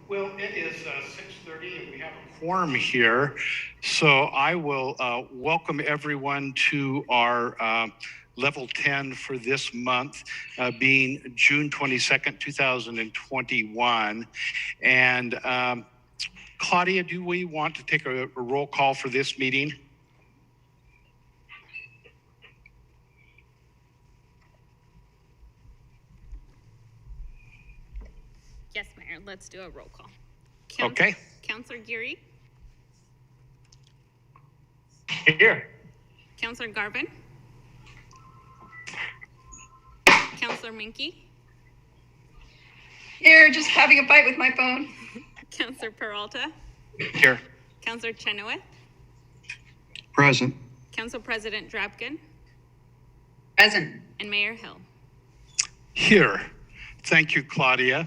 Well, it is 6:30 and we have a quorum here. So I will welcome everyone to our level 10 for this month, being June 22nd, 2021. And Claudia, do we want to take a roll call for this meeting? Yes, Mayor, let's do a roll call. Okay. Councillor Geary. Here. Councillor Garvin. Councillor Minke. Here, just having a fight with my phone. Councillor Peralta. Here. Councillor Chenoweth. Present. Council President Drapkin. Present. And Mayor Hill. Here. Thank you, Claudia.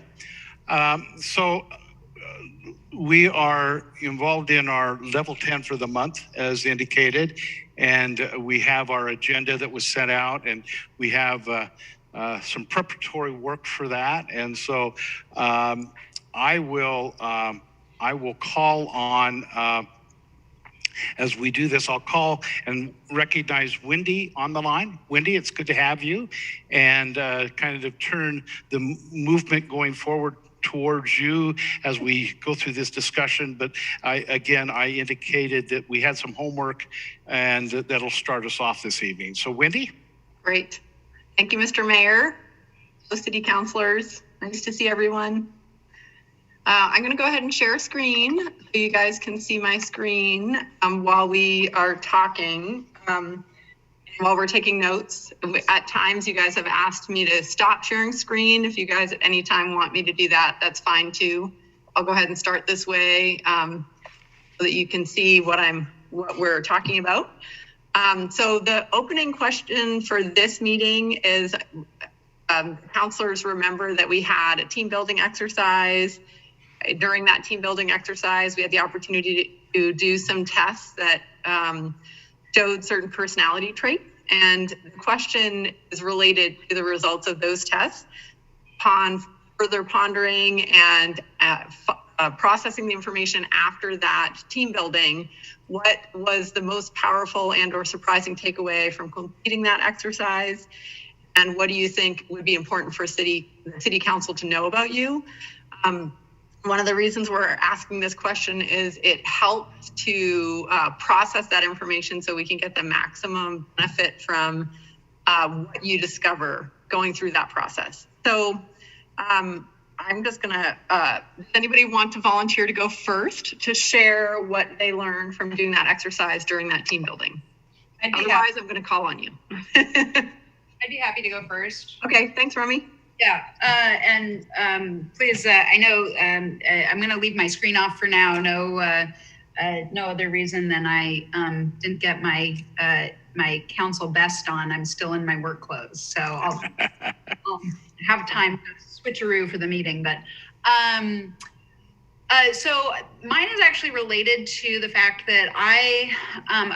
We are involved in our level 10 for the month, as indicated, and we have our agenda that was sent out, and we have some preparatory work for that. And so I will call on, as we do this, I'll call and recognize Wendy on the line. Wendy, it's good to have you, and kind of turn the movement going forward towards you as we go through this discussion. But I indicated that we had some homework, and that'll start us off this evening. So Wendy? Great. Thank you, Mr. Mayor. City councilors, nice to see everyone. I'm going to go ahead and share a screen so you guys can see my screen while we are talking. While we're taking notes. At times you guys have asked me to stop sharing screen. If you guys at any time want me to do that, that's fine too. I'll go ahead and start this way so that you can see what we're talking about. So the opening question for this meeting is, counselors remember that we had a team building exercise. During that team building exercise, we had the opportunity to do some tests that showed certain personality traits, and the question is related to the results of those tests. Upon further pondering and processing the information after that team building, what was the most powerful and or surprising takeaway from completing that exercise? And what do you think would be important for city council to know about you? One of the reasons we're asking this question is it helps to process that information so we can get the maximum benefit from what you discover going through that process. So I'm just gonna, does anybody want to volunteer to go first to share what they learned from doing that exercise during that team building? Otherwise, I'm gonna call on you. I'd be happy to go first. Okay, thanks, Remy. Yeah, and please, I know I'm going to leave my screen off for now. No other reason than I didn't get my my council best on. I'm still in my work clothes, so I'll have time to switcheroo for the meeting. But so mine is actually related to the fact that I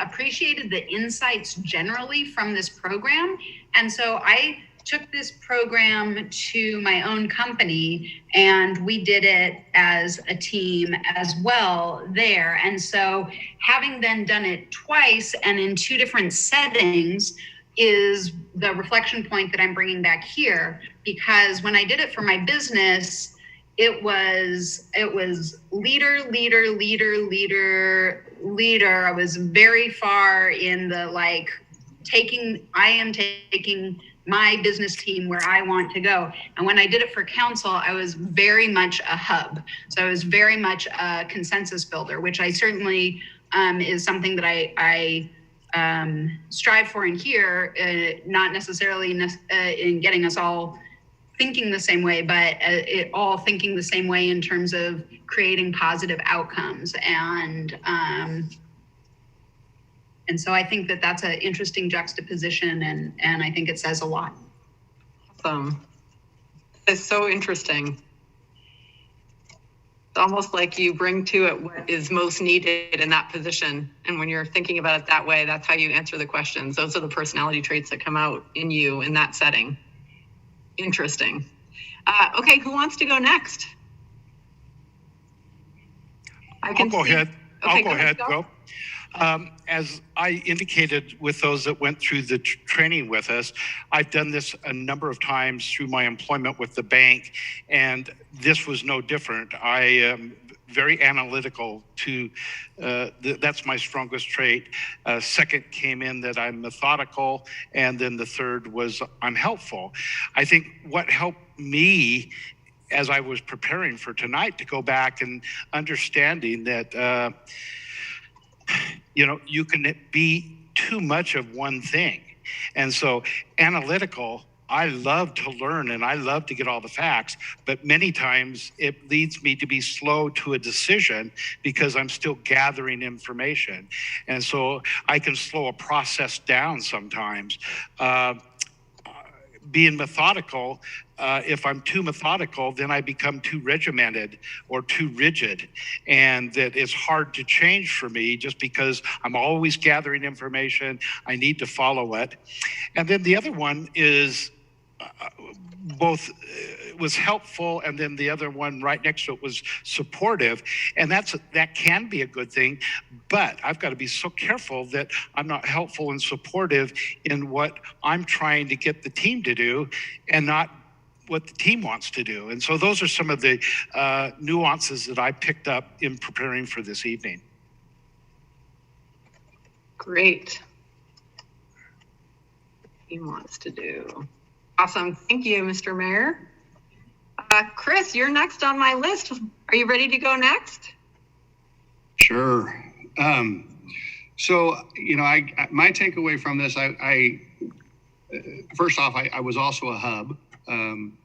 appreciated the insights generally from this program, and so I took this program to my own company, and we did it as a team as well there. And so having then done it twice and in two different settings is the reflection point that I'm bringing back here, because when I did it for my business, it was leader. I was very far in the taking my business team where I want to go. And when I did it for council, I was very much a hub. So I was very much a consensus builder, which I certainly is something that I strive for in here, not necessarily in getting us all thinking the same way, but all thinking the same way in terms of creating positive outcomes. And so I think that that's an interesting juxtaposition, and I think it says a lot. Awesome. It's so interesting. It's almost like you bring to it what is most needed in that position. And when you're thinking about it that way, that's how you answer the questions. Those are the personality traits that come out in you in that setting. Interesting. Okay, who wants to go next? I'll go ahead. Okay, I'll go ahead. Go. As I indicated with those that went through the training with us, I've done this a number of times through my employment with the bank, and this was no different. I am very analytical that's my strongest trait. Second came in that I'm methodical, and then the third was I'm helpful. I think what helped me as I was preparing for tonight to go back and understanding that you can be too much of one thing. And so analytical, I love to learn and I love to get all the facts, but many times it leads me to be slow to a decision because I'm still gathering information. And so I can slow a process down sometimes. Being methodical, if I'm too methodical, then I become too regimented or too rigid, and that it's hard to change for me just because I'm always gathering information. I need to follow it. And then the other one is both was helpful, and then the other one right next to it was supportive, and that can be a good thing, but I've got to be so careful that I'm not helpful and supportive in what I'm trying to get the team to do and not what the team wants to do. And so those are some of the nuances that I picked up in preparing for this evening. Great. He wants to do. Awesome. Thank you, Mr. Mayor. Chris, you're next on my list. Are you ready to go next? Sure. So, my takeaway from this, first off, I was also a hub. And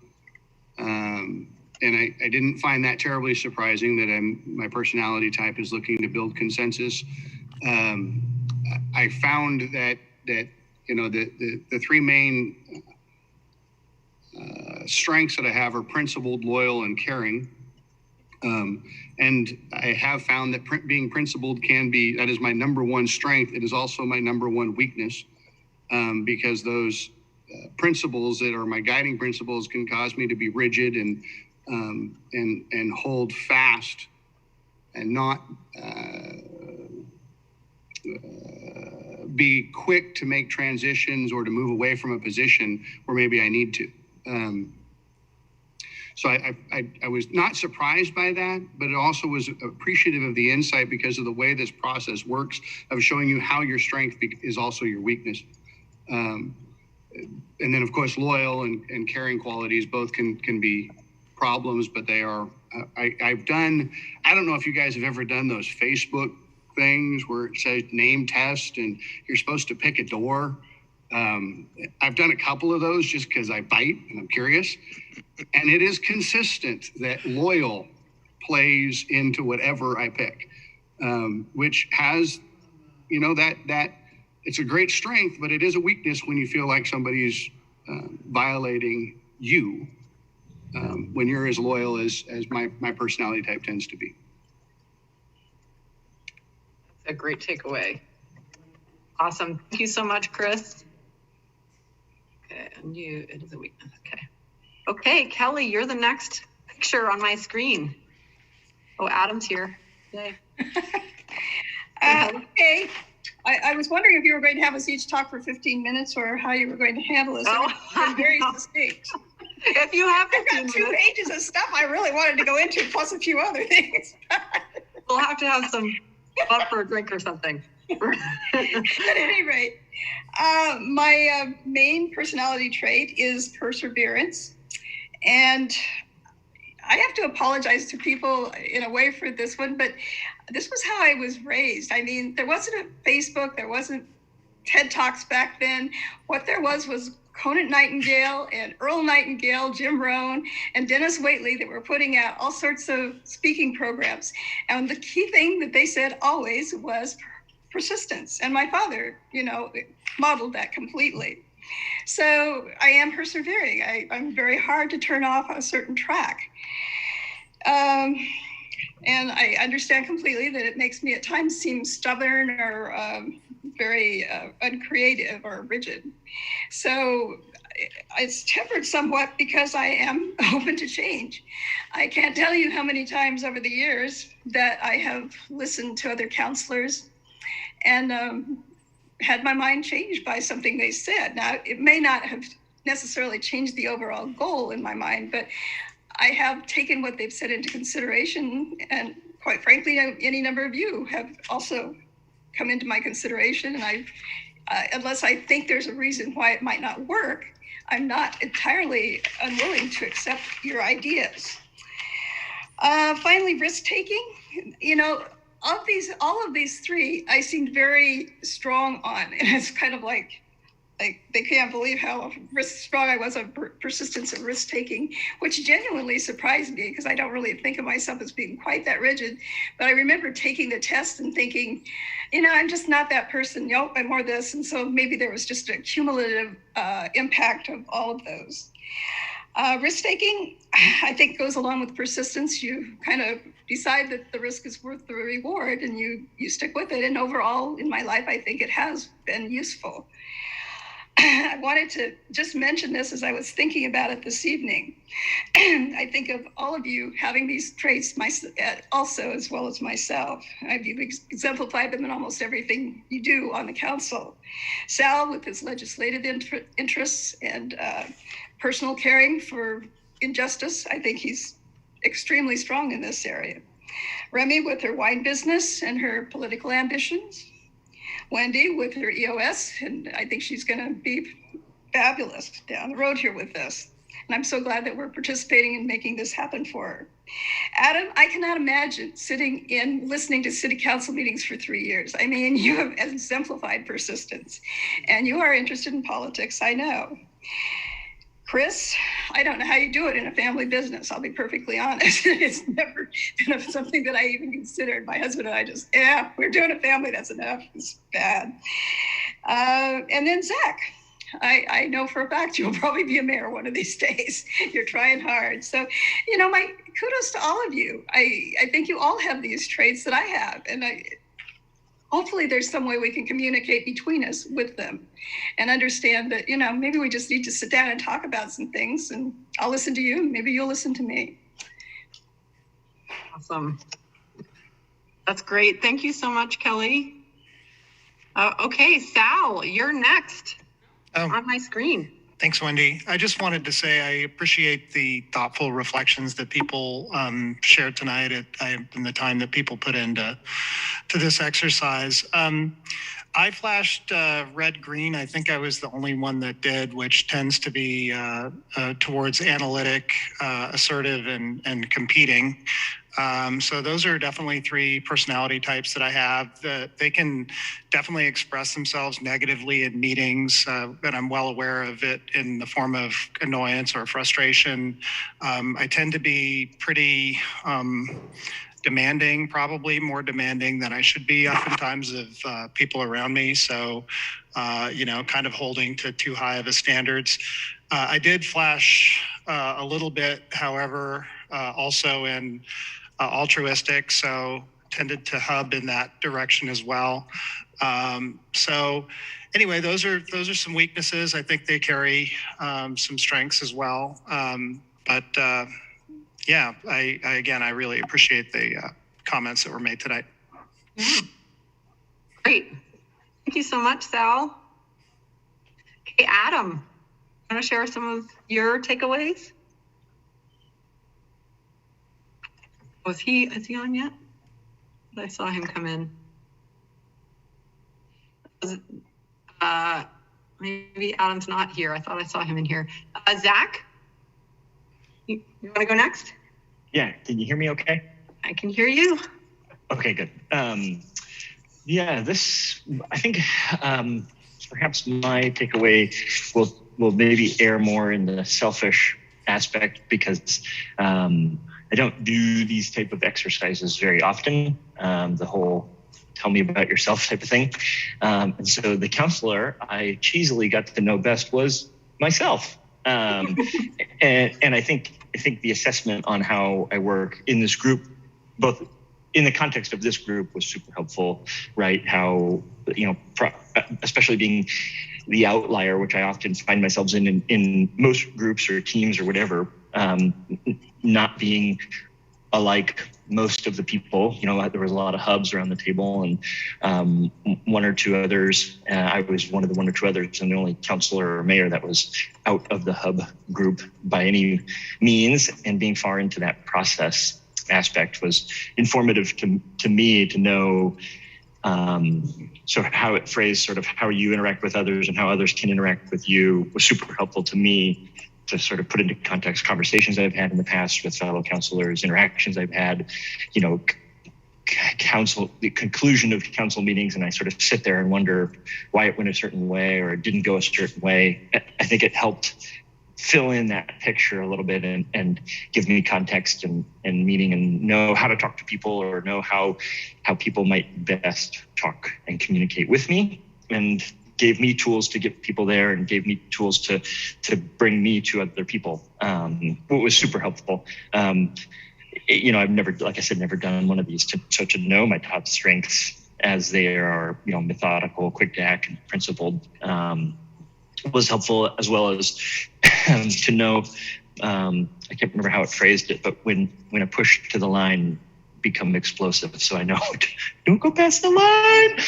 I didn't find that terribly surprising that my personality type is looking to build consensus. I found that the three main strengths that I have are principled, loyal, and caring. And I have found that being principled that is my number one strength. It is also my number one weakness, because those principles that are my guiding principles can cause me to be rigid and hold fast and not be quick to make transitions or to move away from a position where maybe I need to. So I was not surprised by that, but it also was appreciative of the insight because of the way this process works of showing you how your strength is also your weakness. And then, of course, loyal and caring qualities both can be problems, but they are. I don't know if you guys have ever done those Facebook things where it says name test and you're supposed to pick a door. I've done a couple of those just because I bite and I'm curious. And it is consistent that loyal plays into whatever I pick, which has, that it's a great strength, but it is a weakness when you feel like somebody's violating you when you're as loyal as my personality type tends to be. That's a great takeaway. Awesome. Thank you so much, Chris. Okay, and it is a weakness. Okay, Kelly, you're the next picture on my screen. Oh, Adam's here. Yay. Okay. I was wondering if you were going to have us each talk for 15 minutes or how you were going to handle this. I'm very distinct. If you have 15 I've got 2 pages of stuff I really wanted to go into, plus a few other things. We'll have to have some fun for a drink or something. At any rate, my main personality trait is perseverance. And I have to apologize to people in a way for this one, but this was how I was raised. I mean, there wasn't a Facebook, there wasn't TED Talks back then. What there was Conant Nightingale and Earl Nightingale, Jim Rohn, and Dennis Waitley that were putting out all sorts of speaking programs. And the key thing that they said always was persistence. And my father, modeled that completely. So I am persevering. I'm very hard to turn off a certain track. And I understand completely that it makes me at times seem stubborn or very uncreative or rigid. So it's tempered somewhat because I am open to change. I can't tell you how many times over the years that I have listened to other counselors and had my mind changed by something they said. Now, it may not have necessarily changed the overall goal in my mind, but I have taken what they've said into consideration. And quite frankly, any number of you have also come into my consideration. And unless I think there's a reason why it might not work, I'm not entirely unwilling to accept your ideas. Finally, risk-taking. All of these three, I seemed very strong on, and it's kind of like they can't believe how strong I was on persistence and risk-taking, which genuinely surprised me because I don't really think of myself as being quite that rigid. But I remember taking the test and thinking, I'm just not that person. Nope, I'm more this. And so maybe there was just a cumulative impact of all of those. Risk-taking, I think, goes along with persistence. You kind of decide that the risk is worth the reward and you stick with it. And overall, in my life, I think it has been useful. I wanted to just mention this as I was thinking about it this evening. I think of all of you having these traits also, as well as myself. I've exemplified them in almost everything you do on the council. Sal, with his legislative interests and personal caring for injustice, I think he's extremely strong in this area. Remy, with her wine business and her political ambitions. Wendy with her EOS, and I think she's going to be fabulous down the road here with this. And I'm so glad that we're participating in making this happen for her. Adam, I cannot imagine listening to city council meetings for 3 years. I mean, you have exemplified persistence, and you are interested in politics, I know. Chris, I don't know how you do it in a family business. I'll be perfectly honest. It's never been something that I even considered. My husband and I we're doing a family, that's enough. It's bad. And then Zach, I know for a fact you'll probably be a mayor one of these days. You're trying hard. So, my kudos to all of you. I think you all have these traits that I have. And hopefully there's some way we can communicate between us with them and understand that, maybe we just need to sit down and talk about some things, and I'll listen to you. Maybe you'll listen to me. Awesome. That's great. Thank you so much, Kelly. Okay, Sal, you're next on my screen. Thanks, Wendy. I just wanted to say I appreciate the thoughtful reflections that people shared tonight and the time that people put into this exercise. I flashed red-green. I think I was the only one that did, which tends to be towards analytic, assertive, and competing. So those are definitely three personality types that I have. They can definitely express themselves negatively in meetings, and I'm well aware of it in the form of annoyance or frustration. I tend to be pretty demanding, probably more demanding than I should be oftentimes of people around me. So, kind of holding to too high of a standards. I did flash a little bit, however, also in altruistic, so tended to hub in that direction as well. So anyway, those are some weaknesses. I think they carry some strengths as well. I really appreciate the comments that were made tonight. Yeah. Great. Thank you so much, Sal. Okay, Adam, want to share some of your takeaways? Is he on yet? I saw him come in. Maybe Adam's not here. I thought I saw him in here. Zach, you want to go next? Yeah, can you hear me okay? I can hear you. Okay, good. I think perhaps my takeaway will maybe err more in the selfish aspect because I don't do these type of exercises very often, the whole tell me about yourself type of thing. And so the counselor I cheesily got to know best was myself. And I think the assessment on how I work in this group, both in the context of this group, was super helpful, right? How, especially being the outlier, which I often find myself in most groups or teams or whatever, not being alike most of the people. You know, there was a lot of hubs around the table, and one or two others. I was one of the one or two others, and the only councilor or mayor that was out of the hub group by any means. And being far into that process aspect was informative to me to know sort of how it phrased, sort of how you interact with others and how others can interact with you was super helpful to me to sort of put into context conversations I've had in the past with fellow councilors, interactions I've had, you know, the conclusion of council meetings, and I sort of sit there and wonder why it went a certain way or it didn't go a certain way. I think it helped fill in that picture a little bit and give me context and meaning, and know how to talk to people, or know how people might best talk and communicate with me, and gave me tools to get people there, and gave me tools to bring me to other people. It was super helpful. You know, I've never, like I said, never done one of these. So to know my top strengths as they are, you know, methodical, quick to act, and principled, was helpful, as well as to know, I can't remember how it phrased it, but when a push to the line become explosive. So I know don't go past the line.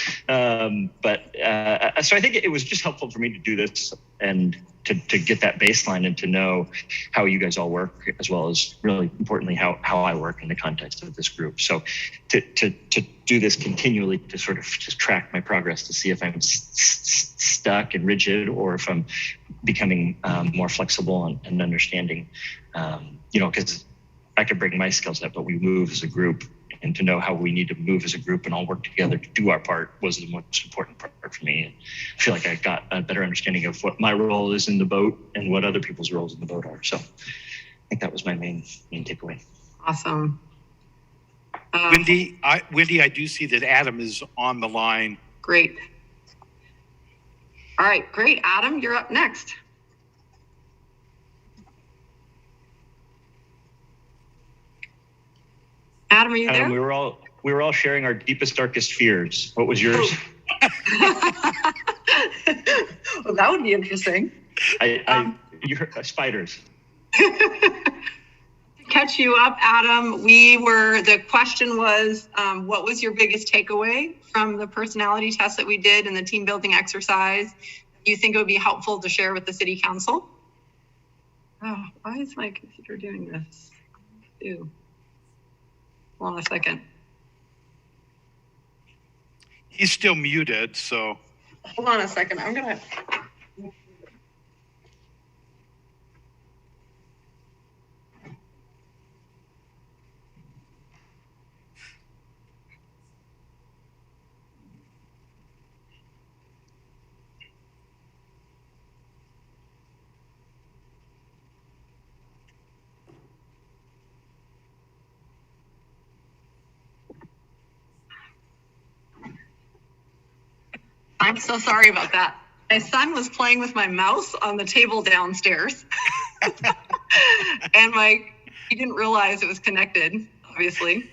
So I think it was just helpful for me to do this and to get that baseline and to know how you guys all work, as well as really importantly, how I work in the context of this group. So to do this continually, to sort of just track my progress to see if I'm stuck and rigid, or if I'm becoming more flexible and understanding, you know, because I could bring my skill set, but we move as a group, and to know how we need to move as a group and all work together to do our part was the most important part for me. And I feel like I got a better understanding of what my role is in the boat and what other people's roles in the boat are. So I think that was my main takeaway. Awesome. Wendy, I do see that Adam is on the line. Great. All right, great. Adam, you're up next. Adam, are you there? We were all sharing our deepest, darkest fears. What was yours? Well, that would be interesting. You heard spiders. Catch you up, Adam. The question was, what was your biggest takeaway from the personality test that we did and the team building exercise? Do you think it would be helpful to share with the city council? Oh, why is my computer doing this? Ew. Hold on a second. He's still muted, so. Hold on a second. I'm gonna. I'm so sorry about that. My son was playing with my mouse on the table downstairs. And he didn't realize it was connected, obviously.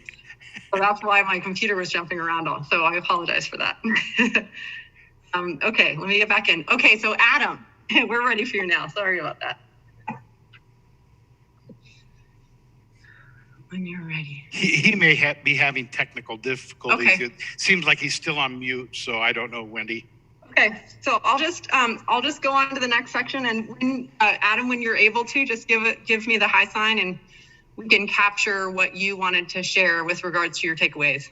So that's why my computer was jumping around. So I apologize for that. Okay, let me get back in. Okay, so Adam, we're ready for you now. Sorry about that. When you're ready. He may be having technical difficulties. Okay. It seems like he's still on mute, so I don't know, Wendy. Okay, so I'll just go on to the next section, and when, Adam, when you're able to, just give me the high sign, and we can capture what you wanted to share with regards to your takeaways.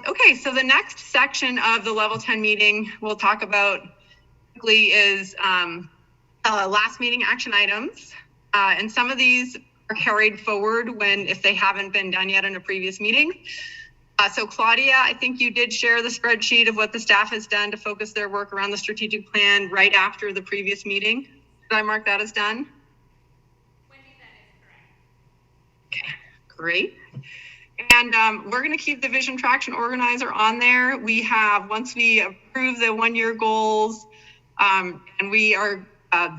Okay, so the next section of the level 10 meeting we'll talk about quickly is last meeting action items, and some of these are carried forward if they haven't been done yet in a previous meeting. So Claudia, I think you did share the spreadsheet of what the staff has done to focus their work around the strategic plan right after the previous meeting. Did I mark that as done? Wendy, that is correct. Okay, great. And we're going to keep the vision traction organizer on there. We have, once we approve the 1-year goals, and we are,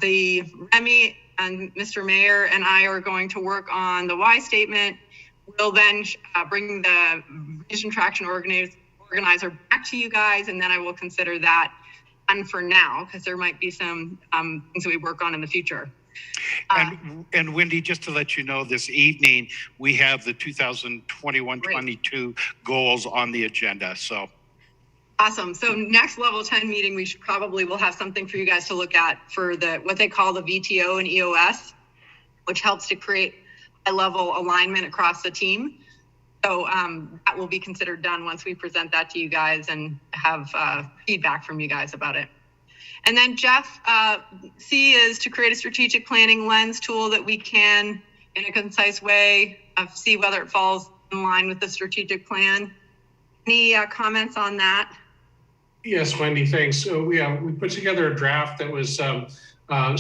the Remy and Mr. Mayor and I are going to work on the why statement. We'll then bring the vision traction organizer back to you guys, and then I will consider that done for now, because there might be some things that we work on in the future. And Wendy, just to let you know, this evening, we have the 2021-22 goals on the agenda, so. Awesome. So next level 10 meeting, will have something for you guys to look at for what they call the VTO and EOS, which helps to create high level alignment across the team. So that will be considered done once we present that to you guys and have feedback from you guys about it. And then Jeff, C is to create a strategic planning lens tool that we can, in a concise way, see whether it falls in line with the strategic plan. Any comments on that? Yes, Wendy, thanks. So we put together a draft that was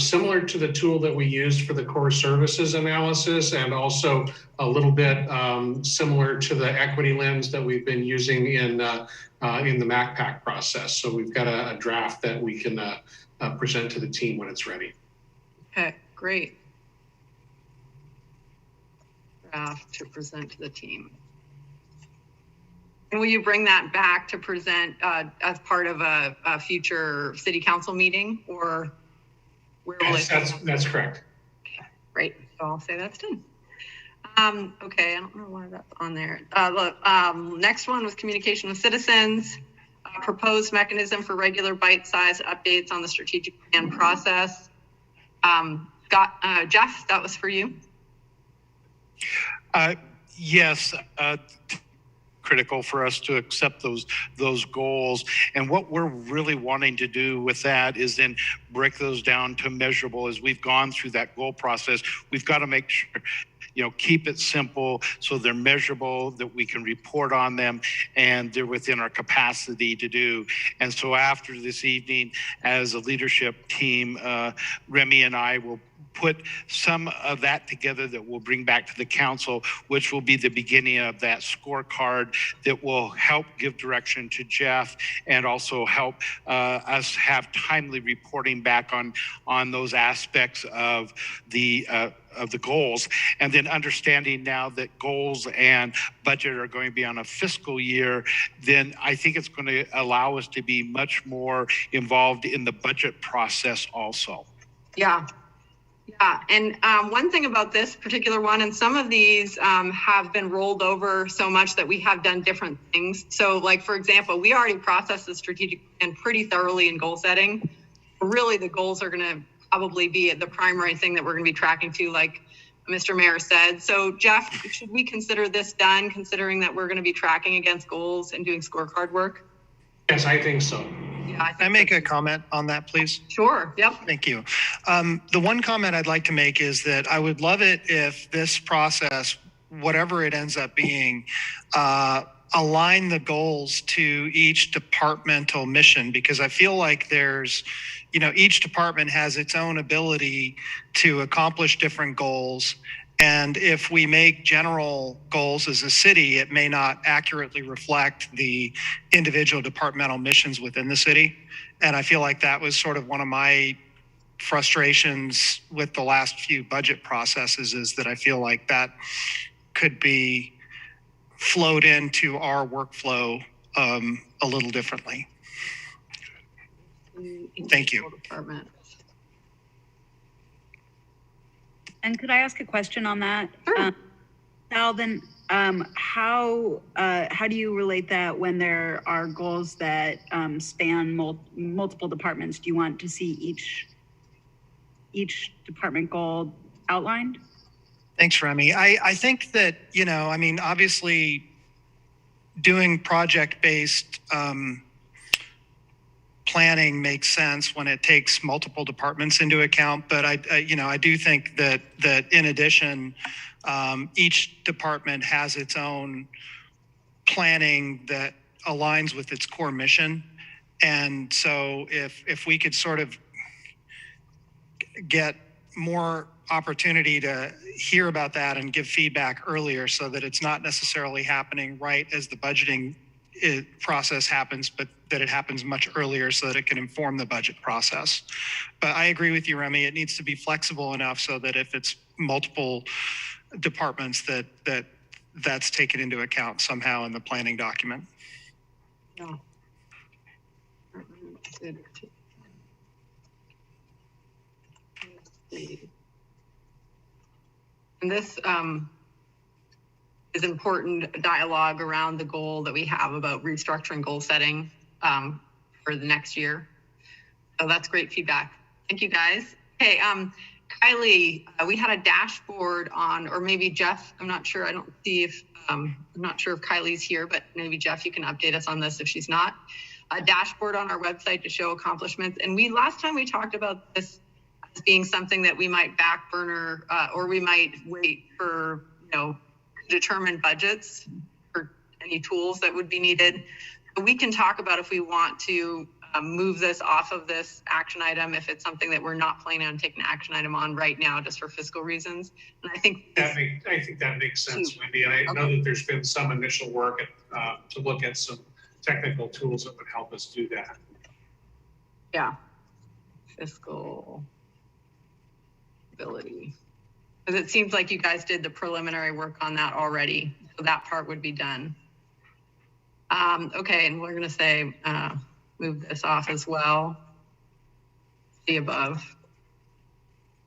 similar to the tool that we used for the core services analysis, and also a little bit similar to the equity lens that we've been using in the MACPAC process. So we've got a draft that we can present to the team when it's ready. Okay, great. Draft to present to the team. And will you bring that back to present as part of a future city council meeting, or where will yes, that's correct. Okay, great. So I'll say that's done. Okay, I don't know why that's on there. Look, next one was communication with citizens, proposed mechanism for regular bite-sized updates on the strategic plan process. Jeff, that was for you. Yes, critical for us to accept those goals. And what we're really wanting to do with that is then break those down to measurable. As we've gone through that goal process, we've got to make sure, keep it simple so they're measurable, that we can report on them, and they're within our capacity to do. And so after this evening, as a leadership team, Remy and I will put some of that together that we'll bring back to the council, which will be the beginning of that scorecard that will help give direction to Jeff and also help us have timely reporting back on those aspects of the goals. And then understanding now that goals and budget are going to be on a fiscal year, then I think it's going to allow us to be much more involved in the budget process also. Yeah. Yeah, and one thing about this particular one, and some of these have been rolled over so much that we have done different things. So like, for example, we already processed the strategic plan pretty thoroughly in goal setting. Really, the goals are going to probably be the primary thing that we're going to be tracking to, like Mr. Mayor said. So Jeff, should we consider this done, considering that we're going to be tracking against goals and doing scorecard work? Yes, I think so. Yeah, Can I make a comment on that, please? Sure. Yep. Thank you. The one comment I'd like to make is that I would love it if this process, whatever it ends up being, align the goals to each departmental mission, because I feel like there's, each department has its own ability to accomplish different goals. And if we make general goals as a city, it may not accurately reflect the individual departmental missions within the city. And I feel like that was sort of one of my frustrations with the last few budget processes, is that I feel like that could be flowed into our workflow a little differently. Thank you. Department. And could I ask a question on that? Sure. Sal, then how do you relate that when there are goals that span multiple departments? Do you want to see each department goal outlined? Thanks, Remy. I think that, obviously doing project-based planning makes sense when it takes multiple departments into account. But I do think that in addition, each department has its own planning that aligns with its core mission. And so if we could sort of get more opportunity to hear about that and give feedback earlier, so that it's not necessarily happening right as the budgeting process happens, but that it happens much earlier so that it can inform the budget process. But I agree with you, Remy. It needs to be flexible enough so that if it's multiple departments, that's taken into account somehow in the planning document. Yeah. And this is important dialogue around the goal that we have about restructuring goal setting for the next year. So that's great feedback. Thank you, guys. Okay, Kylie, we had a dashboard on, or maybe Jeff, I'm not sure. I don't see if, I'm not sure if Kylie's here, but maybe Jeff, you can update us on this if she's not. A dashboard on our website to show accomplishments. And last time we talked about this as being something that we might back burner or we might wait for, determine budgets for any tools that would be needed. But we can talk about if we want to move this off of this action item, if it's something that we're not planning on taking an action item on right now, just for fiscal reasons. And I think that makes sense, Wendy. And I know that there's been some initial work to look at some technical tools that would help us do that. Yeah, fiscal ability. Because it seems like you guys did the preliminary work on that already, so that part would be done. Okay, and we're going to say move this off as well. The above.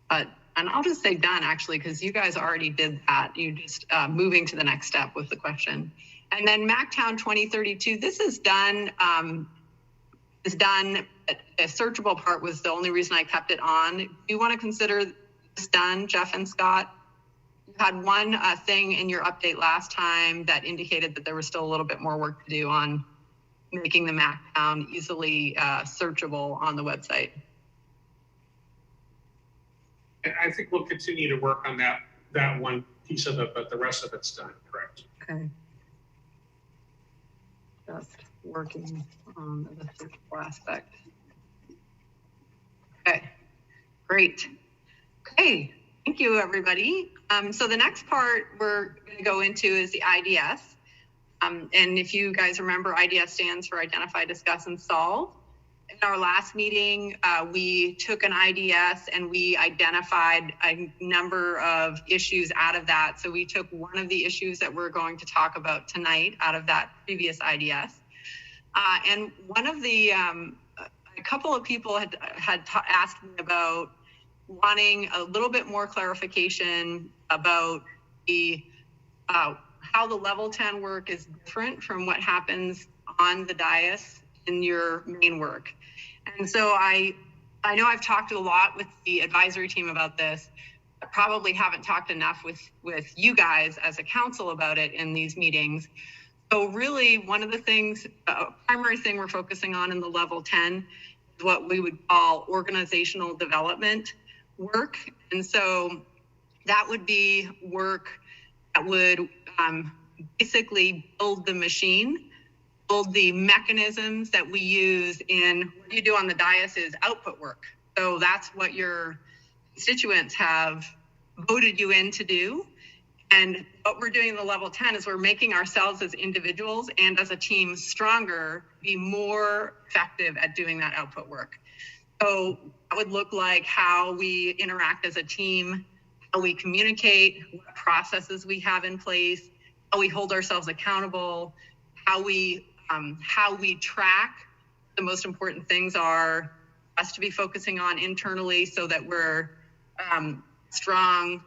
And I'll just say done, actually, because you guys already did that. You just moving to the next step with the question. And then MacTown 2032, this is done. A searchable part was the only reason I kept it on. Do you want to consider this done, Jeff and Scott? You had one thing in your update last time that indicated that there was still a little bit more work to do on making the MacTown easily searchable on the website. I think we'll continue to work on that one piece of it, but the rest of it's done, correct? Okay. Just working on the searchable aspect. Okay, great. Okay, thank you, everybody. So the next part we're going to go into is the IDS. And if you guys remember, IDS stands for Identify, Discuss, and Solve. In our last meeting, we took an IDS and we identified a number of issues out of that. So we took one of the issues that we're going to talk about tonight out of that previous IDS. And one of the, a couple of people had asked me about wanting a little bit more clarification about the how the level 10 work is different from what happens on the dais in your main work. And so I know I've talked a lot with the advisory team about this. I probably haven't talked enough with you guys as a council about it in these meetings. So really one of the things, primary thing we're focusing on in the level 10 is what we would call organizational development work. And so that would be work that would basically build the machine, build the mechanisms that we use in what you do on the dais is output work. So that's what your constituents have voted you in to do. And what we're doing in the level 10 is we're making ourselves as individuals and as a team stronger, be more effective at doing that output work. So that would look like how we interact as a team, how we communicate, what processes we have in place, how we hold ourselves accountable, how we track. The most important things are us to be focusing on internally so that we're strong,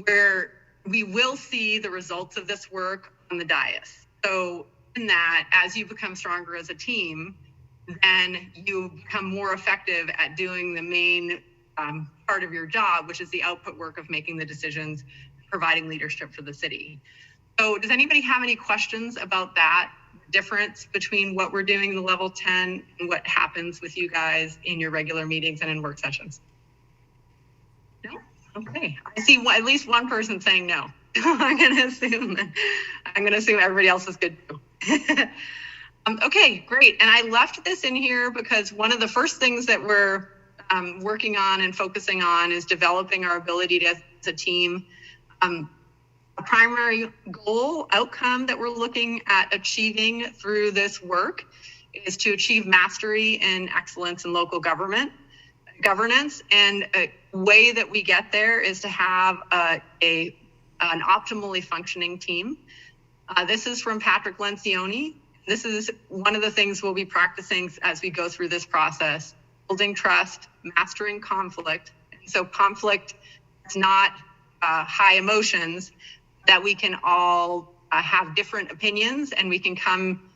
where we will see the results of this work on the dais. So in that, as you become stronger as a team, then you become more effective at doing the main part of your job, which is the output work of making the decisions, providing leadership for the city. So does anybody have any questions about that difference between what we're doing in the level 10 and what happens with you guys in your regular meetings and in work sessions? No? Okay. I see at least one person saying no. I'm going to assume everybody else is good too. Okay, great. And I left this in here because one of the first things that we're working on and focusing on is developing our ability to, as a team. A primary goal outcome that we're looking at achieving through this work is to achieve mastery and excellence in local governance. And a way that we get there is to have an optimally functioning team. This is from Patrick Lencioni. This is one of the things we'll be practicing as we go through this process: building trust, mastering conflict, and So conflict is not high emotions, that we can all have different opinions and we can come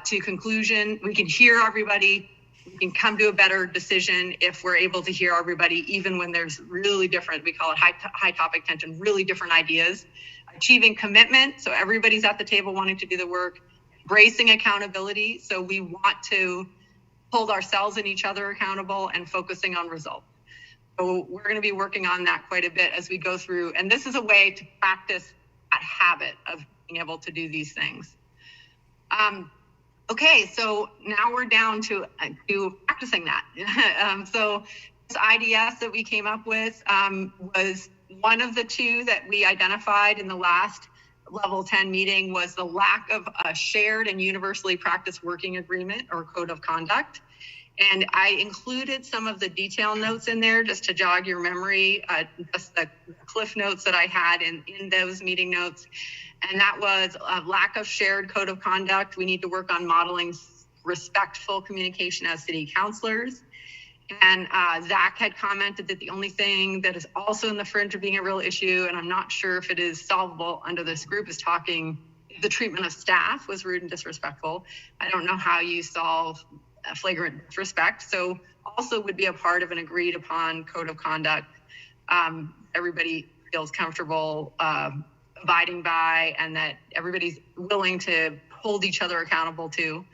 to conclusion. We can hear everybody. We can come to a better decision if we're able to hear everybody, even when there's really different, we call it high topic tension, really different ideas. Achieving commitment, so everybody's at the table wanting to do the work. Embracing accountability, so we want to hold ourselves and each other accountable, and focusing on results. So we're going to be working on that quite a bit as we go through. And this is a way to practice that habit of being able to do these things. Okay, so now we're down to practicing that. So this IDS that we came up with was one of the two that we identified in the last level 10 meeting, was the lack of a shared and universally practiced working agreement or code of conduct. And I included some of the detail notes in there just to jog your memory, just the cliff notes that I had in those meeting notes. And that was a lack of shared code of conduct. We need to work on modeling respectful communication as city councilors. And Zach had commented that the only thing that is also in the fringe of being a real issue, and I'm not sure if it is solvable under this group, is the treatment of staff was rude and disrespectful. I don't know how you solve flagrant disrespect. So also would be a part of an agreed upon code of conduct. Everybody feels comfortable abiding by, and that everybody's willing to hold each other accountable to.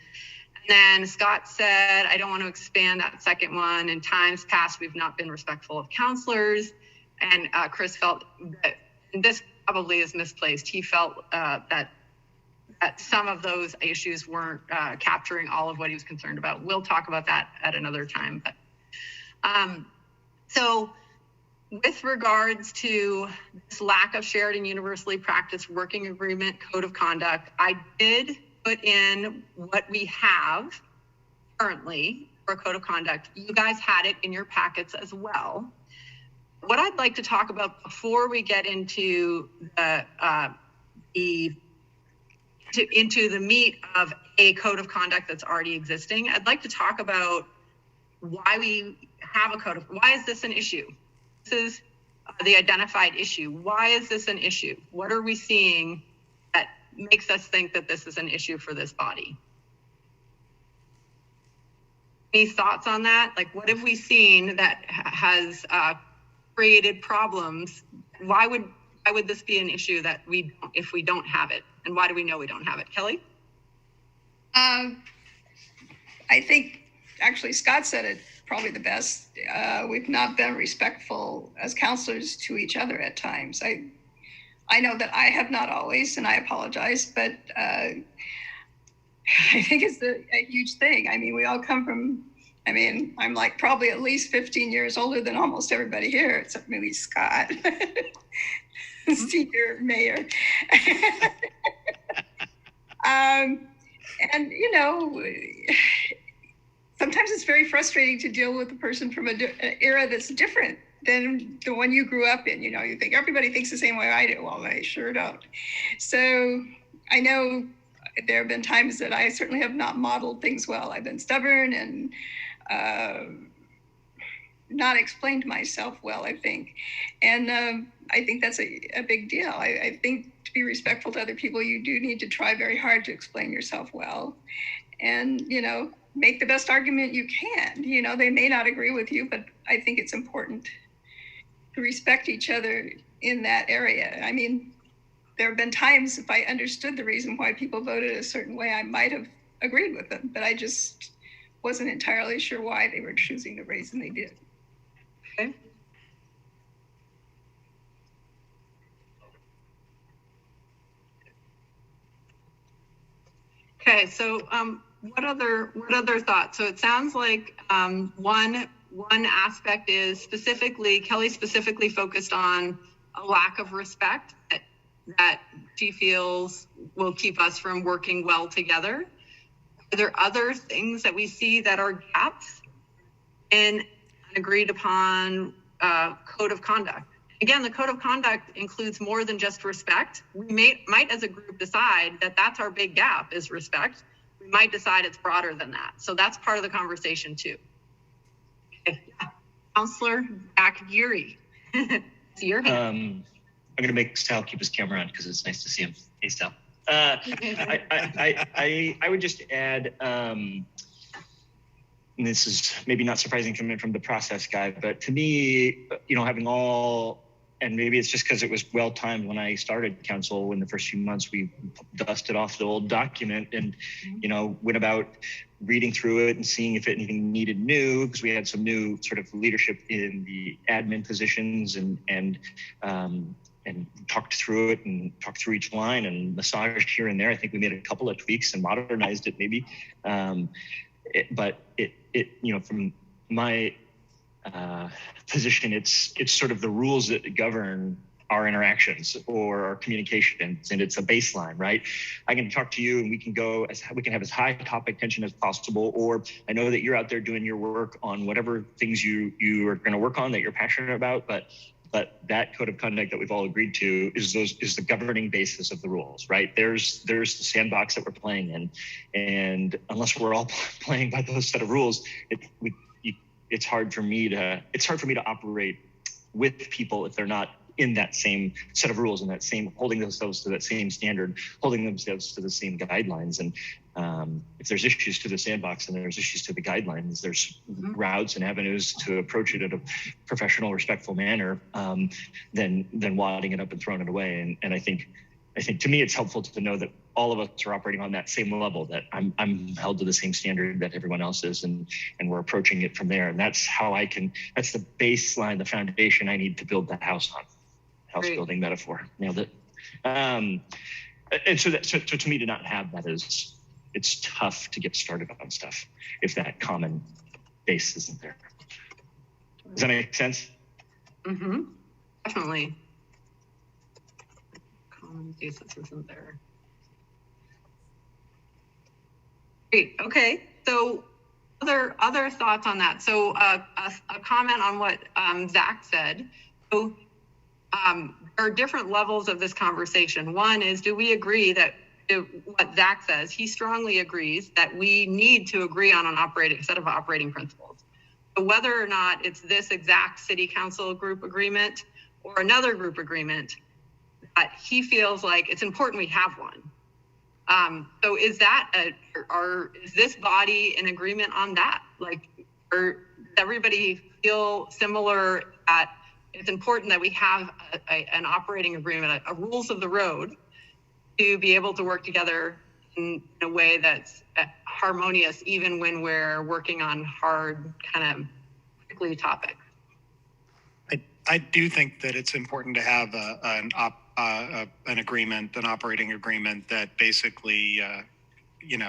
And then Scott said, I don't want to expand that second one. In times past, we've not been respectful of counselors. And Chris felt that, and this probably is misplaced, he felt that some of those issues weren't capturing all of what he was concerned about. We'll talk about that at another time. But, so with regards to this lack of shared and universally practiced working agreement code of conduct, I did put in what we have currently for a code of conduct. You guys had it in your packets as well. What I'd like to talk about before we get into the meat of a code of conduct that's already existing, I'd like to talk about why we have a why is this an issue? This is the identified issue. Why is this an issue? What are we seeing that makes us think that this is an issue for this body? Any thoughts on that? Like, what have we seen that has created problems? Why would this be an issue that if we don't have it? And why do we know we don't have it? Kelly? I think actually Scott said it probably the best. We've not been respectful as counselors to each other at times. I know that I have not always, and I apologize, but I think it's a huge thing. I mean, we all come from, I'm like probably at least 15 years older than almost everybody here, except maybe Scott, senior mayor. And, you know, sometimes it's very frustrating to deal with a person from an era that's different than the one you grew up in. You know, you think everybody thinks the same way I do. Well, they sure don't. So I know there have been times that I certainly have not modeled things well. I've been stubborn and not explained myself well, I think. And I think that's a big deal. I think to be respectful to other people, you do need to try very hard to explain yourself well. And, you know, make the best argument you can. You know, they may not agree with you, but I think it's important to respect each other in that area. I mean, there have been times if I understood the reason why people voted a certain way, I might have agreed with them, but I just wasn't entirely sure why they were choosing the reason they did. Okay. Okay, so what other thoughts? So it sounds like one aspect is Kelly specifically focused on a lack of respect that she feels will keep us from working well together. Are there other things that we see that are gaps in an agreed upon code of conduct? Again, the code of conduct includes more than just respect. We might as a group decide that that's our big gap is respect. We might decide it's broader than that. So that's part of the conversation too. Okay. Counselor Zach Geary. It's your hand. I'm going to make Sal keep his camera on because it's nice to see him. Hey, Sal. I would just add, and this is maybe not surprising coming from the process guy, but to me, having all, and maybe it's just because it was well timed when I started council in the first few months, we dusted off the old document and, went about reading through it and seeing if anything needed new, because we had some new sort of leadership in the admin positions and talked through it and talked through each line and massaged here and there. I think we made a couple of tweaks and modernized it maybe. But from my position, it's sort of the rules that govern our interactions or our communications, and it's a baseline, right? I can talk to you and we can have as high topic tension as possible, or I know that you're out there doing your work on whatever things you are going to work on that you're passionate about, but that code of conduct that we've all agreed to is the governing basis of the rules, right? There's the sandbox that we're playing in, and unless we're all playing by those set of rules, it's hard for me to operate with people if they're not in that same set of rules and that same holding themselves to that same standard, holding themselves to the same guidelines. And if there's issues to the sandbox and there's issues to the guidelines, there's routes and avenues to approach it in a professional, respectful manner, than wadding it up and throwing it away. And I think to me, it's helpful to know that all of us are operating on that same level, that I'm held to the same standard that everyone else is, and we're approaching it from there. And that's that's the baseline, the foundation I need to build the house on. House Great. Building metaphor. Nailed it. And so to me, to not have that it's tough to get started on stuff if that common base isn't there. Does that make sense? Mm-hmm. Definitely. Common basis isn't there. Great. Okay. So other thoughts on that. So a comment on what Zach said. So there are different levels of this conversation. One is, do we agree that what Zach says, he strongly agrees that we need to agree on a set of operating principles. So whether or not it's this exact city council group agreement or another group agreement, that he feels like it's important we have one. So is this body in agreement on that? Like, or does everybody feel similar that it's important that we have an operating agreement, a rules of the road, to be able to work together in a way that's harmonious, even when we're working on hard, kind of prickly topics? I do think that it's important to have an agreement, an operating agreement that basically,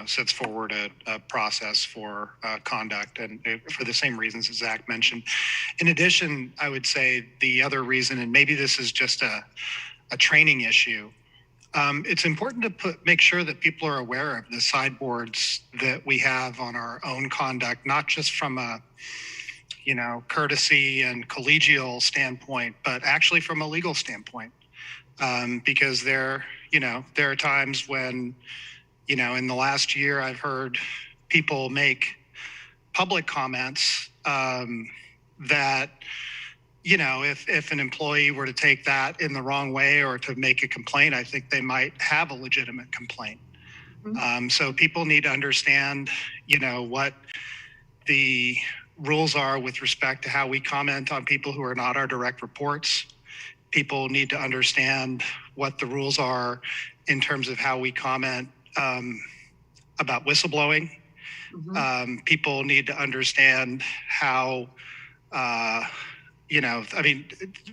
sets forward a process for conduct, and for the same reasons that Zach mentioned. In addition, I would say the other reason, and maybe this is just a training issue, it's important to make sure that people are aware of the sideboards that we have on our own conduct, not just from a courtesy and collegial standpoint, but actually from a legal standpoint. Because there are times when, in the last year, I've heard people make public comments that, if an employee were to take that in the wrong way or to make a complaint, I think they might have a legitimate complaint. Mm-hmm. So people need to understand, what the rules are with respect to how we comment on people who are not our direct reports. People need to understand what the rules are in terms of how we comment about whistleblowing. Mm-hmm. People need to understand how,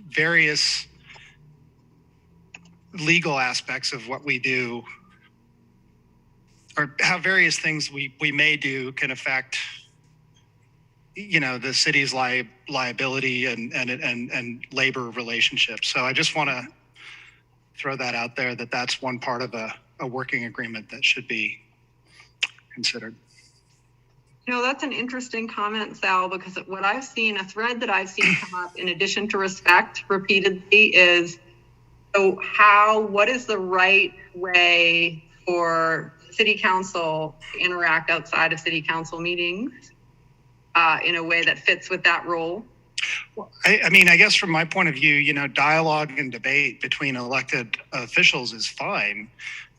various legal aspects of what we do, or how various things we may do can affect the city's liability and labor relationships. So I just want to throw that out there, that's one part of a working agreement that should be considered. That's an interesting comment, Sal, because what I've seen, a thread that I've seen come up in addition to respect repeatedly is, what is the right way for city council to interact outside of city council meetings in a way that fits with that role? I mean, I guess from my point of view, you know, dialogue and debate between elected officials is fine.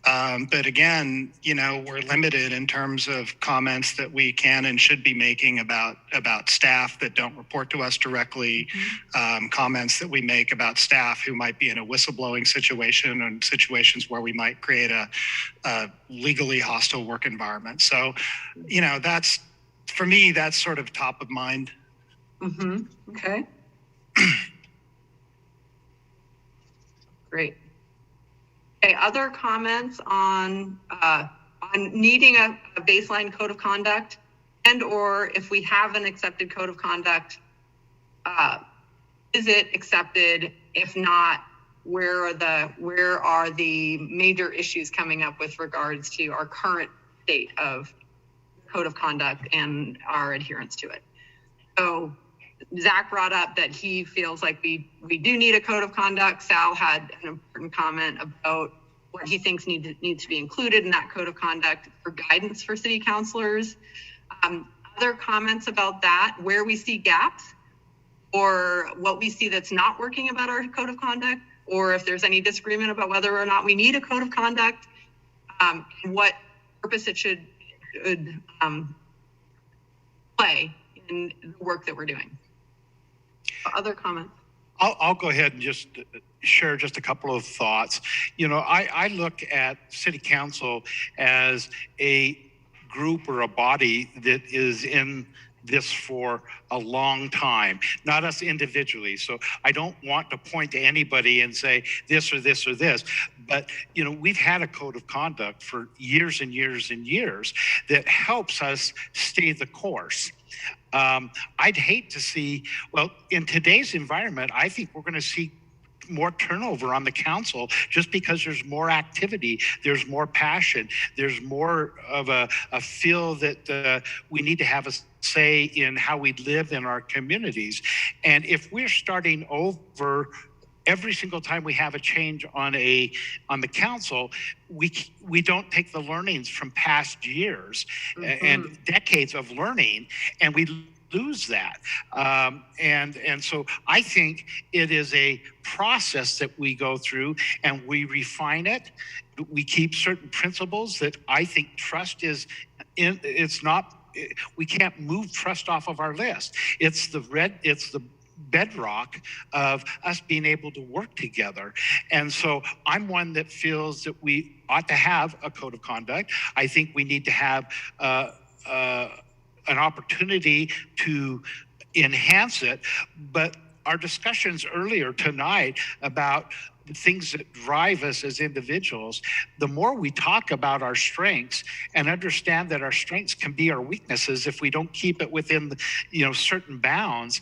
But again, you know, we're limited in terms of comments that we can and should be making about staff that don't report to us directly, comments that we make about staff who might be in a whistleblowing situation and situations where we might create a legally hostile work environment. So, you know, that's, for me, that's sort of top of mind. Okay. Great. Okay, other comments on needing a baseline code of conduct, and or if we have an accepted code of conduct, is it accepted? If not, where are the major issues coming up with regards to our current state of code of conduct and our adherence to it? So Zach brought up that he feels like we do need a code of conduct. Sal had an important comment about what he thinks needs to be included in that code of conduct for guidance for city councilors. Other comments about that, where we see gaps or what we see that's not working about our code of conduct, or if there's any disagreement about whether or not we need a code of conduct, and what purpose it should play in the work that we're doing. Other comments? I'll go ahead and just share just a couple of thoughts. You know, I look at city council as a group or a body that is in this for a long time, not us individually. So I don't want to point to anybody and say this or this or this, but you know, we've had a code of conduct for years and years and years that helps us stay the course. I'd hate to see, well, in today's environment, I think we're going to see more turnover on the council just because there's more activity, there's more passion, there's more of a feel that we need to have a say in how we live in our communities. And if we're starting over every single time we have a change on the council, we don't take the learnings from past years and decades of learning, and we lose that. And so I think it is a process that we go through and we refine it. We keep certain principles that I think trust is in. It's not. We can't move trust off of our list. It's the bedrock of us being able to work together. And so I'm one that feels that we ought to have a code of conduct. I think we need to have an opportunity to enhance it. But our discussions earlier tonight about the things that drive us as individuals, the more we talk about our strengths and understand that our strengths can be our weaknesses if we don't keep it within the, certain bounds,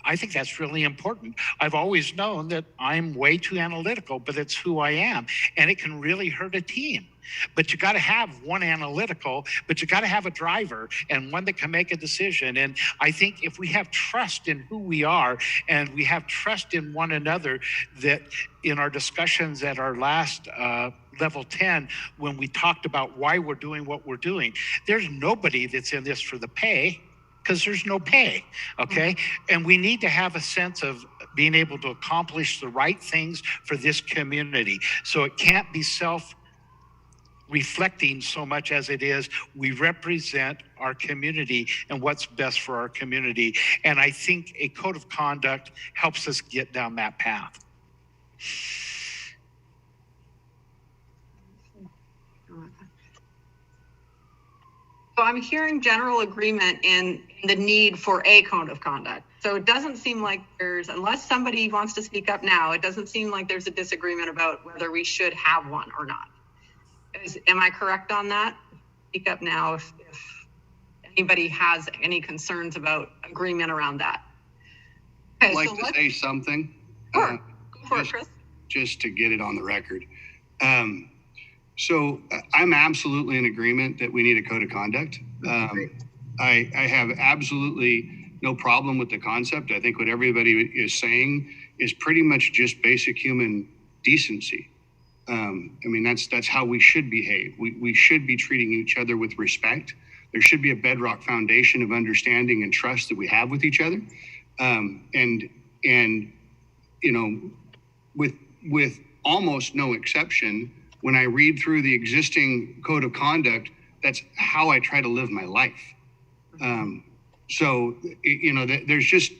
I think that's really important. I've always known that I'm way too analytical, but it's who I am, and it can really hurt a team. But you got to have one analytical, but you got to have a driver and one that can make a decision. And I think if we have trust in who we are and we have trust in one another, that in our discussions at our last level 10, when we talked about why we're doing what we're doing, there's nobody that's in this for the pay, because there's no pay, okay? And we need to have a sense of being able to accomplish the right things for this community. So it can't be self-reflecting so much as it is we represent our community and what's best for our community. And I think a code of conduct helps us get down that path. So I'm hearing general agreement in the need for a code of conduct. So it doesn't seem like unless somebody wants to speak up now, it doesn't seem like there's a disagreement about whether we should have one or not. Am I correct on that? Speak up now if anybody has any concerns about agreement around that. Okay, I'd like to say something. Sure. Go for it, Chris. Just to get it on the record. So I'm absolutely in agreement that we need a code of conduct. I have absolutely no problem with the concept. I think what everybody is saying is pretty much just basic human decency. I mean, that's how we should behave. We should be treating each other with respect. There should be a bedrock foundation of understanding and trust that we have with each other. And you know, with almost no exception, when I read through the existing code of conduct, that's how I try to live my life. So, you know, there's just,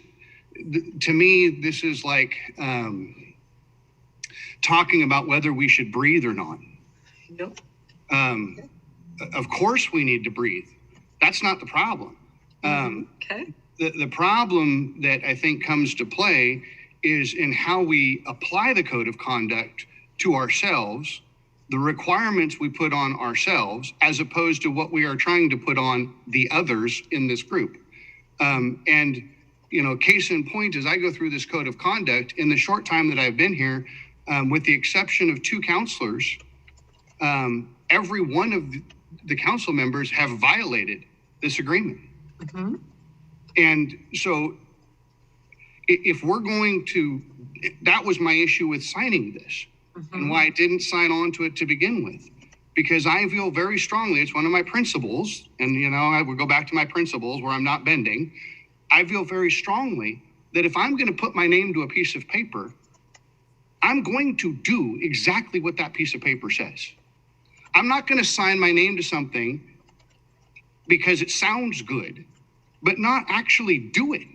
to me, this is like talking about whether we should breathe or not. Yep. Of course we need to breathe. That's not the problem. Okay. The problem that I think comes to play is in how we apply the code of conduct to ourselves, the requirements we put on ourselves, as opposed to what we are trying to put on the others in this group. And, you know, case in point, as I go through this code of conduct, in the short time that I've been here, with the exception of 2 counselors, every one of the council members have violated this agreement. Mm-hmm. And so if we're going to, that was my issue with signing this, and why I didn't sign on to it to begin with, because I feel very strongly, it's one of my principles, and, you know, I would go back to my principles where I'm not bending. I feel very strongly that if I'm going to put my name to a piece of paper, I'm going to do exactly what that piece of paper says. I'm not going to sign my name to something because it sounds good, but not actually do it.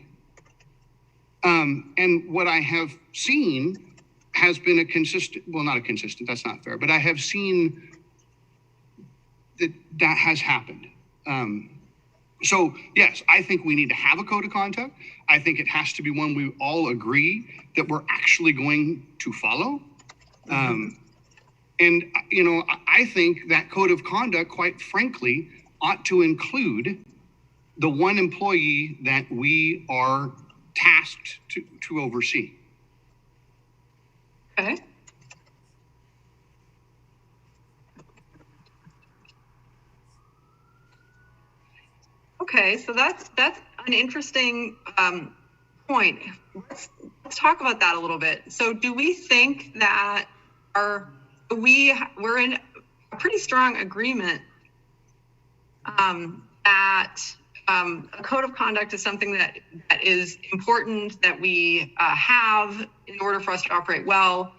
And what I have seen has been a consistent, well, not a consistent, that's not fair, but I have seen that has happened. So yes, I think we need to have a code of conduct. I think it has to be one we all agree that we're actually going to follow. And, you know, I think that code of conduct, quite frankly, ought to include the one employee that we are tasked to oversee. Okay. Okay, so that's an interesting point. Let's talk about that a little bit. So, do we think that we're in a pretty strong agreement that a code of conduct is something that is important that we have in order for us to operate well?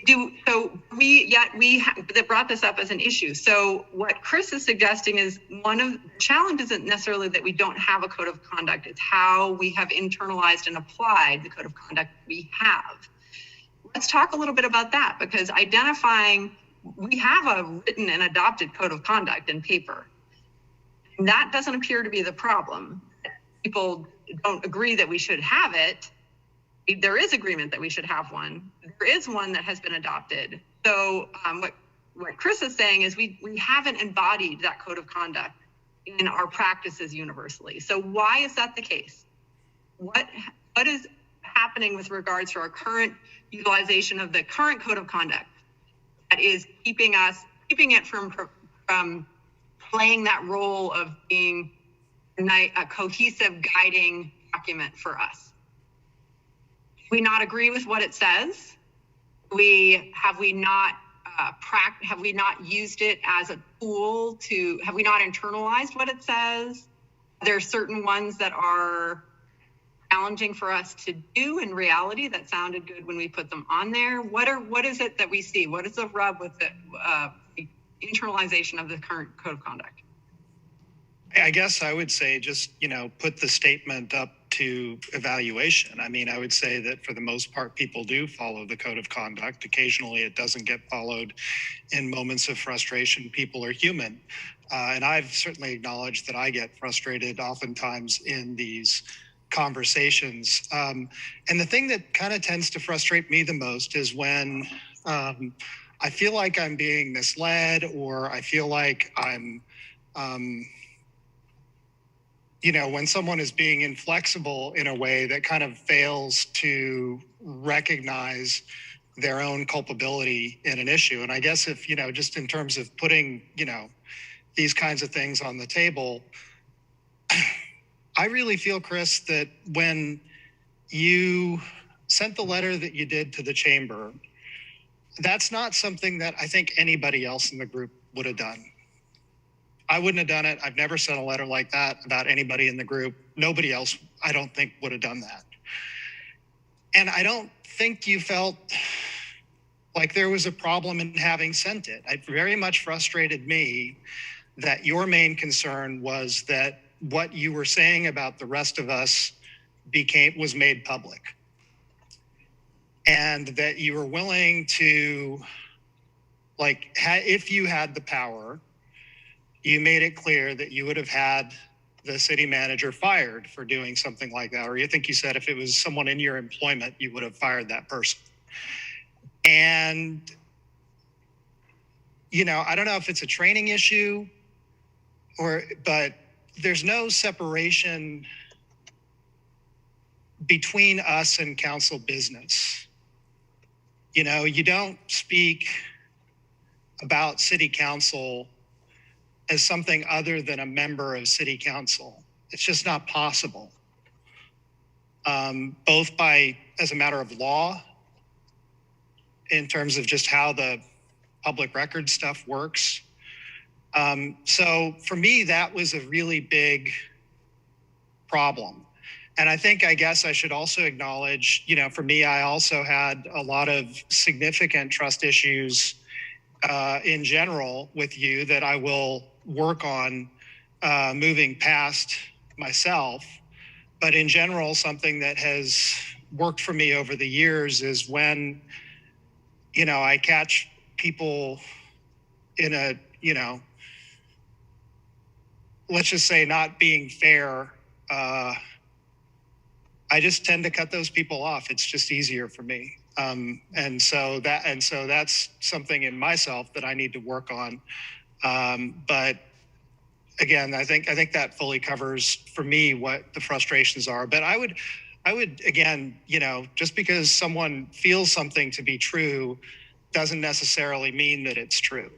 That brought this up as an issue. So what Chris is suggesting is one of the challenges isn't necessarily that we don't have a code of conduct. It's how we have internalized and applied the code of conduct we have. Let's talk a little bit about that, because we have a written and adopted code of conduct in paper. And that doesn't appear to be the problem. People don't agree that we should have it. There is agreement that we should have one. There is one that has been adopted. So what Chris is saying is we haven't embodied that code of conduct in our practices universally. So why is that the case? What is happening with regards to our current utilization of the current code of conduct that is keeping it from playing that role of being a cohesive guiding document for us? Do we not agree with what it says? Have we not used it as a tool have we not internalized what it says? There are certain ones that are challenging for us to do in reality that sounded good when we put them on there. What is it that we see? What is the rub with the internalization of the current code of conduct? I guess I would say just, put the statement up to evaluation. I mean, I would say that for the most part, people do follow the code of conduct. Occasionally it doesn't get followed in moments of frustration. People are human. And I've certainly acknowledged that I get frustrated oftentimes in these conversations. And the thing that kind of tends to frustrate me the most is when I feel like I'm being misled, or I feel like I'm, when someone is being inflexible in a way that kind of fails to recognize their own culpability in an issue. And I guess if, just in terms of putting, these kinds of things on the table, I really feel, Chris, that when you sent the letter that you did to the chamber, that's not something that I think anybody else in the group would have done. I wouldn't have done it. I've never sent a letter like that about anybody in the group. Nobody else, I don't think, would have done that. And I don't think you felt like there was a problem in having sent it. It very much frustrated me that your main concern was that what you were saying about the rest of us was made public. And that you were willing to, like, if you had the power, you made it clear that you would have had the city manager fired for doing something like that. Or you think you said if it was someone in your employment, you would have fired that person. And, you know, I don't know if it's a training issue but there's no separation between us and council business. You know, you don't speak about city council as something other than a member of city council. It's just not possible. Both as a matter of law, in terms of just how the public record stuff works. So for me, that was a really big problem. And I guess I should also acknowledge, you know, for me, I also had a lot of significant trust issues in general with you that I will work on moving past myself. But in general, something that has worked for me over the years is when, you know, I catch people in a, you know, let's just say not being fair, I just tend to cut those people off. It's just easier for me. And so that's something in myself that I need to work on. But again, I think that fully covers for me what the frustrations are. But I would again, you know, just because someone feels something to be true doesn't necessarily mean that it's true.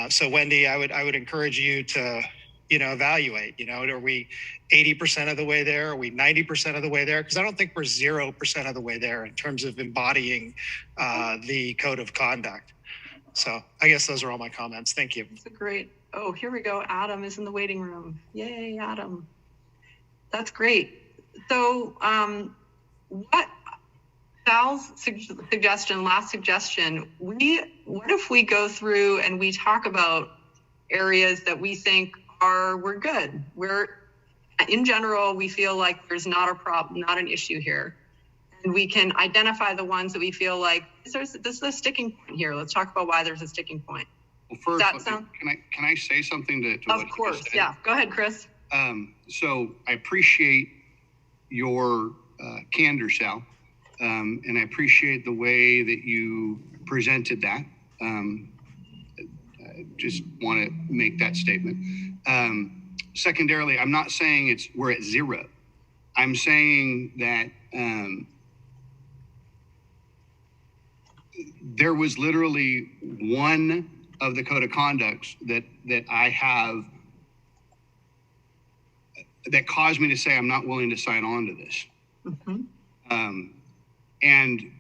So Wendy, I would encourage you to, you know, evaluate, you know, are we 80% of the way there? Are we 90% of the way there? Because I don't think we're 0% of the way there in terms of embodying the code of conduct. So I guess those are all my comments. Thank you. That's a great. Oh, here we go. Adam is in the waiting room. Yay, Adam. That's great. So what Sal's last suggestion, what if we go through and we talk about areas that we think we're good. In general, we feel like there's not a problem, not an issue here. And we can identify the ones that we feel like this is a sticking point here. Let's talk about why there's a sticking point. Well, first, can I say something to of course, yeah. Go ahead, Chris. So I appreciate your candor, Sal, and I appreciate the way that you presented that. I just want to make that statement. Secondarily, I'm not saying we're at zero. I'm saying that there was literally one of the code of conducts that I have that caused me to say I'm not willing to sign on to this. Mm-hmm. And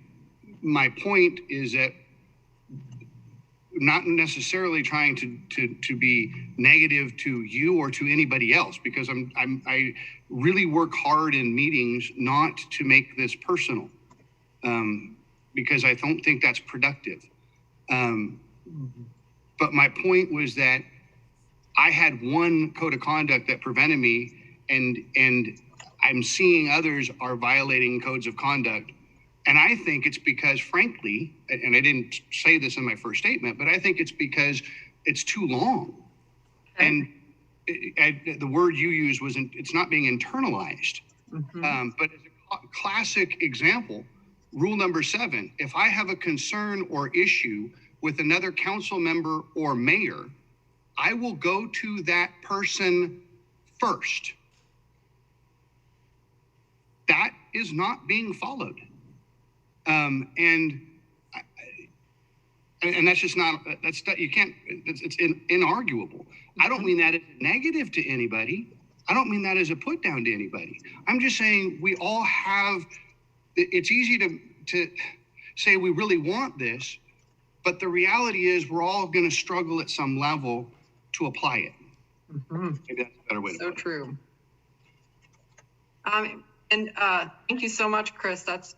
my point is that not necessarily trying to be negative to you or to anybody else, because I really work hard in meetings not to make this personal, because I don't think that's productive. But my point was that I had one code of conduct that prevented me, and I'm seeing others are violating codes of conduct. And I think it's because, frankly, and I didn't say this in my first statement, but I think it's because it's too long. Okay. And the word you used it's not being internalized. Mm-hmm. But as a classic example, rule number 7, if I have a concern or issue with another council member or mayor, I will go to that person first. That is not being followed. And that's just not, you can't, it's inarguable. I don't mean that as a negative to anybody. I don't mean that as a put down to anybody. I'm just saying we all have, it's easy to say we really want this, but the reality is we're all going to struggle at some level to apply it. Maybe that's a better way to So put it. true. Thank you so much, Chris. That's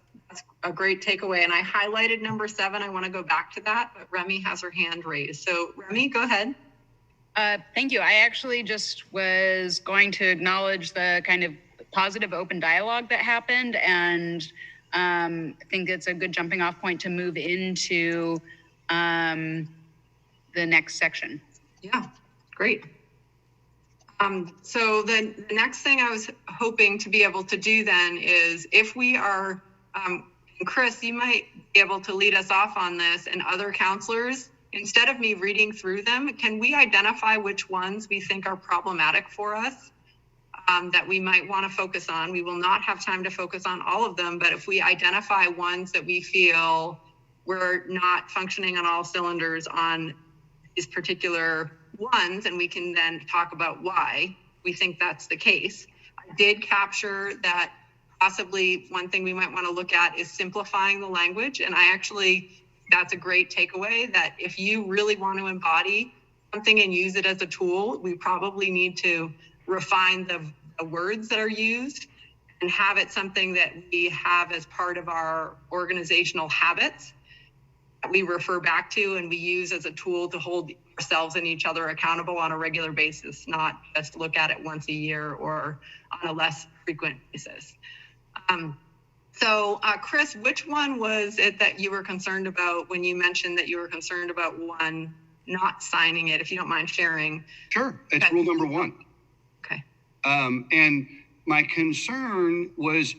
a great takeaway. And I highlighted number 7. I want to go back to that, but Remy has her hand raised. So Remy, go ahead. Thank you. I actually just was going to acknowledge the kind of positive open dialogue that happened, and I think it's a good jumping off point to move into the next section. Yeah, great. So the next thing I was hoping to be able to do then is if we are, Chris, you might be able to lead us off on this, and other counselors, instead of me reading through them, can we identify which ones we think are problematic for us that we might want to focus on? We will not have time to focus on all of them, but if we identify ones that we feel we're not functioning on all cylinders on these particular ones, and we can then talk about why we think that's the case. I did capture that possibly one thing we might want to look at is simplifying the language. And that's a great takeaway, that if you really want to embody something and use it as a tool, we probably need to refine the words that are used and have it something that we have as part of our organizational habits that we refer back to and we use as a tool to hold ourselves and each other accountable on a regular basis, not just look at it once a year or on a less frequent basis. Chris, which one was it that you were concerned about when you mentioned that you were concerned about one not signing it, if you don't mind sharing? Sure, it's Okay. rule number 1. Okay. And my concern was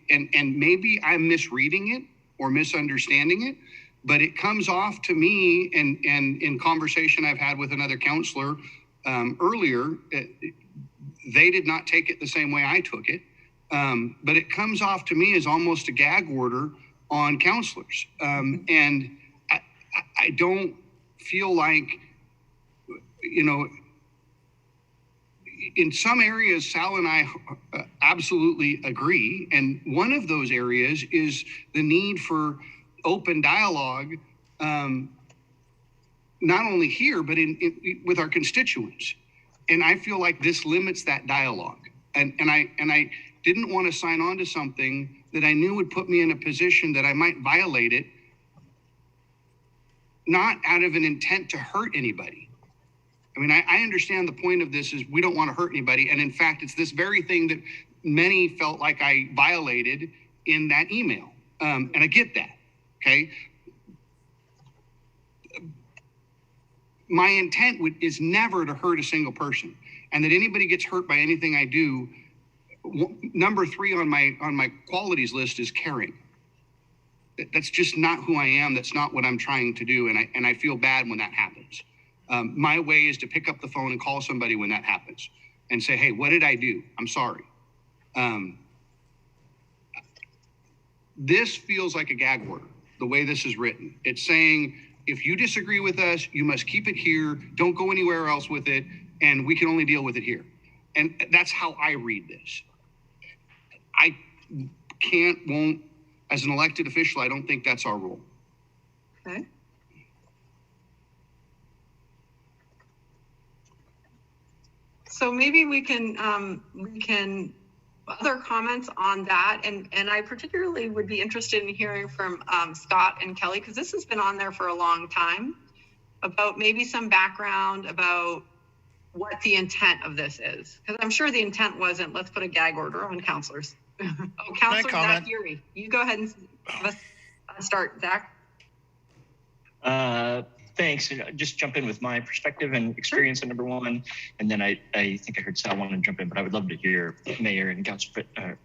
and maybe I'm misreading it or misunderstanding it, but it comes off to me, and in conversation I've had with another counselor earlier, they did not take it the same way I took it. But it comes off to me as almost a gag order on counselors. And I don't feel like, in some areas, Sal and I absolutely agree. And one of those areas is the need for open dialogue, not only here, but with our constituents. And I feel like this limits that dialogue. And I didn't want to sign on to something that I knew would put me in a position that I might violate it, not out of an intent to hurt anybody. I mean, I understand the point of this is we don't want to hurt anybody. And in fact, it's this very thing that many felt like I violated in that email. And I get that, okay? My intent is never to hurt a single person, and that anybody gets hurt by anything I do. Number 3 on my qualities list is caring. That's just not who I am. That's not what I'm trying to do. And I feel bad when that happens. My way is to pick up the phone and call somebody when that happens and say, hey, what did I do? I'm sorry. This feels like a gag order, the way this is written. It's saying, if you disagree with us, you must keep it here. Don't go anywhere else with it. And we can only deal with it here. And that's how I read this. I won't, as an elected official, I don't think that's our role. Okay. So maybe we can other comments on that. And I particularly would be interested in hearing from Scott and Kelly, because this has been on there for a long time, about maybe some background about what the intent of this is. Because I'm sure the intent wasn't, let's put a gag order on counselors. Oh, Counselor Zach Urey, you go ahead and start, Zach. Thanks. Just jump in with my perspective and experience on number 1. And then I think I heard Sal want to jump in, but I would love to hear Mayor and Councilor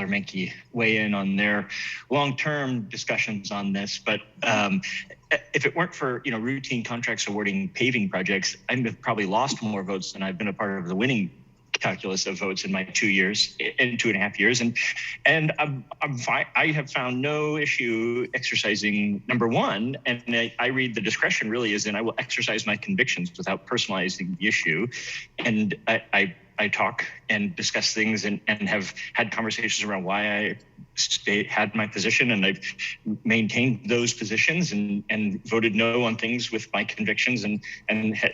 Menke weigh in on their long-term discussions on this. But if it weren't for routine contracts awarding paving projects, I'd have probably lost more votes than I've been a part of the winning calculus of votes in my 2 years, in 2.5 years. And I'm fine. I have found no issue exercising number 1. And I read the discretion really is in, I will exercise my convictions without personalizing the issue. And I talk and discuss things and have had conversations around why I had my position, and I've maintained those positions and voted no on things with my convictions, and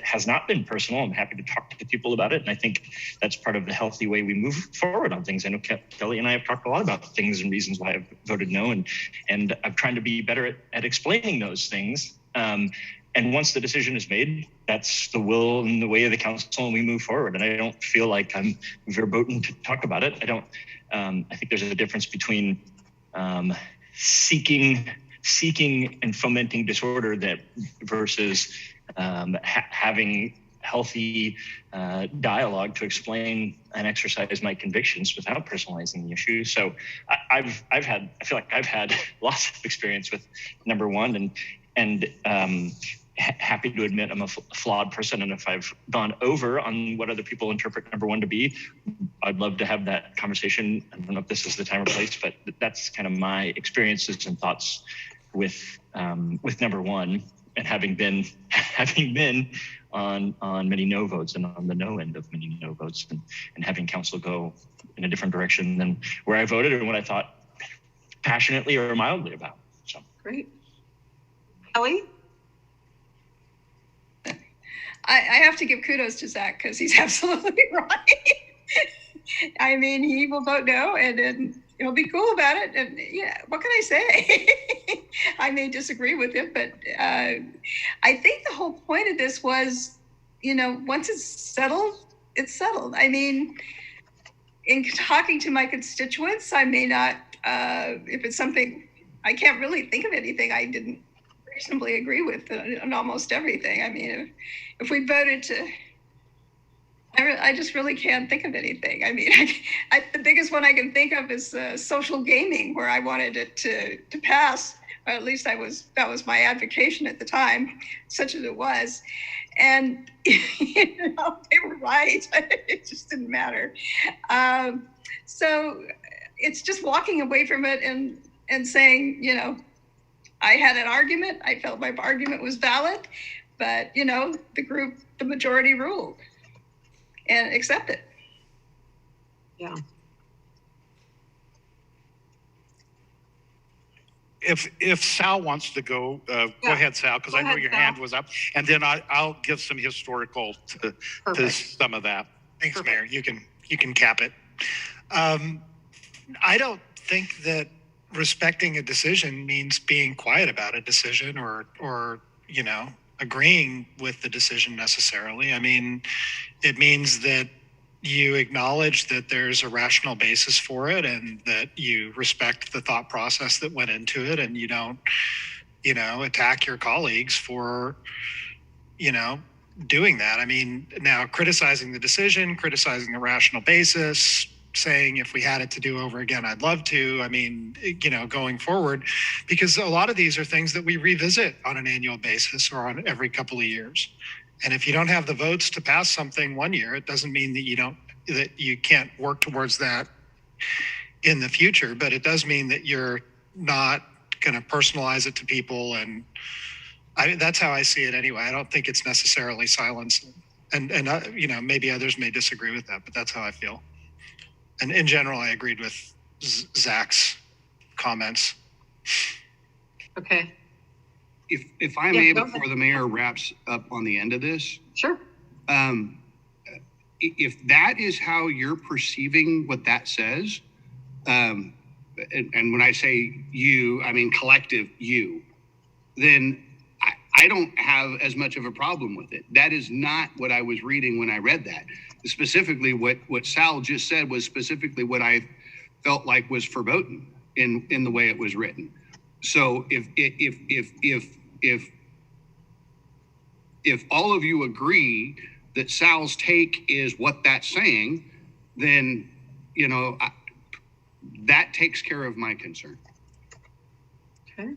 has not been personal. I'm happy to talk to people about it. And I think that's part of the healthy way we move forward on things. I know Kelly and I have talked a lot about things and reasons why I've voted no, and I'm trying to be better at explaining those things. And once the decision is made, that's the will and the way of the council, and we move forward. And I don't feel like I'm verboten to talk about it. I think there's a difference between seeking and fomenting disorder versus having healthy dialogue to explain and exercise my convictions without personalizing the issue. So I feel like I've had lots of experience with number one, and happy to admit I'm a flawed person, and if I've gone over on what other people interpret number one to be, I'd love to have that conversation. I don't know if this is the time or place, but that's kind of my experiences and thoughts with number one, and having been on many no votes and on the no end of many no votes, and having council go in a different direction than where I voted and what I thought passionately or mildly about. So Great. Kelly? I have to give kudos to Zach because he's absolutely right. I mean, he will vote no, and then he'll be cool about it. And yeah, what can I say? I may disagree with him, but I think the whole point of this was, once it's settled, it's settled. I mean, in talking to my constituents, I may not, if it's something, I can't really think of anything I didn't reasonably agree with on almost everything. I mean, if we voted to, I just really can't think of anything. I mean, the biggest one I can think of is social gaming, where I wanted it to pass, or at least that was my advocation at the time, such as it was. And they were right. It just didn't matter. So it's just walking away from it and saying, I had an argument. I felt my argument was valid, but the majority ruled, and accept it. Yeah. If Sal wants to go, go ahead, Sal, because I know your hand was up, and then I'll give some historical to some of that. Thanks, Mayor. You can cap it. I don't think that respecting a decision means being quiet about a decision or agreeing with the decision necessarily. I mean, it means that you acknowledge that there's a rational basis for it, and that you respect the thought process that went into it, and you don't, attack your colleagues for, doing that. I mean, now criticizing the decision, criticizing the rational basis, saying if we had it to do over again, I'd love to. I mean, going forward, because a lot of these are things that we revisit on an annual basis or on every couple of years. And if you don't have the votes to pass something one year, it doesn't mean that you can't work towards that in the future, but it does mean that you're not going to personalize it to people. And that's how I see it anyway. I don't think it's necessarily silence. And maybe others may disagree with that, but that's how I feel. And in general, I agreed with Zach's comments. Okay. If I may, before the mayor wraps up on the end of this. Sure. If that is how you're perceiving what that says, and when I say you, I mean collective you, then I don't have as much of a problem with it. That is not what I was reading when I read that. Specifically, what Sal just said was specifically what I felt like was verboten in the way it was written. So if all of you agree that Sal's take is what that's saying, then that takes care of my concern. Okay.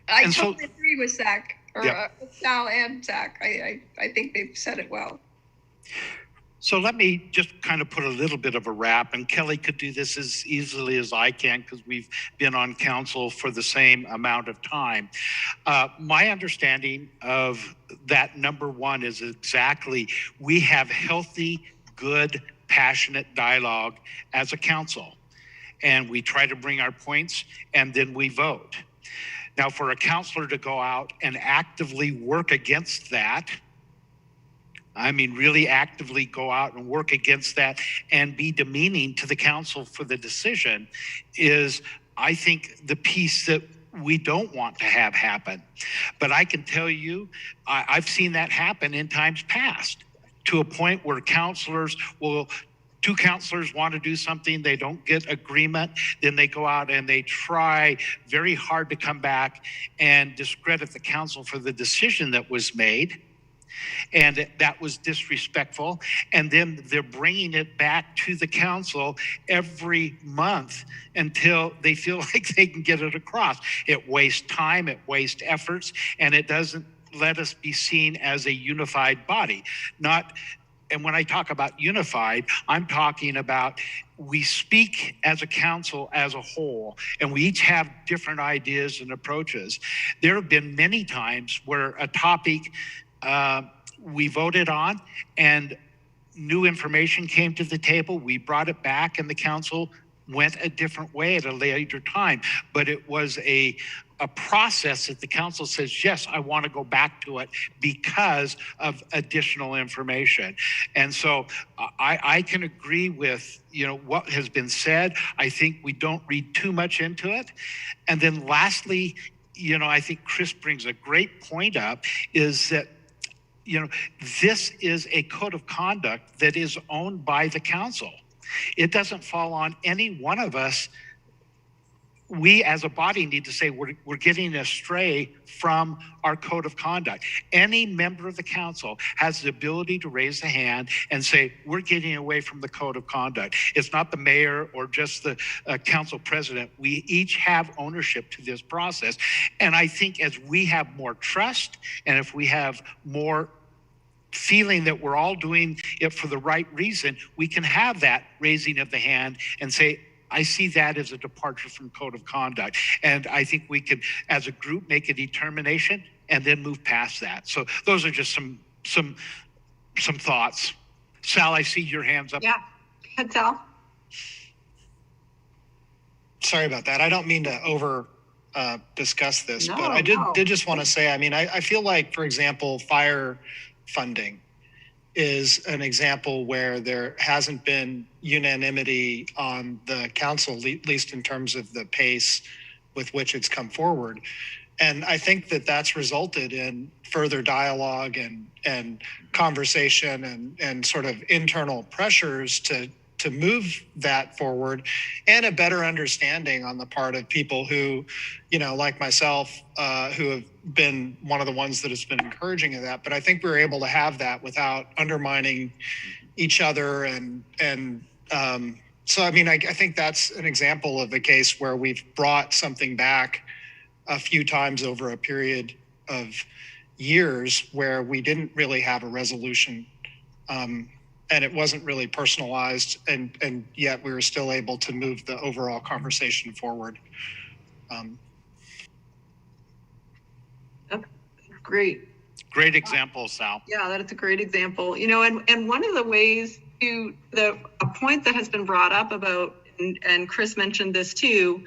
I totally agree with Zach, with Sal and Zach. I think they've said it well. So let me just kind of put a little bit of a wrap, and Kelly could do this as easily as I can because we've been on council for the same amount of time. My understanding of that number one is exactly, we have healthy, good, passionate dialogue as a council. and we try to bring our points, and then we vote. Now, for a counselor to go out and actively work against that, I mean, really actively go out and work against that and be demeaning to the council for the decision is, I think, the piece that we don't want to have happen. But I can tell you, I've seen that happen in times past, to a point where two counselors want to do something, they don't get agreement, then they go out and they try very hard to come back and discredit the council for the decision that was made. And that was disrespectful. And then they're bringing it back to the council every month until they feel like they can get it across. It wastes time, it wastes efforts, and it doesn't let us be seen as a unified body. And when I talk about unified, I'm talking about we speak as a council as a whole, and we each have different ideas and approaches. There have been many times where a topic we voted on and new information came to the table. We brought it back and the council went a different way at a later time. But it was a process that the council says, yes, I want to go back to it because of additional information. And so I can agree with, what has been said. I think we don't read too much into it. And then lastly, I think Chris brings a great point up, is that this is a code of conduct that is owned by the council. It doesn't fall on any one of us. We as a body need to say we're getting astray from our code of conduct. Any member of the council has the ability to raise a hand and say, we're getting away from the code of conduct. It's not the mayor or just the council president. We each have ownership to this process. And I think as we have more trust, and if we have more feeling that we're all doing it for the right reason, we can have that raising of the hand and say, I see that as a departure from code of conduct. And I think we could, as a group, make a determination and then move past that. So those are just some thoughts. Sal, I see your hands up. Yeah, go ahead, Sal. Sorry about that. I don't mean to over discuss this, No, but I did just want to say, I feel like, for example, fire funding is an example where there hasn't been unanimity on the council, at least in terms of the pace with which it's come forward. And I think that that's resulted in further dialogue and conversation and sort of internal pressures to move that forward, and a better understanding on the part of people who, like myself, who have been one of the ones that has been encouraging of that. But I think we were able to have that without undermining each other. So, I think that's an example of a case where we've brought something back a few times over a period of years where we didn't really have a resolution. And it wasn't really personalized, and yet we were still able to move the overall conversation forward. That's great. Great example, Sal. Yeah, that's a great example. And one of the ways to a point that has been brought up about, and Chris mentioned this too,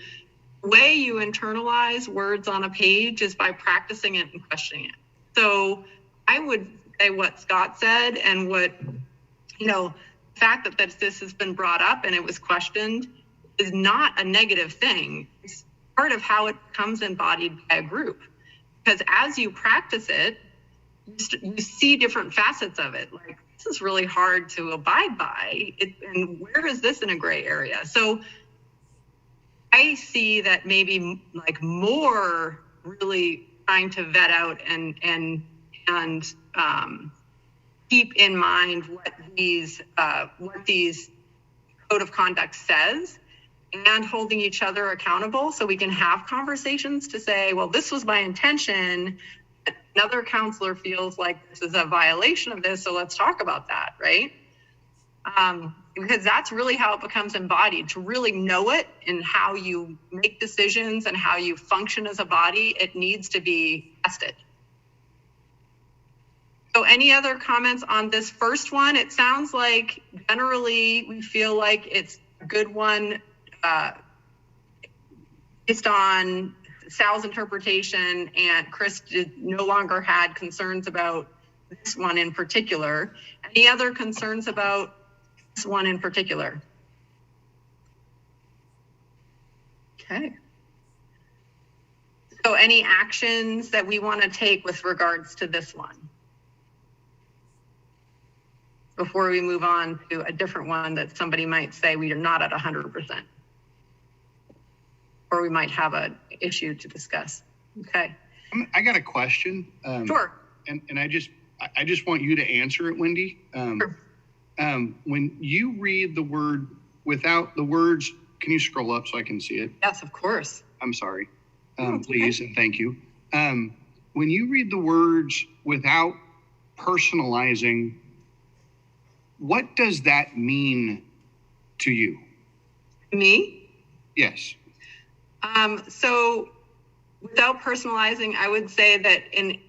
the way you internalize words on a page is by practicing it and questioning it. So I would say what Scott said, and what, the fact that this has been brought up and it was questioned is not a negative thing. It's part of how it becomes embodied by a group. Because as you practice it, you see different facets of it. Like, this is really hard to abide by. And where is this in a gray area? So I see that maybe like more really trying to vet out and keep in mind what these code of conduct says, and holding each other accountable so we can have conversations to say, well, this was my intention. Another counselor feels like this is a violation of this, so let's talk about that, right? Because that's really how it becomes embodied. To really know it and how you make decisions and how you function as a body, it needs to be tested. So any other comments on this first one? It sounds like generally we feel like it's a good one based on Sal's interpretation, and Chris no longer had concerns about this one in particular. Any other concerns about this one in particular? Okay. So any actions that we want to take with regards to this one before we move on to a different one that somebody might say we are not at 100%, or we might have an issue to discuss. Okay. I got a question. Sure. And I just want you to answer it, Wendy. Sure. When you read the word without the words, can you scroll up so I can see it? Yes, of course. I'm sorry. Oh, Please, okay. and thank you. When you read the words without personalizing, what does that mean to you? Me? Yes. So without personalizing, I would say that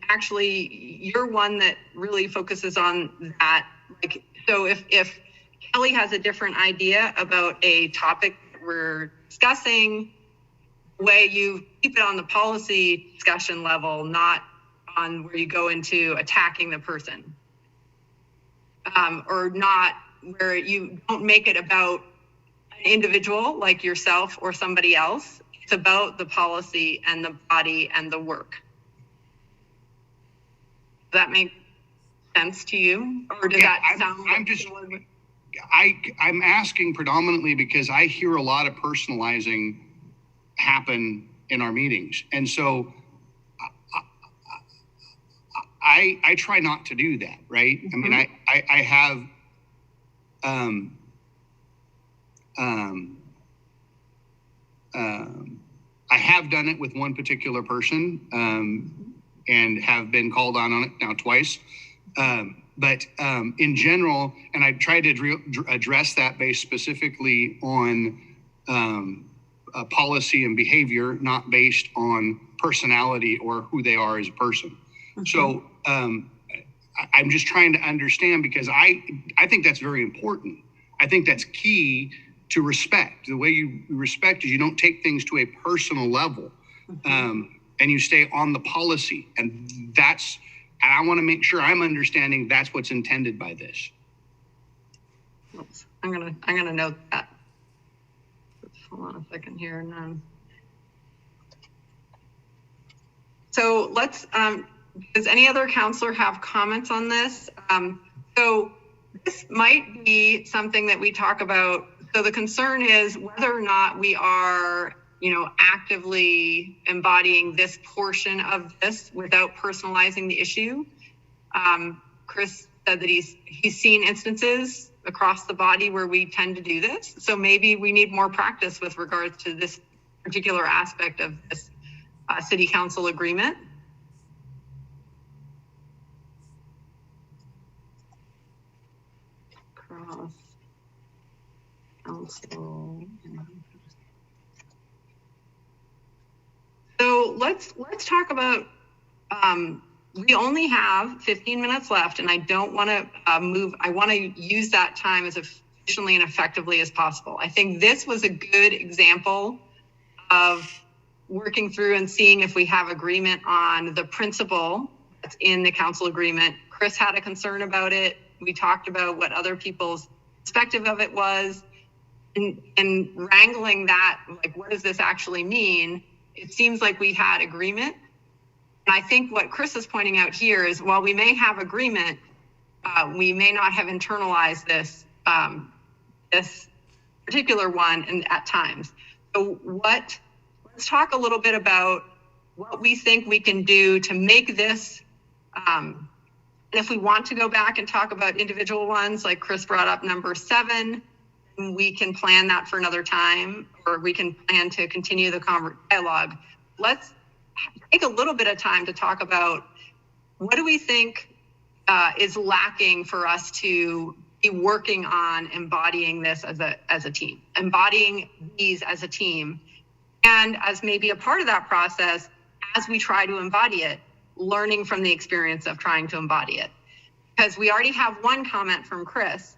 actually you're one that really focuses on that. Like, so if Kelly has a different idea about a topic we're discussing, the way you keep it on the policy discussion level, not on where you go into attacking the person. Or not where you don't make it about an individual like yourself or somebody else. It's about the policy and the body and the work. Does that make sense to you? Or does that sound I'm asking predominantly because I hear a lot of personalizing happen in our meetings. And so I try not to do that, right? Mm-hmm. I mean, I have, I have done it with one particular person, and have been called on it now twice. But in general, and I tried to address that based specifically on policy and behavior, not based on personality or who they are as a person. Mm-hmm. So I'm just trying to understand, because I think that's very important. I think that's key to respect. The way you respect is you don't take things to a personal level, and you stay on the policy. And I want to make sure I'm understanding that's what's intended by this. Oops. I'm gonna note that. Hold on a second here. So let's, does any other counselor have comments on this? So this might be something that we talk about. So the concern is whether or not we are, actively embodying this portion of this without personalizing the issue. Chris said that he's seen instances across the body where we tend to do this. So maybe we need more practice with regards to this particular aspect of this city council agreement. Cross council. So let's talk about, we only have 15 minutes left, and I don't want to move. I want to use that time as efficiently and effectively as possible. I think this was a good example of working through and seeing if we have agreement on the principle that's in the council agreement. Chris had a concern about it. We talked about what other people's perspective of it was, and wrangling that, like, what does this actually mean? It seems like we had agreement. And I think what Chris is pointing out here is, while we may have agreement, we may not have internalized this this particular one and at times. So let's talk a little bit about what we think we can do to make this, and if we want to go back and talk about individual ones, like Chris brought up number 7, we can plan that for another time, or we can plan to continue the dialogue. Let's take a little bit of time to talk about what do we think is lacking for us to be working on embodying this as a team, embodying these as a team, and as maybe a part of that process, as we try to embody it, learning from the experience of trying to embody it. Because we already have one comment from Chris.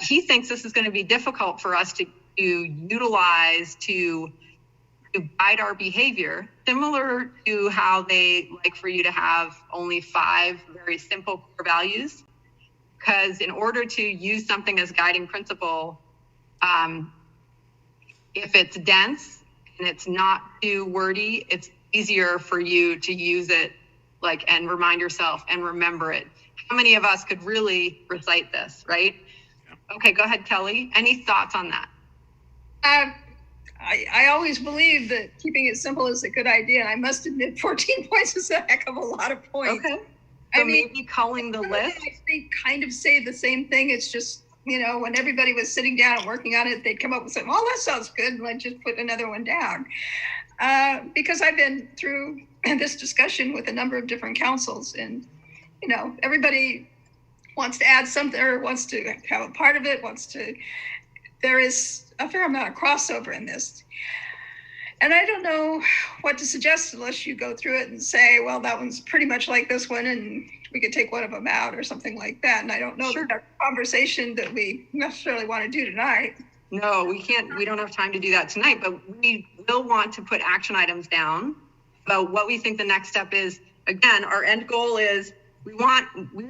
He thinks this is going to be difficult for us to utilize to to guide our behavior, similar to how they like for you to have only 5 very simple core values. Because in order to use something as guiding principle, if it's dense and it's not too wordy, it's easier for you to use it and remind yourself and remember it. How many of us could really recite this, right? Yeah. Okay, go ahead, Kelly. Any thoughts on that? I always believe that keeping it simple is a good idea. And I must admit 14 points is a heck of a lot of points. Okay. So maybe calling the list. I think kind of say the same thing. It's just, when everybody was sitting down and working on it, they'd come up with something, that sounds good. And I'd just put another one down. Because I've been through this discussion with a number of different councils, and, everybody wants to add something or wants to have a part of it, there is a fair amount of crossover in this. And I don't know what to suggest unless you go through it and say, well, that one's pretty much like this one, and we could take one of them out or something like that. And I don't know that conversation that we necessarily want to do tonight. No, we can't. We don't have time to do that tonight, but we will want to put action items down about what we think the next step is. Again, our end goal is we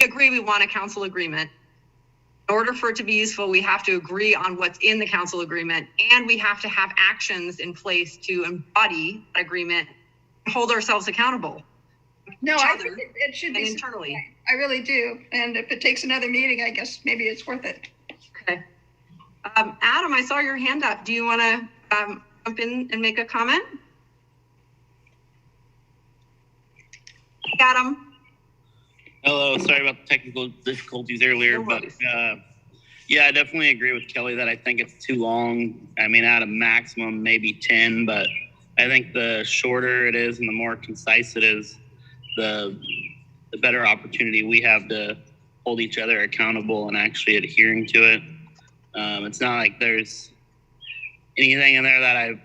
agree we want a council agreement. In order for it to be useful, we have to agree on what's in the council agreement, and we have to have actions in place to embody that agreement and hold ourselves accountable. No, I think it should be internally. I really do. And if it takes another meeting, I guess maybe it's worth it. Okay. Adam, I saw your hand up. Do you want to jump in and make a comment? Adam. Hello, sorry about the technical difficulties earlier, but yeah, I definitely agree with Kelly that I think it's too long. I mean, at a maximum, maybe 10, but I think the shorter it is and the more concise it is, the better opportunity we have to hold each other accountable and actually adhering to it. It's not like there's anything in there that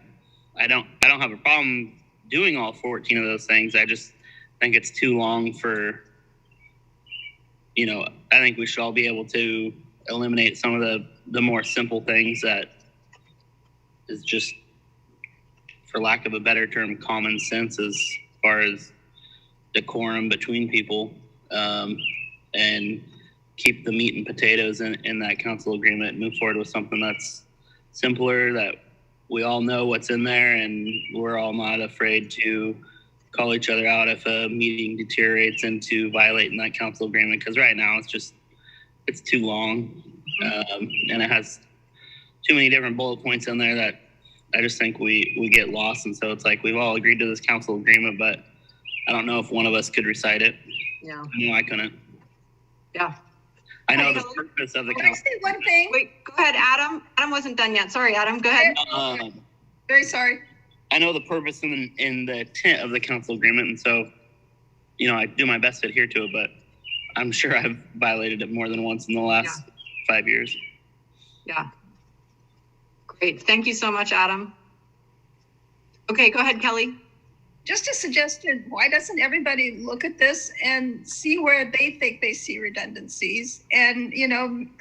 I don't have a problem doing all 14 of those things. I just think it's too long for, I think we should all be able to eliminate some of the more simple things that is just, for lack of a better term, common sense as far as decorum between people, and keep the meat and potatoes in that council agreement and move forward with something that's simpler, that we all know what's in there, and we're all not afraid to call each other out if a meeting deteriorates into violating that council agreement. Because right now it's too long, and it has too many different bullet points in there that I just think we get lost. And so it's like, we've all agreed to this council agreement, but I don't know if one of us could recite it. Yeah. No, I couldn't. Yeah. I know the purpose of the council. Can I say one thing? Wait, go ahead, Adam. Adam wasn't done yet. Sorry, Adam, go ahead. Very sorry. I know the purpose in the intent of the council agreement, and so, I do my best to adhere to it, but I'm sure I've violated it more than once in the last 5 years. Yeah. Great. Thank you so much, Adam. Okay, go ahead, Kelly. Just a suggestion, why doesn't everybody look at this and see where they think they see redundancies? And,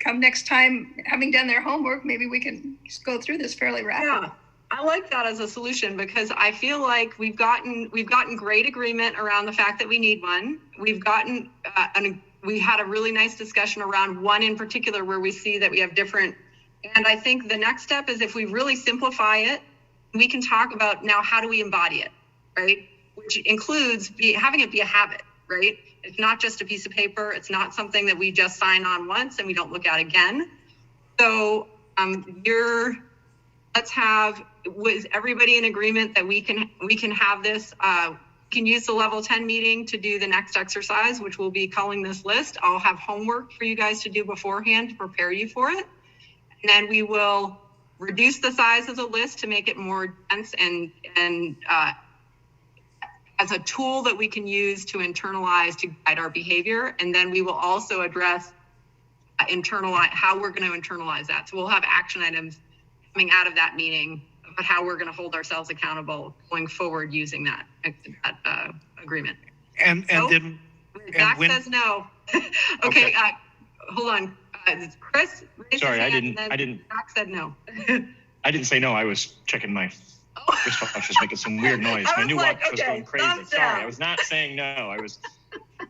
come next time, having done their homework, maybe we can just go through this fairly rapidly. Yeah. I like that as a solution, because I feel like we've gotten great agreement around the fact that we need one. We've gotten, we had a really nice discussion around one in particular where we see that we have different. And I think the next step is, if we really simplify it, we can talk about now, how do we embody it, right? Which includes having it be a habit, right? It's not just a piece of paper. It's not something that we just sign on once and we don't look at again. So was everybody in agreement that we can have this, can use the level 10 meeting to do the next exercise, which will be calling this list. I'll have homework for you guys to do beforehand to prepare you for it. And then we will reduce the size of the list to make it more dense and as a tool that we can use to internalize, to guide our behavior. And then we will also address how we're going to internalize that. So we'll have action items coming out of that meeting about how we're going to hold ourselves accountable going forward using that agreement. And then Zach says no. Okay. Hold on. Chris. Sorry, I didn't. Zach said no. I didn't say no. I was checking my wristwatch was making some weird noise. My new watch was going crazy. Sorry, I was not saying no. I was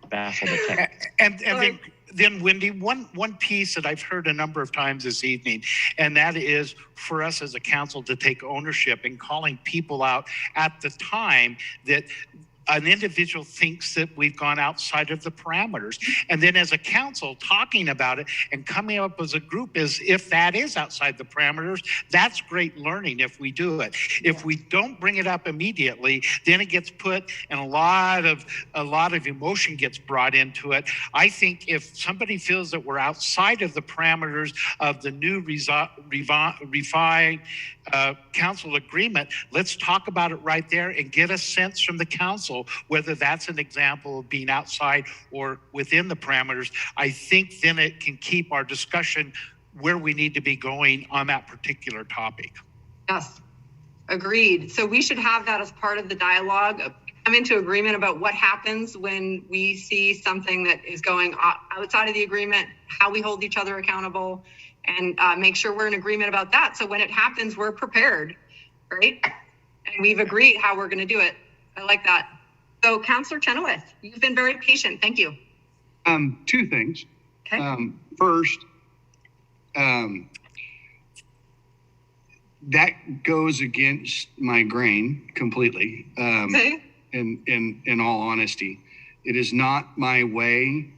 baffled at that. And then Wendy, one piece that I've heard a number of times this evening, and that is for us as a council to take ownership in calling people out at the time that an individual thinks that we've gone outside of the parameters. And then as a council talking about it and coming up as a group as if that is outside the parameters, that's great learning if we do it. If we don't bring it up immediately, then it gets put and a lot of emotion gets brought into it. I think if somebody feels that we're outside of the parameters of the new refined council agreement, let's talk about it right there and get a sense from the council whether that's an example of being outside or within the parameters. I think then it can keep our discussion where we need to be going on that particular topic. Yes, agreed. So we should have that as part of the dialogue, come into agreement about what happens when we see something that is going outside of the agreement, how we hold each other accountable, and make sure we're in agreement about that. So when it happens, we're prepared, right? And we've agreed how we're going to do it. I like that. So Councillor Chenoweth, you've been very patient. Thank you. Two things. Okay. First, that goes against my grain completely. Okay. In all honesty, it is not my way.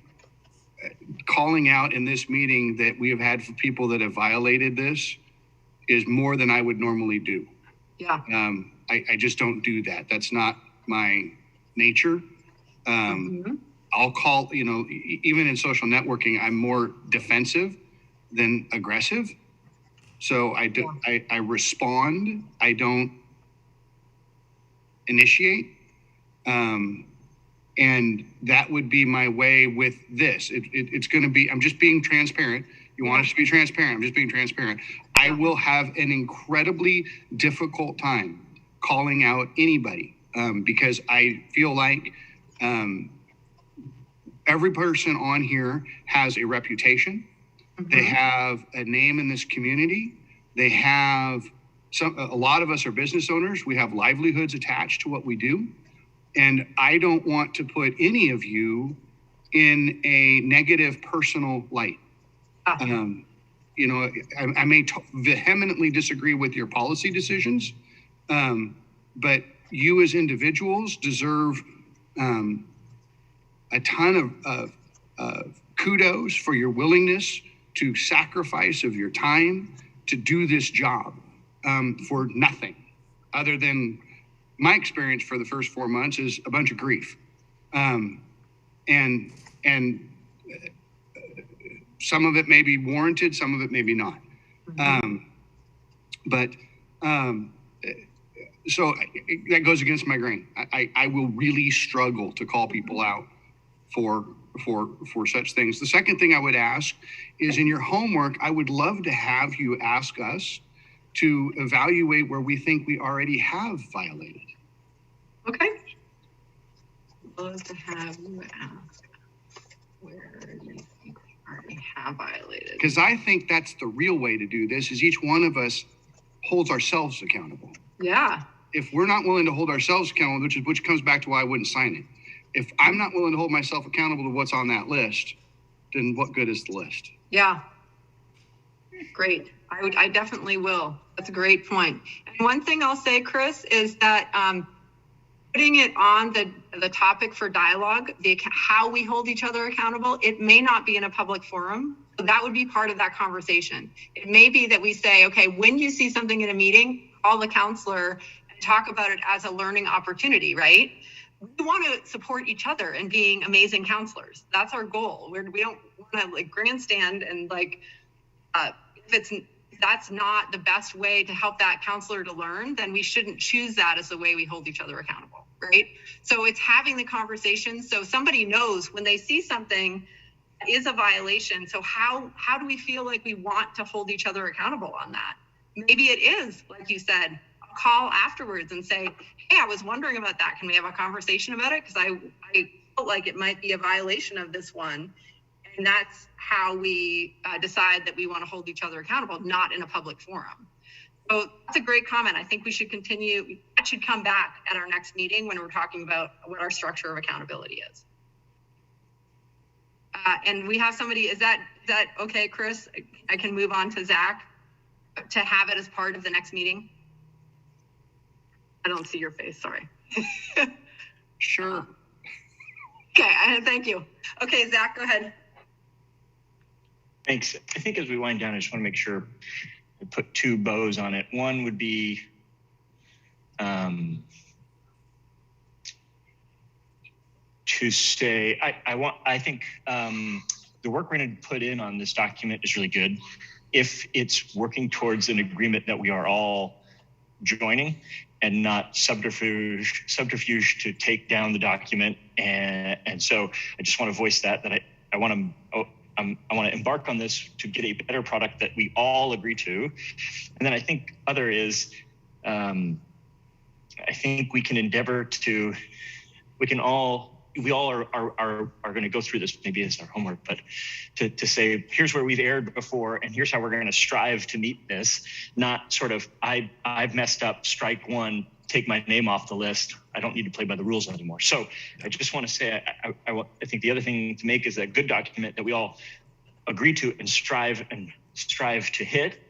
Calling out in this meeting that we have had for people that have violated this is more than I would normally do. Yeah. I just don't do that. That's not my nature. I'll call, even in social networking, I'm more defensive than aggressive. So I respond. I don't initiate. And that would be my way with this. It's going to be, I'm just being transparent. You want us to be transparent. I'm just being transparent. I will have an incredibly difficult time calling out anybody because I feel like every person on here has a reputation. They have a name in this community. They have a lot of us are business owners. We have livelihoods attached to what we do. And I don't want to put any of you in a negative personal light. I may vehemently disagree with your policy decisions, but you as individuals deserve a ton of kudos for your willingness to sacrifice of your time to do this job for nothing other than my experience for the first 4 months is a bunch of grief. And some of it may be warranted, some of it may be not. So that goes against my grain. I will really struggle to call people out for such things. The second thing I would ask is in your homework, I would love to have you ask us to evaluate where we think we already have violated. Okay. Love to have you ask where you think we already have violated. Because I think that's the real way to do this is each one of us holds ourselves accountable. Yeah. If we're not willing to hold ourselves accountable, which comes back to why I wouldn't sign it. If I'm not willing to hold myself accountable to what's on that list, then what good is the list? Yeah. Great. I definitely will. That's a great point. And one thing I'll say, Chris, is that putting it on the topic for dialogue, how we hold each other accountable, it may not be in a public forum. So that would be part of that conversation. It may be that we say, okay, when you see something in a meeting, call the counselor and talk about it as a learning opportunity, right? We want to support each other and being amazing counselors. That's our goal. We don't want to grandstand and if that's not the best way to help that counselor to learn, then we shouldn't choose that as the way we hold each other accountable, right? So it's having the conversation so somebody knows when they see something that is a violation. So how do we feel like we want to hold each other accountable on that? Maybe it is, like you said, a call afterwards and say, hey, I was wondering about that. Can we have a conversation about it? Because I felt like it might be a violation of this one. And that's how we decide that we want to hold each other accountable, not in a public forum. So that's a great comment. I think we should continue. That should come back at our next meeting when we're talking about what our structure of accountability is. And we have somebody, is that okay, Chris? I can move on to Zach to have it as part of the next meeting. I don't see your face, sorry. Sure. Okay, thank you. Okay, Zach, go ahead. Thanks. I think as we wind down, I just want to make sure I put two bows on it. One would be to say, I think the work we're going to put in on this document is really good. If it's working towards an agreement that we are all joining and not subterfuge to take down the document. And so I just want to voice that I want to embark on this to get a better product that we all agree to. And then I think other is, I think we can endeavor to, we all are going to go through this maybe as our homework, but to say, here's where we've erred before, and here's how we're going to strive to meet this, not sort of, I've messed up, strike one, take my name off the list. I don't need to play by the rules anymore. So I just want to say, I think the other thing to make is a good document that we all agree to and strive to hit.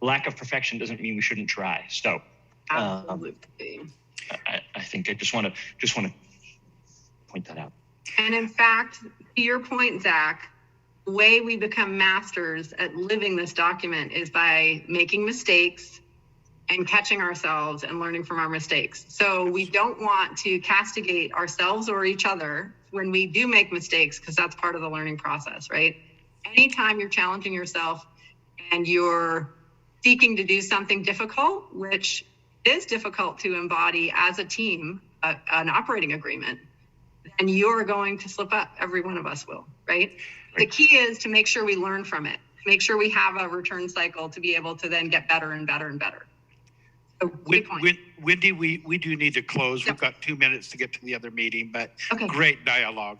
Lack of perfection doesn't mean we shouldn't try. So Absolutely. I think I just want to point that out. And in fact, to your point, Zach, the way we become masters at living this document is by making mistakes and catching ourselves and learning from our mistakes. So we don't want to castigate ourselves or each other when we do make mistakes, because that's part of the learning process, right? Anytime you're challenging yourself and you're seeking to do something difficult, which is difficult to embody as a team, an operating agreement, then you're going to slip up. Every one of us will, right? The key is to make sure we learn from it, make sure we have a return cycle to be able to then get better and better and better. So, Wendy, we do need to close. Yep. We've got 2 minutes to get to the other meeting, but Okay. Great dialogue.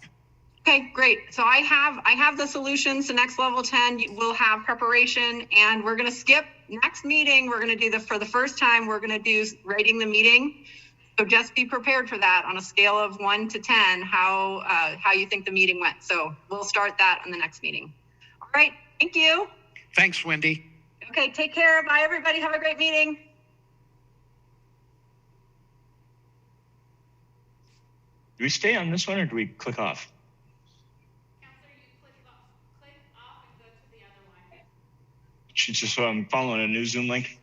Okay, great. So I have the solutions to next level 10. We'll have preparation, and we're going to skip next meeting. We're going to do for the first time, we're going to do rating the meeting. So just be prepared for that on a scale of 1 to 10, how you think the meeting went. So we'll start that on the next meeting. All right. Thank you. Thanks, Wendy. Okay. Take care. Bye, everybody. Have a great meeting. Do we stay on this one or do we click off? Counselor, you click off and go to the other one. Just so I'm following a new Zoom link.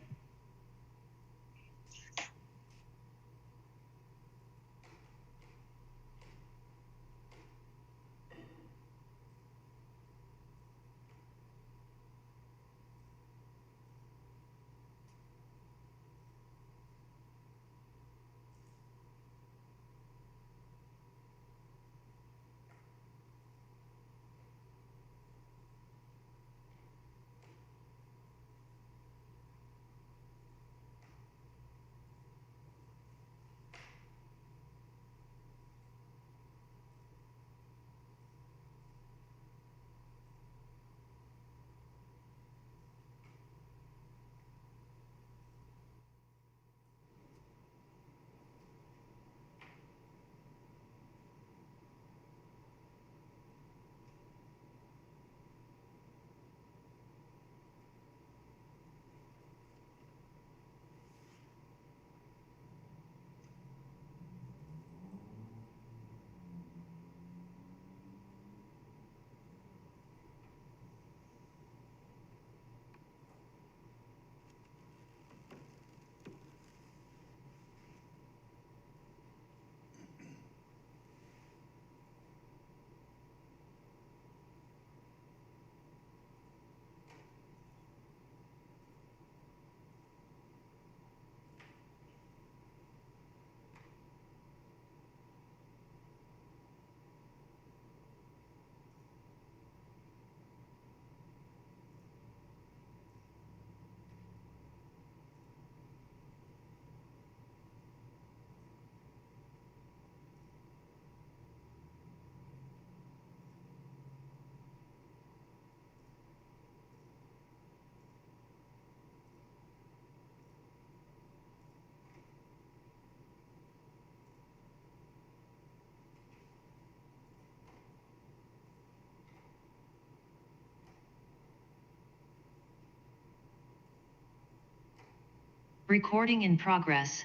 Recording in progress.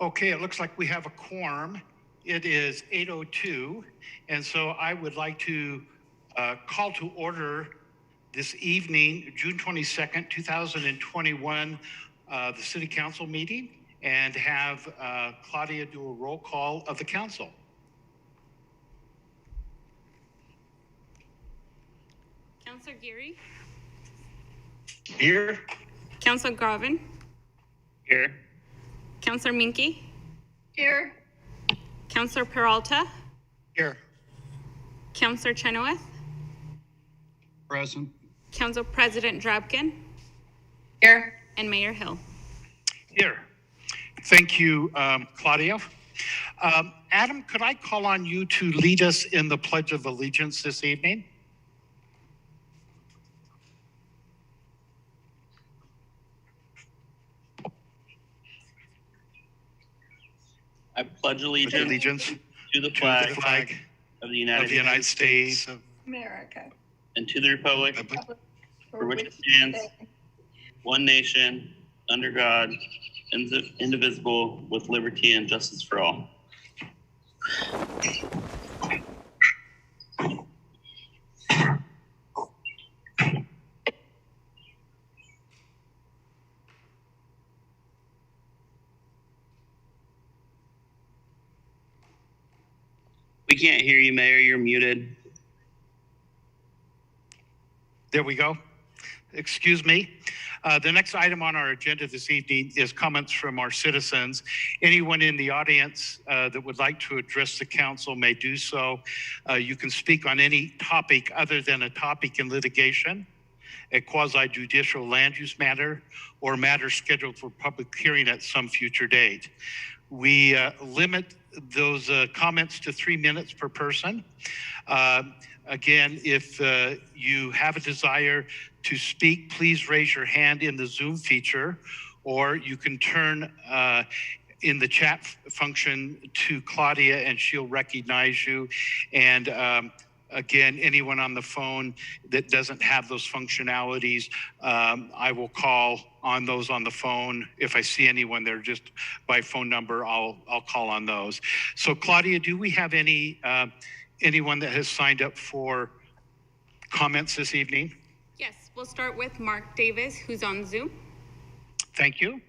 Okay, it looks like we have a quorum. It is 8:02, and so I would like to call to order this evening, June 22nd, 2021, the City Council meeting, and have Claudia do a roll call of the council. Councilor Geary, Here. Councilor Garvin, Here. Councilor Minke, Here. Councilor Peralta, Here. Councilor Chenoweth, Present. Council President Drabkin, Here. and Mayor Hill. Here. Thank you, Claudia. Adam, could I call on you to lead us in the Pledge of Allegiance this evening? I pledge allegiance to the to flag, the flag of the United States America. and to the republic for which it stands, one nation, under God, indivisible, with liberty and justice for all. We can't hear you, Mayor. You're muted. There we go. Excuse me. The next item on our agenda this evening is comments from our citizens. Anyone in the audience that would like to address the council may do so. You can speak on any topic other than a topic in litigation, a quasi-judicial land use matter, or matter scheduled for public hearing at some future date. We limit those comments to 3 minutes per person. Again, if you have a desire to speak, please raise your hand in the Zoom feature, or you can turn in the chat function to Claudia and she'll recognize you. And again, anyone on the phone that doesn't have those functionalities, I will call on those on the phone. If I see anyone there just by phone number, I'll call on those. So Claudia, do we have anyone that has signed up for comments this evening? Yes, we'll start with Mark Davis, who's on Zoom. Thank you.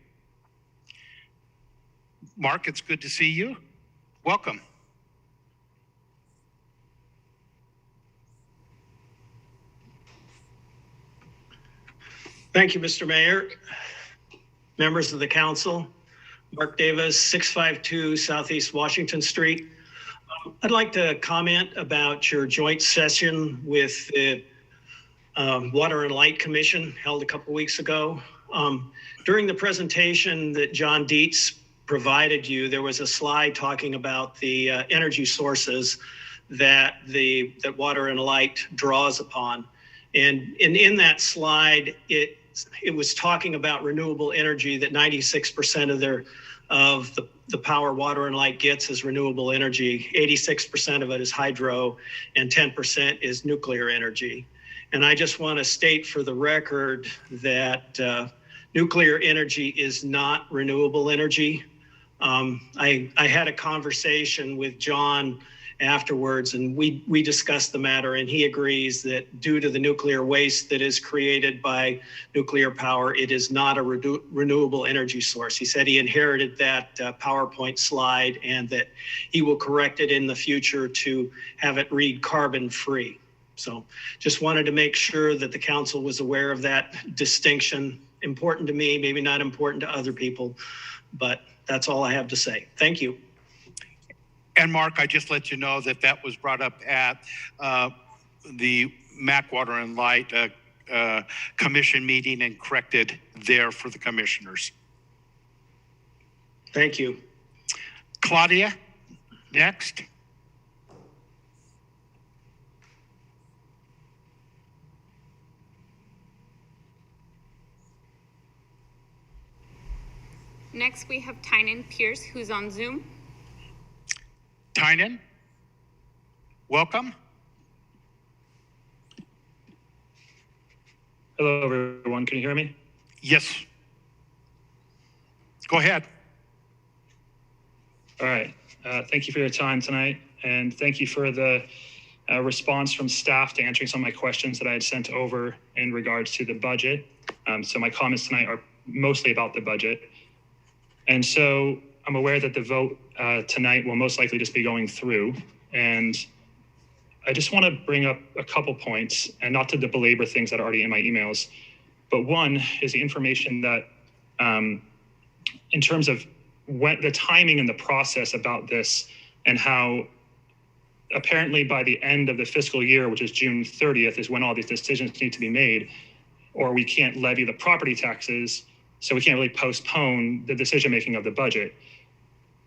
Mark, it's good to see you. Welcome. Thank you, Mr. Mayor, members of the council. Mark Davis, 652 Southeast Washington Street. I'd like to comment about your joint session with the Water and Light Commission held a couple weeks ago. During the presentation that John Dietz provided you, there was a slide talking about the energy sources that Water and Light draws upon. And in that slide, it was talking about renewable energy, that 96% of the power Water and Light gets is renewable energy. 86% of it is hydro and 10% is nuclear energy. And I just want to state for the record that nuclear energy is not renewable energy. I had a conversation with John afterwards, and we discussed the matter, and he agrees that due to the nuclear waste that is created by nuclear power, it is not a renewable energy source. He said he inherited that PowerPoint slide and that he will correct it in the future to have it read carbon free. So just wanted to make sure that the council was aware of that distinction. Important to me, maybe not important to other people, but that's all I have to say. Thank you. And Mark, I just let you know that that was brought up at the MAC Water and Light commission meeting and corrected there for the commissioners. Thank you. Claudia, next. Next, we have Tynan Pierce, who's on Zoom. Tynan, welcome. Hello, everyone. Can you hear me? Yes. Go ahead. All right. Thank you for your time tonight, and thank you for the response from staff to answering some of my questions that I had sent over in regards to the budget. So my comments tonight are mostly about the budget. And so I'm aware that the vote tonight will most likely just be going through. And I just want to bring up a couple points, and not to belabor things that are already in my emails. But one is the information that in terms of when the timing and the process about this, and how apparently by the end of the fiscal year, which is June 30th, is when all these decisions need to be made, or we can't levy the property taxes, so we can't really postpone the decision-making of the budget.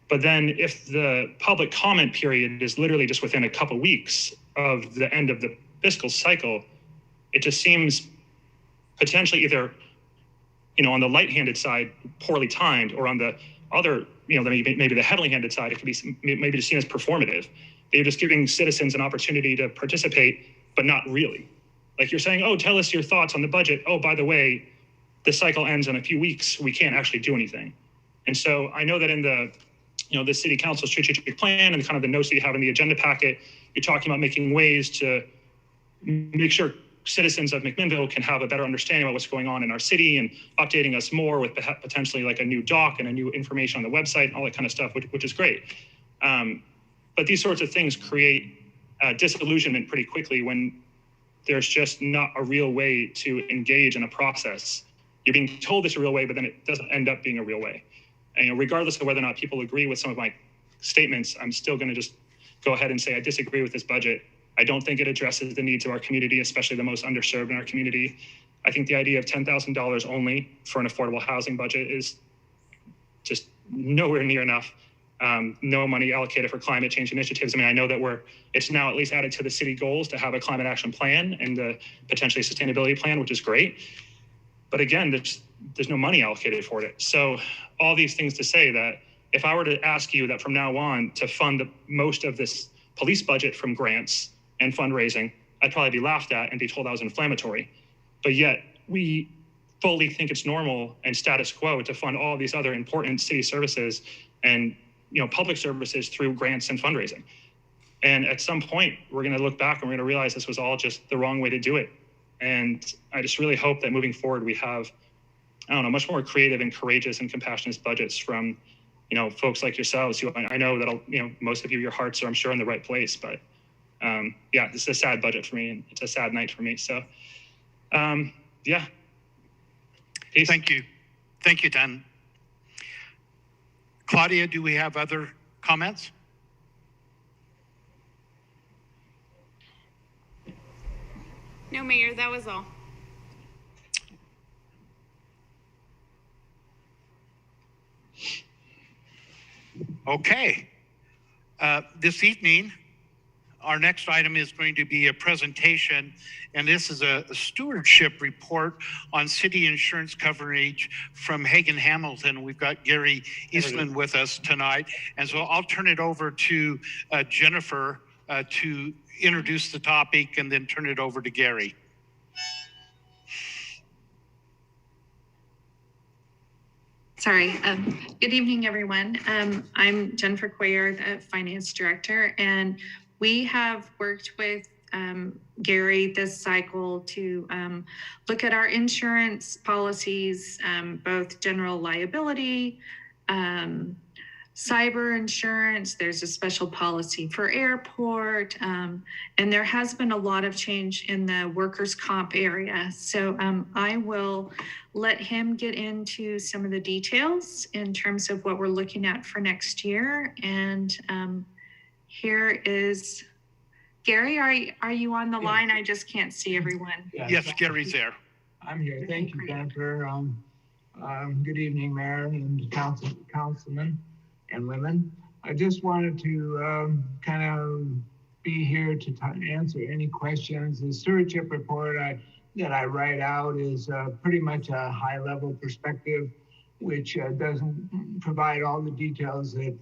But then if the public comment period is literally just within a couple weeks of the end of the fiscal cycle, it just seems potentially either, on the light-handed side, poorly timed, or on the other, maybe the heavily-handed side, it could be maybe just seen as performative. They're just giving citizens an opportunity to participate, but not really. Like you're saying, oh, tell us your thoughts on the budget. Oh, by the way, the cycle ends in a few weeks. We can't actually do anything. And so I know that in the city council strategic plan and kind of the notes that you have in the agenda packet, you're talking about making ways to make sure citizens of McMinnville can have a better understanding about what's going on in our city, and updating us more with potentially like a new doc and a new information on the website and all that kind of stuff, which is great. But these sorts of things create disillusionment pretty quickly when there's just not a real way to engage in a process. You're being told it's a real way, but then it doesn't end up being a real way. And regardless of whether or not people agree with some of my statements, I'm still going to just go ahead and say I disagree with this budget. I don't think it addresses the needs of our community, especially the most underserved in our community. I think the idea of $10,000 only for an affordable housing budget is just nowhere near enough. No money allocated for climate change initiatives. I mean, I know that it's now at least added to the city goals to have a climate action plan and the potentially sustainability plan, which is great. But again, there's no money allocated for it. So all these things to say that if I were to ask you that from now on to fund most of this police budget from grants and fundraising, I'd probably be laughed at and be told I was inflammatory. But yet we fully think it's normal and status quo to fund all these other important city services and public services through grants and fundraising. And at some point, we're going to look back and we're going to realize this was all just the wrong way to do it. And I just really hope that moving forward, we have, much more creative and courageous and compassionate budgets from, folks like yourselves, who I know that, most of you, your hearts are, I'm sure, in the right place. But this is a sad budget for me, and it's a sad night for me. So, yeah. Peace. Thank you. Thank you, Dan. Claudia, do we have other comments? No, Mayor, that was all. Okay. This evening, our next item is going to be a presentation, and this is a stewardship report on city insurance coverage from Hagen Hamilton. We've got Gary Eastland with us tonight, and so I'll turn it over to Jennifer to introduce the topic and then turn it over to Gary. Sorry. Good evening, everyone. I'm Jennifer Cuellar, the Finance Director, and we have worked with Gary this cycle to look at our insurance policies, both general liability, cyber insurance. There's a special policy for airport, and there has been a lot of change in the workers' comp area. So I will let him get into some of the details in terms of what we're looking at for next year. And here is Gary. Are you on the line? I just can't see everyone. Yes, Gary's there. I'm here. Thank you, Jennifer. Good evening, Mayor and councilmen and women. I just wanted to kind of be here to answer any questions. The stewardship report that I write out is pretty much a high-level perspective, which doesn't provide all the details that,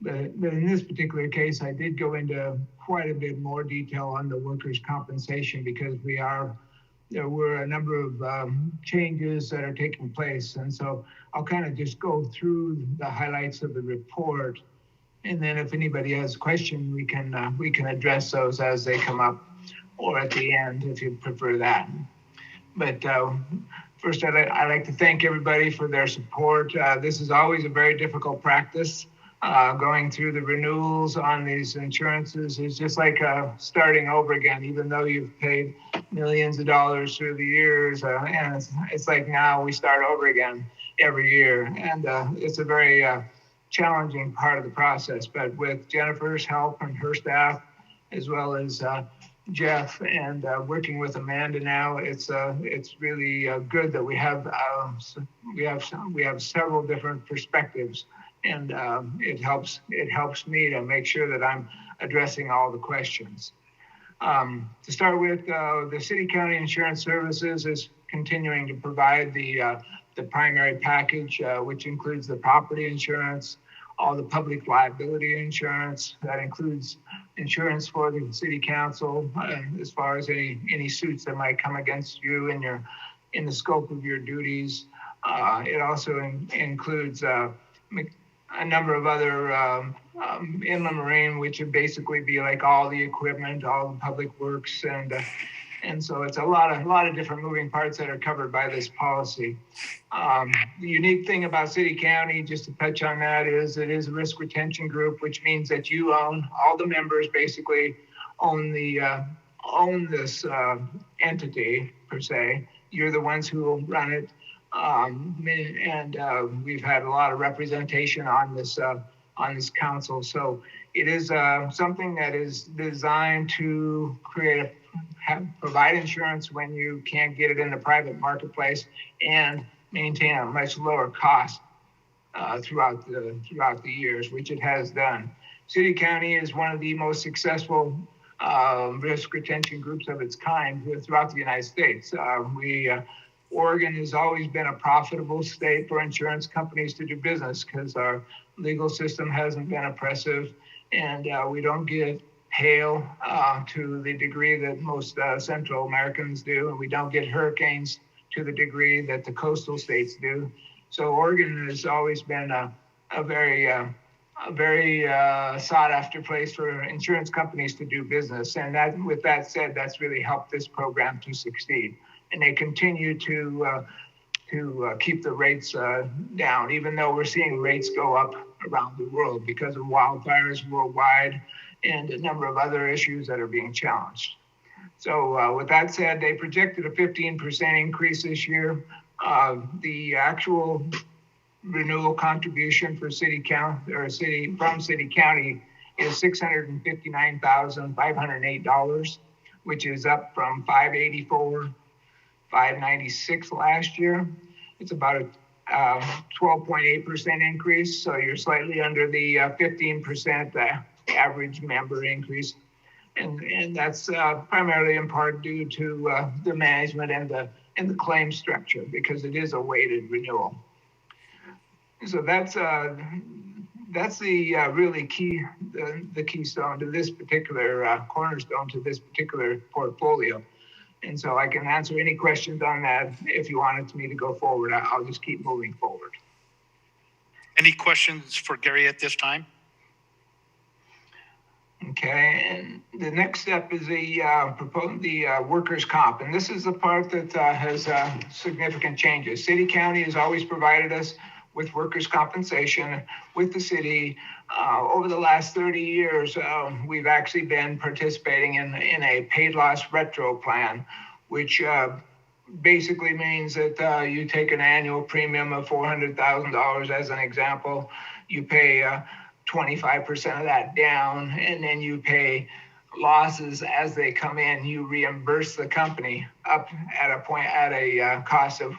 but in this particular case, I did go into quite a bit more detail on the workers' compensation because there were a number of changes that are taking place. And so I'll kind of just go through the highlights of the report. And then if anybody has a question, we can address those as they come up or at the end if you prefer that. But first, I'd like to thank everybody for their support. This is always a very difficult practice. Going through the renewals on these insurances is just like starting over again, even though you've paid millions of dollars through the years. And it's like now we start over again every year. And it's a very challenging part of the process. But with Jennifer's help and her staff, as well as Jeff and working with Amanda now, it's really good that we have several different perspectives. And it helps me to make sure that I'm addressing all the questions. To start with, the City County Insurance Services is continuing to provide the primary package, which includes the property insurance, all the public liability insurance. That includes insurance for the City Council as far as any suits that might come against you in the scope of your duties. It also includes a number of other inland marine, which would basically be like all the equipment, all the public works, and so it's a lot of different moving parts that are covered by this policy. The unique thing about City County, just to touch on that, is it is a risk retention group, which means that you own, all the members basically own this entity per se. You're the ones who will run it. We've had a lot of representation on this council. So it is something that is designed to provide insurance when you can't get it in the private marketplace and maintain a much lower cost throughout the years, which it has done. City County is one of the most successful risk retention groups of its kind throughout the United States. Oregon has always been a profitable state for insurance companies to do business because our legal system hasn't been oppressive, and we don't get hail to the degree that most Central Americans do, and we don't get hurricanes to the degree that the coastal states do. So Oregon has always been a very sought after place for insurance companies to do business. And with that said, that's really helped this program to succeed. And they continue to keep the rates down, even though we're seeing rates go up around the world because of wildfires worldwide and a number of other issues that are being challenged. So with that said, they projected a 15% increase this year. The actual renewal contribution for City County from City County is $659,508, which is up from $596 last year. It's about a 12.8% increase. So you're slightly under the 15% average member increase. And that's primarily in part due to the management and the claim structure, because it is a weighted renewal. So that's the really key, the keystone to this particular cornerstone to this particular portfolio. And so I can answer any questions on that if you wanted me to go forward. I'll just keep moving forward. Any questions for Gary at this time? Okay, and the next step is the workers' comp, and this is the part that has significant changes. City County has always provided us with workers' compensation with the city. Over the last 30 years, we've actually been participating in a paid loss retro plan, which basically means that you take an annual premium of $400,000 as an example. You pay 25% of that down, and then you pay losses as they come in. You reimburse the company up at a cost of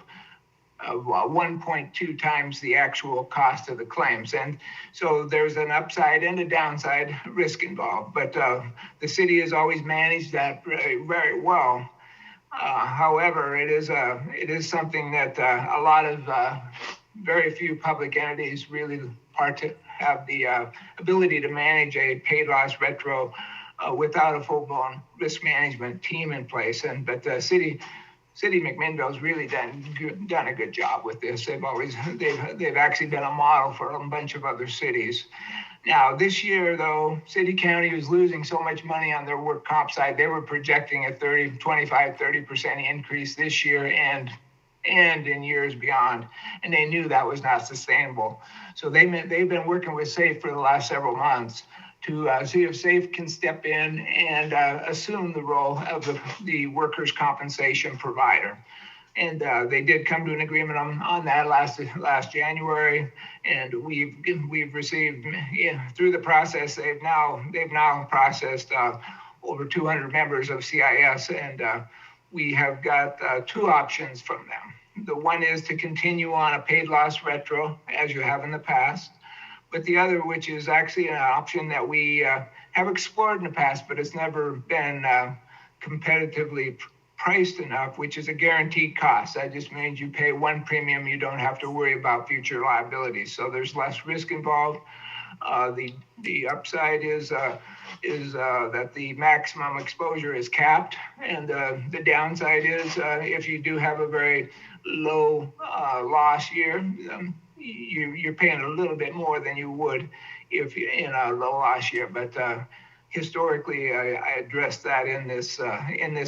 1.2 times the actual cost of the claims. And so there's an upside and a downside risk involved, but the city has always managed that very, very well. However, it is something that a lot of very few public entities really have the ability to manage a paid loss retro without a full-blown risk management team in place. But the city McMinnville has really done a good job with this. They've actually been a model for a bunch of other cities. Now, this year, though, City County was losing so much money on their work comp side. They were projecting a 30% increase this year and in years beyond, and they knew that was not sustainable. So they've been working with SAFE for the last several months to see if SAFE can step in and assume the role of the workers' compensation provider. And they did come to an agreement on that last January, and we've received through the process. They've now processed over 200 members of CIS, and we have got two options from them. The one is to continue on a paid loss retro as you have in the past, but the other, which is actually an option that we have explored in the past, but it's never been competitively priced enough, which is a guaranteed cost. That just means you pay one premium, you don't have to worry about future liabilities. So there's less risk involved. The upside is that the maximum exposure is capped, and the downside is if you do have a very low loss year, you're paying a little bit more than you would if you're in a low loss year. But historically, I addressed that in this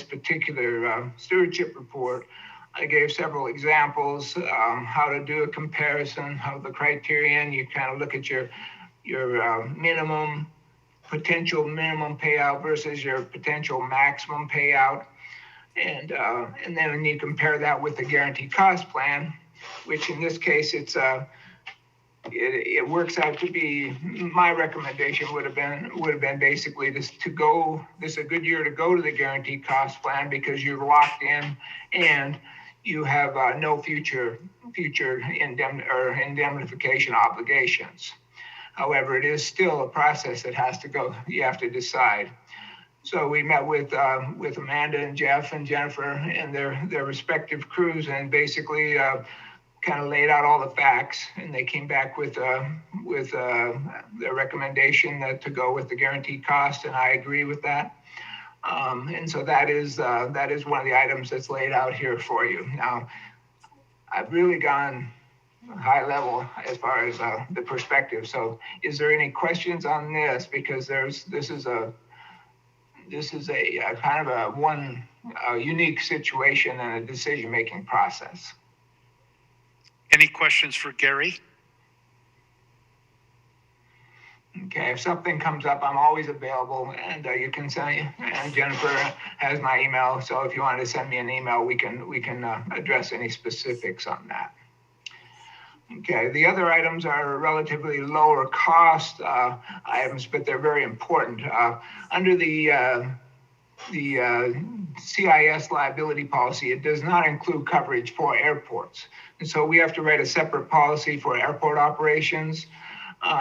particular stewardship report. I gave several examples how to do a comparison of the criterion. You kind of look at your potential minimum payout versus your potential maximum payout, and then you compare that with the guaranteed cost plan, which in this case it works out to be, my recommendation would have been basically this is a good year to go to the guaranteed cost plan because you're locked in and you have no future indemnification obligations. However, it is still a process that has to go. You have to decide. So we met with Amanda and Jeff and Jennifer and their respective crews, and basically kind of laid out all the facts, and they came back with their recommendation to go with the guaranteed cost, and I agree with that. And so that is one of the items that's laid out here for you. Now, I've really gone high level as far as the perspective. So, is there any questions on this? Because this is a kind of a unique situation and a decision-making process. Any questions for Gary? Okay, if something comes up, I'm always available, and you can send. And Jennifer has my email, so if you wanted to send me an email, we can address any specifics on that. Okay, the other items are relatively lower cost items, but they're very important. Under the CIS liability policy, it does not include coverage for airports. And so we have to write a separate policy for airport operations.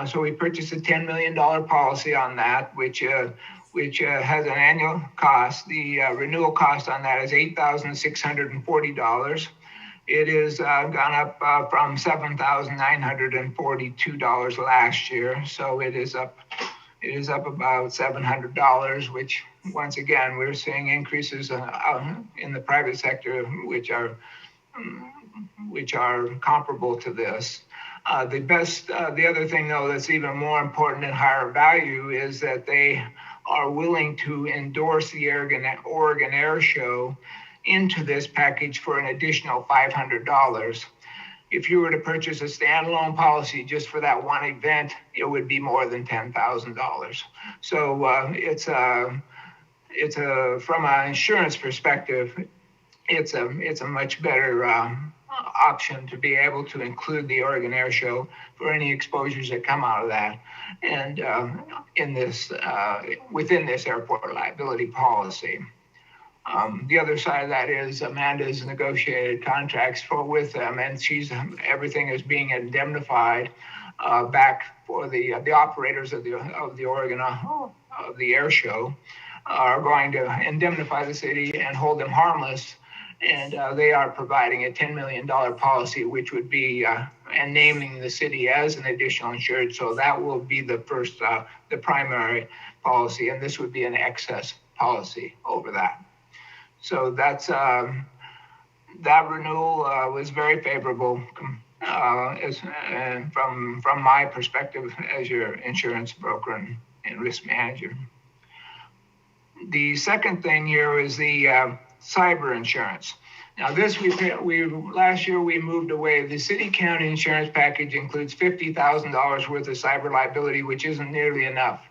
So we purchased a $10 million policy on that, which has an annual cost. The renewal cost on that is $8,640. It is gone up from $7,942 last year. So it is up about $700, which once again, we're seeing increases in the private sector, which are comparable to this. The other thing though that's even more important and higher value is that they are willing to endorse the Oregon Air Show into this package for an additional $500. If you were to purchase a standalone policy just for that one event, it would be more than $10,000. So it's from an insurance perspective, it's a much better option to be able to include the Oregon Air Show for any exposures that come out of that, and in this within this airport liability policy. The other side of that is Amanda's negotiated contracts with them, and everything is being indemnified back for the operators of the Oregon of the air show are going to indemnify the city and hold them harmless. And they are providing a $10 million policy, which would be, and naming the city as an additional insured. So that will be the first, the primary policy, and this would be an excess policy over that. So that's, that renewal was very favorable from my perspective as your insurance broker and risk manager. The second thing here is the cyber insurance. Now this, last year we moved away. The city county insurance package includes $50,000 worth of cyber liability, which isn't nearly enough.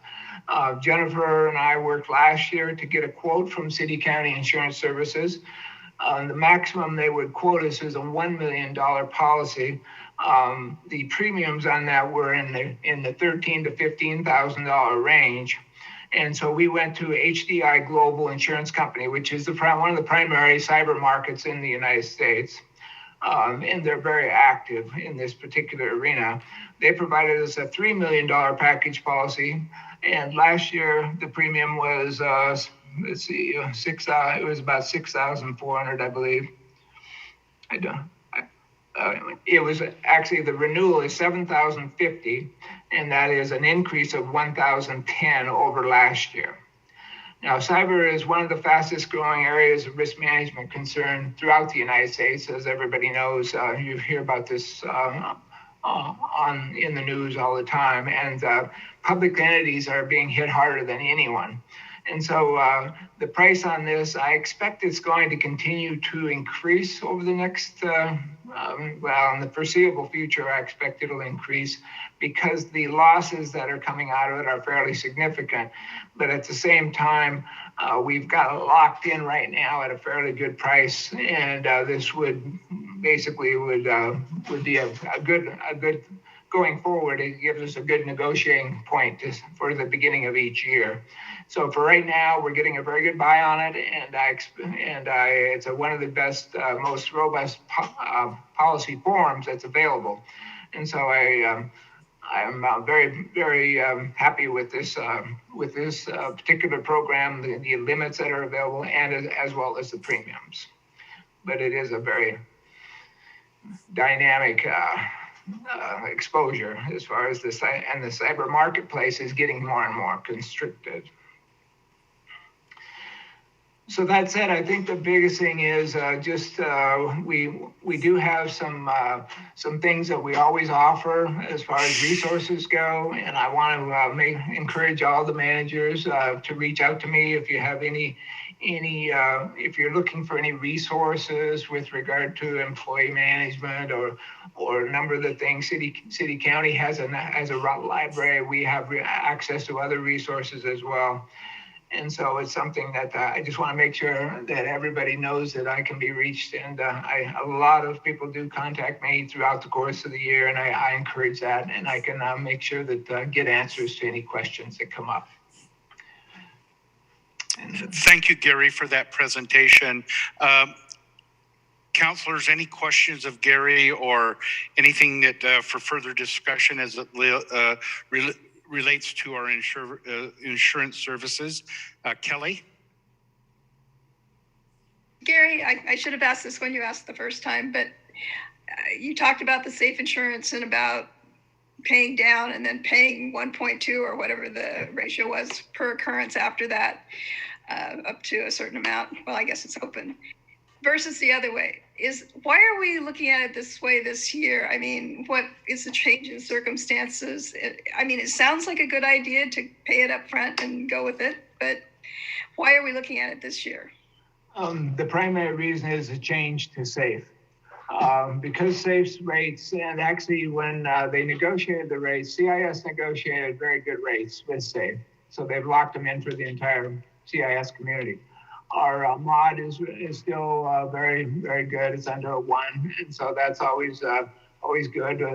Jennifer and I worked last year to get a quote from city county insurance services. The maximum they would quote us is a $1 million policy. The premiums on that were in the $13,000 to $15,000 range. And so we went to HDI Global Insurance Company, which is one of the primary cyber markets in the United States. And they're very active in this particular arena. They provided us a $3 million package policy. And last year, the premium was, it was about $6,400, I believe. It was actually, the renewal is $7,050, and that is an increase of $1,010 over last year. Now, cyber is one of the fastest growing areas of risk management concern throughout the United States. As everybody knows, you hear about this in the news all the time, and public entities are being hit harder than anyone. And so the price on this, I expect it's going to continue to increase over the next, in the foreseeable future, I expect it'll increase because the losses that are coming out of it are fairly significant. But at the same time, we've got it locked in right now at a fairly good price. And this would basically would be a good going forward. It gives us a good negotiating point for the beginning of each year. So for right now, we're getting a very good buy on it, and it's one of the best, most robust policy forms that's available. And so I'm very, very happy with this particular program, the limits that are available, and as well as the premiums. But it is a very dynamic exposure as far as the cyber marketplace is getting more and more constricted. So that said, I think the biggest thing is we do have some things that we always offer as far as resources go, and I want to encourage all the managers to reach out to me if you have any if you're looking for any resources with regard to employee management or a number of the things. City County has a library. We have access to other resources as well. And so it's something that I just want to make sure that everybody knows that I can be reached. And a lot of people do contact me throughout the course of the year, and I encourage that. And I can make sure that get answers to any questions that come up. Thank you, Gary, for that presentation. Counselors, any questions of Gary or anything that for further discussion as it relates to our insurance services? Kelly? Gary, I should have asked this when you asked the first time, but you talked about the safe insurance and about paying down and then paying 1.2 or whatever the ratio was per occurrence after that, up to a certain amount. Well, I guess it's open. versus the other way. Why are we looking at it this way this year? I mean, what is the change in circumstances? I mean, it sounds like a good idea to pay it up front and go with it, but why are we looking at it this year? The primary reason is a change to SAFE. Because SAFE's rates, and actually when they negotiated the rates, CIS negotiated very good rates with SAFE. So they've locked them in for the entire CIS community. Our mod is still very, very good. It's under a 1. And so that's always good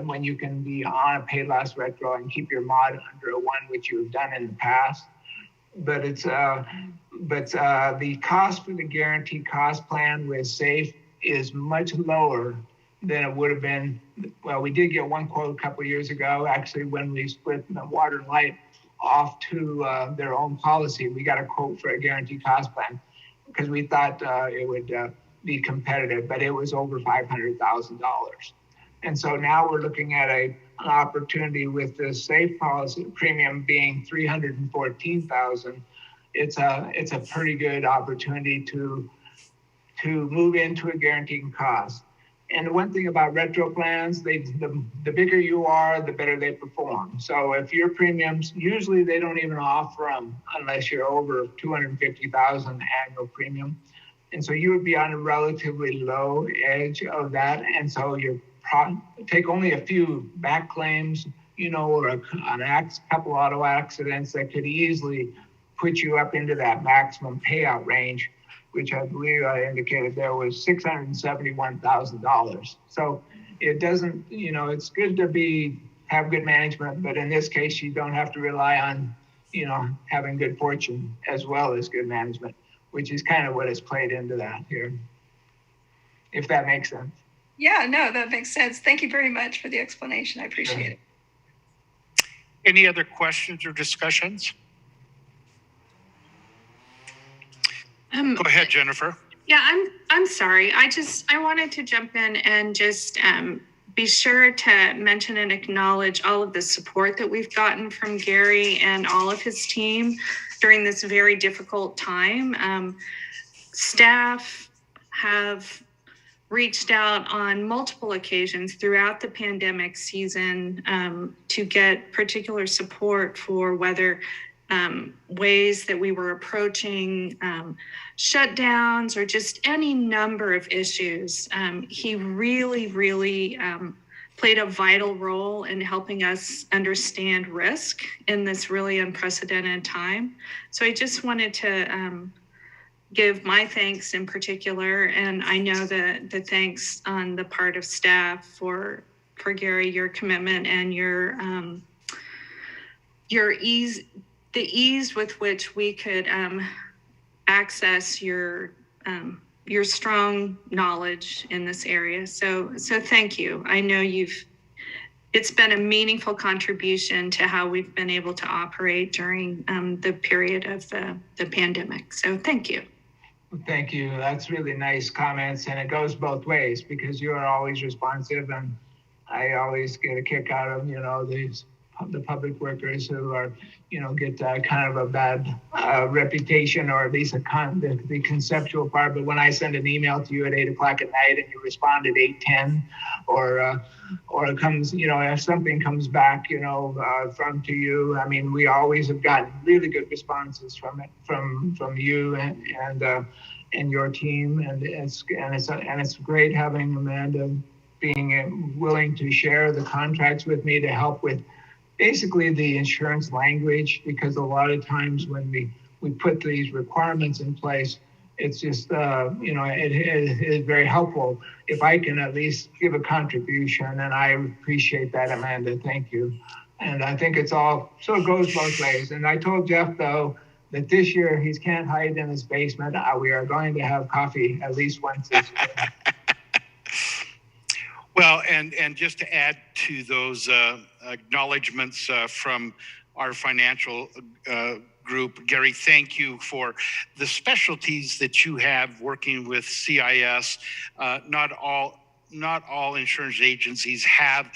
when you can be on a pay less retro and keep your mod under a 1, which you've done in the past. But the cost for the guaranteed cost plan with SAFE is much lower than it would have been. Well, we did get one quote a couple of years ago, actually, when we split the water and light off to their own policy. We got a quote for a guaranteed cost plan because we thought it would be competitive, but it was over $500,000. And so now we're looking at an opportunity with the SAFE policy premium being $314,000. It's a pretty good opportunity to move into a guaranteed cost. And one thing about retro plans, the bigger you are, the better they perform. So if your premiums, usually they don't even offer them unless you're over $250,000 annual premium. And so you would be on a relatively low edge of that. And so you take only a few back claims, or a couple auto accidents that could easily put you up into that maximum payout range, which I believe I indicated there was $671,000. So it doesn't, it's good to have good management, but in this case, you don't have to rely on, having good fortune as well as good management, which is kind of what has played into that here, if that makes sense. Yeah, no, that makes sense. Thank you very much for the explanation. I appreciate it. Any other questions or discussions? Go ahead, Jennifer. Yeah, I'm sorry. I wanted to jump in and just be sure to mention and acknowledge all of the support that we've gotten from Gary and all of his team during this very difficult time. Staff have reached out on multiple occasions throughout the pandemic season to get particular support for whether ways that we were approaching shutdowns or just any number of issues. He really, really played a vital role in helping us understand risk in this really unprecedented time. So I just wanted to give my thanks in particular, and I know the thanks on the part of staff for Gary, your commitment and your ease. The ease with which we could access your strong knowledge in this area. So thank you. I know it's been a meaningful contribution to how we've been able to operate during the period of the pandemic. So thank you. Thank you. That's really nice comments. And it goes both ways because you are always responsive, and I always get a kick out of, the public workers who are, get kind of a bad reputation, or at least the conceptual part. But when I send an email to you at 8 o'clock at night and you respond at 8:10, or it comes, if something comes back, from to you, I mean, we always have gotten really good responses from it, from you and your team, and it's great having Amanda being willing to share the contracts with me to help with basically the insurance language, because a lot of times when we put these requirements in place, it's just, it is very helpful if I can at least give a contribution, and I appreciate that, Amanda. Thank you. And I think it goes both ways. And I told Jeff, though, that this year he can't hide in his basement. We are going to have coffee at least once this year. Well, and just to add to those acknowledgments from our financial group, Gary, thank you for the specialties that you have working with CIS. Not all insurance agencies have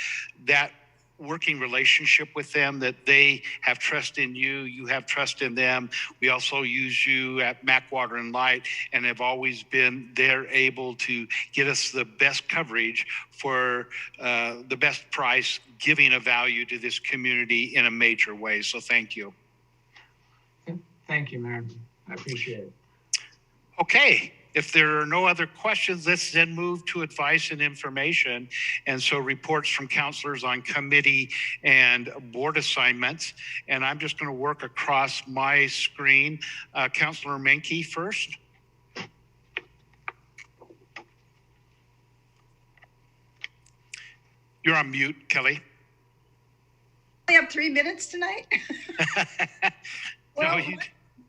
that working relationship with them, that they have trust in you, you have trust in them. We also use you at Mac Water and Light and have always been there able to get us the best coverage for the best price, giving a value to this community in a major way. So thank you. Thank you, Mayor. I appreciate it. Okay. If there are no other questions, let's then move to advice and information. And so reports from counselors on committee and board assignments. And I'm just going to work across my screen. Counselor Menke first. You're on mute, Kelly. We have 3 minutes tonight. Well,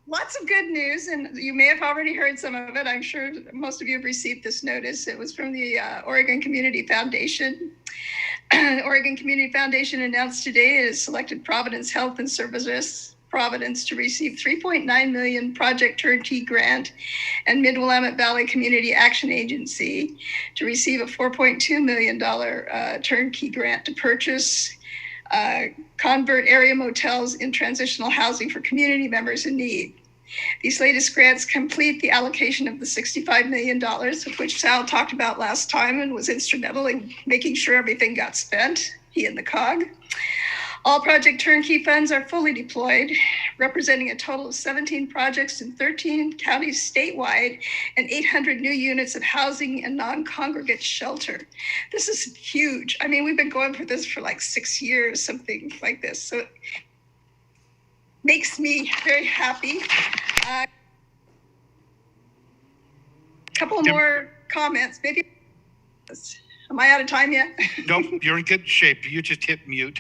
lots of good news, and you may have already heard some of it. I'm sure most of you have received this notice. It was from the Oregon Community Foundation. Oregon Community Foundation announced today it has selected Providence Health and Services, Providence, to receive $3.9 million Project Turnkey Grant, and Mid-Willamette Valley Community Action Agency to receive a $4.2 million turnkey grant to purchase convert area motels in transitional housing for community members in need. These latest grants complete the allocation of the $65 million, of which Sal talked about last time and was instrumental in making sure everything got spent, he and the COG. All Project Turnkey funds are fully deployed, representing a total of 17 projects in 13 counties statewide and 800 new units of housing and non-congregate shelter. This is huge. I mean, we've been going for this for like 6 years, something like this. So it makes me very happy. A couple more comments. Maybe, am I out of time yet? Nope, you're in good shape. You just hit mute.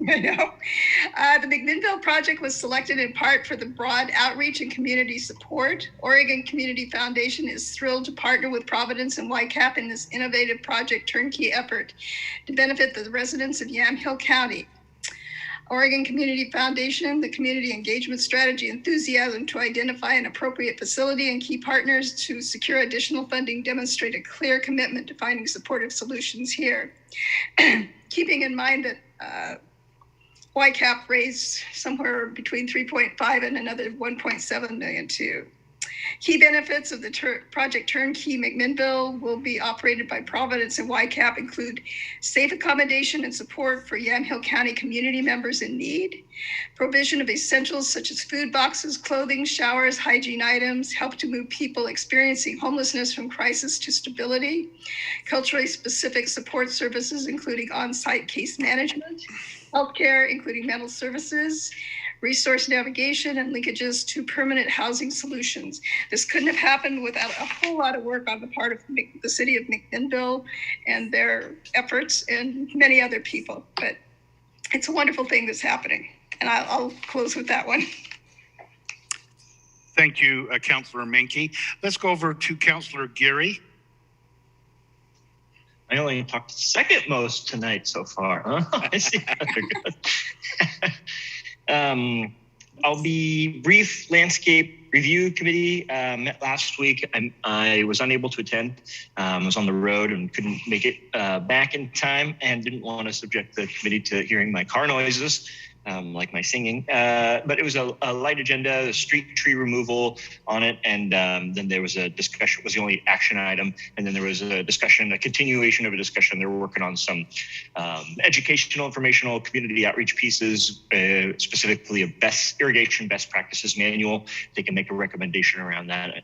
I know. The McMinnville project was selected in part for the broad outreach and community support. Oregon Community Foundation is thrilled to partner with Providence and YCAP in this innovative Project Turnkey effort to benefit the residents of Yamhill County. Oregon Community Foundation, the community engagement strategy enthusiasm to identify an appropriate facility and key partners to secure additional funding demonstrate a clear commitment to finding supportive solutions here. Keeping in mind that YCAP raised somewhere between 3.5 and another 1.7 million too. Key benefits of the Project Turnkey McMinnville will be operated by Providence and YCAP include safe accommodation and support for Yamhill County community members in need, provision of essentials such as food boxes, clothing, showers, hygiene items, help to move people experiencing homelessness from crisis to stability, culturally specific support services including on-site case management, healthcare including mental services, resource navigation, and linkages to permanent housing solutions. This couldn't have happened without a whole lot of work on the part of the city of McMinnville and their efforts and many other people. But it's a wonderful thing that's happening. And I'll close with that one. Thank you, Councilor Menke. Let's go over to Councilor Geary. I only talked second most tonight so far, huh? I see. I'll be brief. Landscape Review Committee met last week. I was unable to attend. Was on the road and couldn't make it back in time and didn't want to subject the committee to hearing my car noises. Like my singing, but it was a light agenda, the street tree removal on it, and then there was a discussion, was the only action item, and then there was a discussion, a continuation of a discussion. They were working on some educational, informational, community outreach pieces, specifically a irrigation best practices manual. They can make a recommendation around that,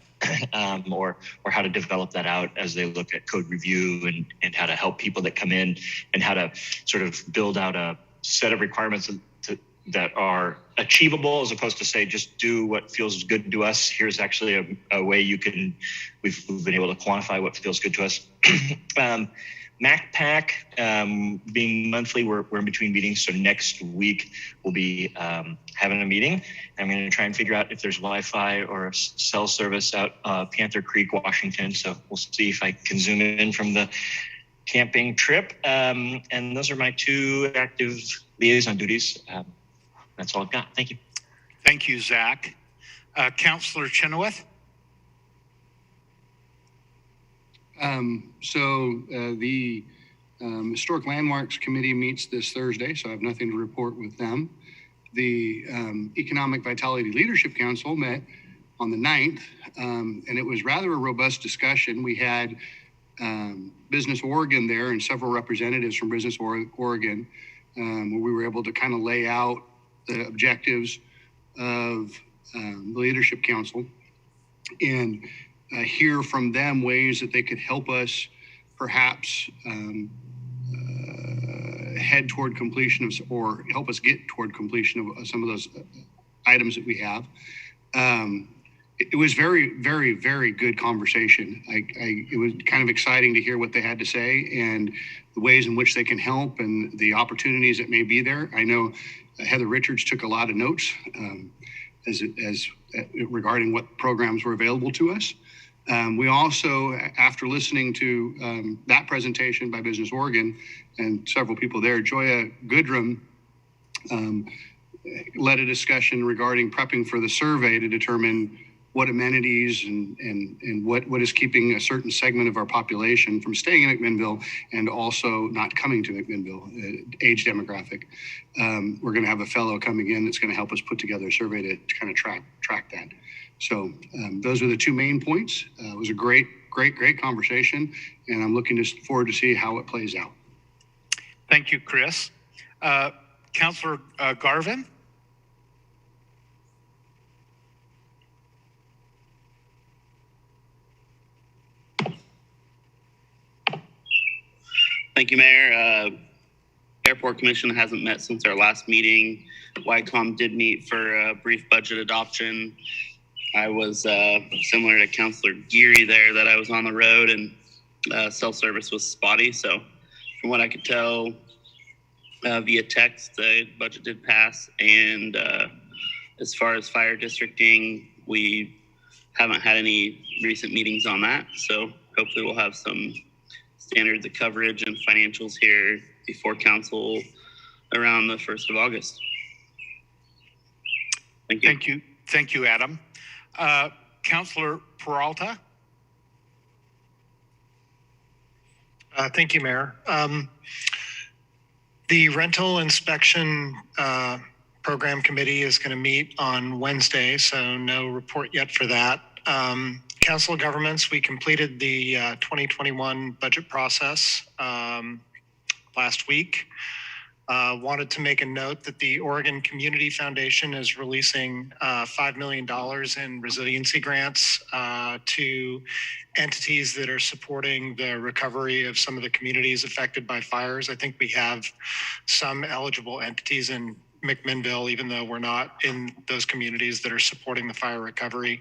or how to develop that out as they look at code review and how to help people that come in and how to sort of build out a set of requirements that are achievable, as opposed to say, just do what feels good to us. Here's actually a way we've been able to quantify what feels good to us. MacPac, being monthly, we're in between meetings. So next week we'll be having a meeting. I'm going to try and figure out if there's Wi-Fi or cell service out Panther Creek, Washington. So we'll see if I can zoom in from the camping trip. And those are my 2 active liaison duties. That's all I've got. Thank you. Thank you, Zach. Councilor Chenoweth. The Historic Landmarks Committee meets this Thursday, so I have nothing to report with them. The Economic Vitality Leadership Council met on the 9th, and it was rather a robust discussion. We had Business Oregon there and several representatives from Business Oregon, where we were able to kind of lay out the objectives of the Leadership Council and hear from them ways that they could help us perhaps head toward completion of, or help us get toward completion of some of those items that we have. It was very, very, very good conversation. It was kind of exciting to hear what they had to say and the ways in which they can help and the opportunities that may be there. I know Heather Richards took a lot of notes as regarding what programs were available to us. We also, after listening to that presentation by Business Oregon and several people there, Joya Goodrum led a discussion regarding prepping for the survey to determine what amenities and what is keeping a certain segment of our population from staying in McMinnville and also not coming to McMinnville, age demographic. We're going to have a fellow coming in that's going to help us put together a survey to kind of track that. So those are the two main points. It was a great conversation, and I'm looking forward to see how it plays out. Thank you, Chris. Councilor Garvin? Thank you, Mayor. Airport Commission hasn't met since our last meeting. YCOM did meet for a brief budget adoption. I was similar to Councilor Geary there, that I was on the road and cell service was spotty. So from what I could tell via text, the budget did pass. And as far as fire districting, we haven't had any recent meetings on that. So hopefully we'll have some standards of coverage and financials here before council around the 1st of August. Thank you. Thank you, Adam. Councilor Peralta? Thank you, Mayor. The Rental Inspection Program Committee is going to meet on Wednesday, so no report yet for that. Council of Governments, we completed the 2021 budget process last week. Wanted to make a note that the Oregon Community Foundation is releasing $5 million in resiliency grants to entities that are supporting the recovery of some of the communities affected by fires. I think we have some eligible entities in McMinnville, even though we're not in those communities that are supporting the fire recovery.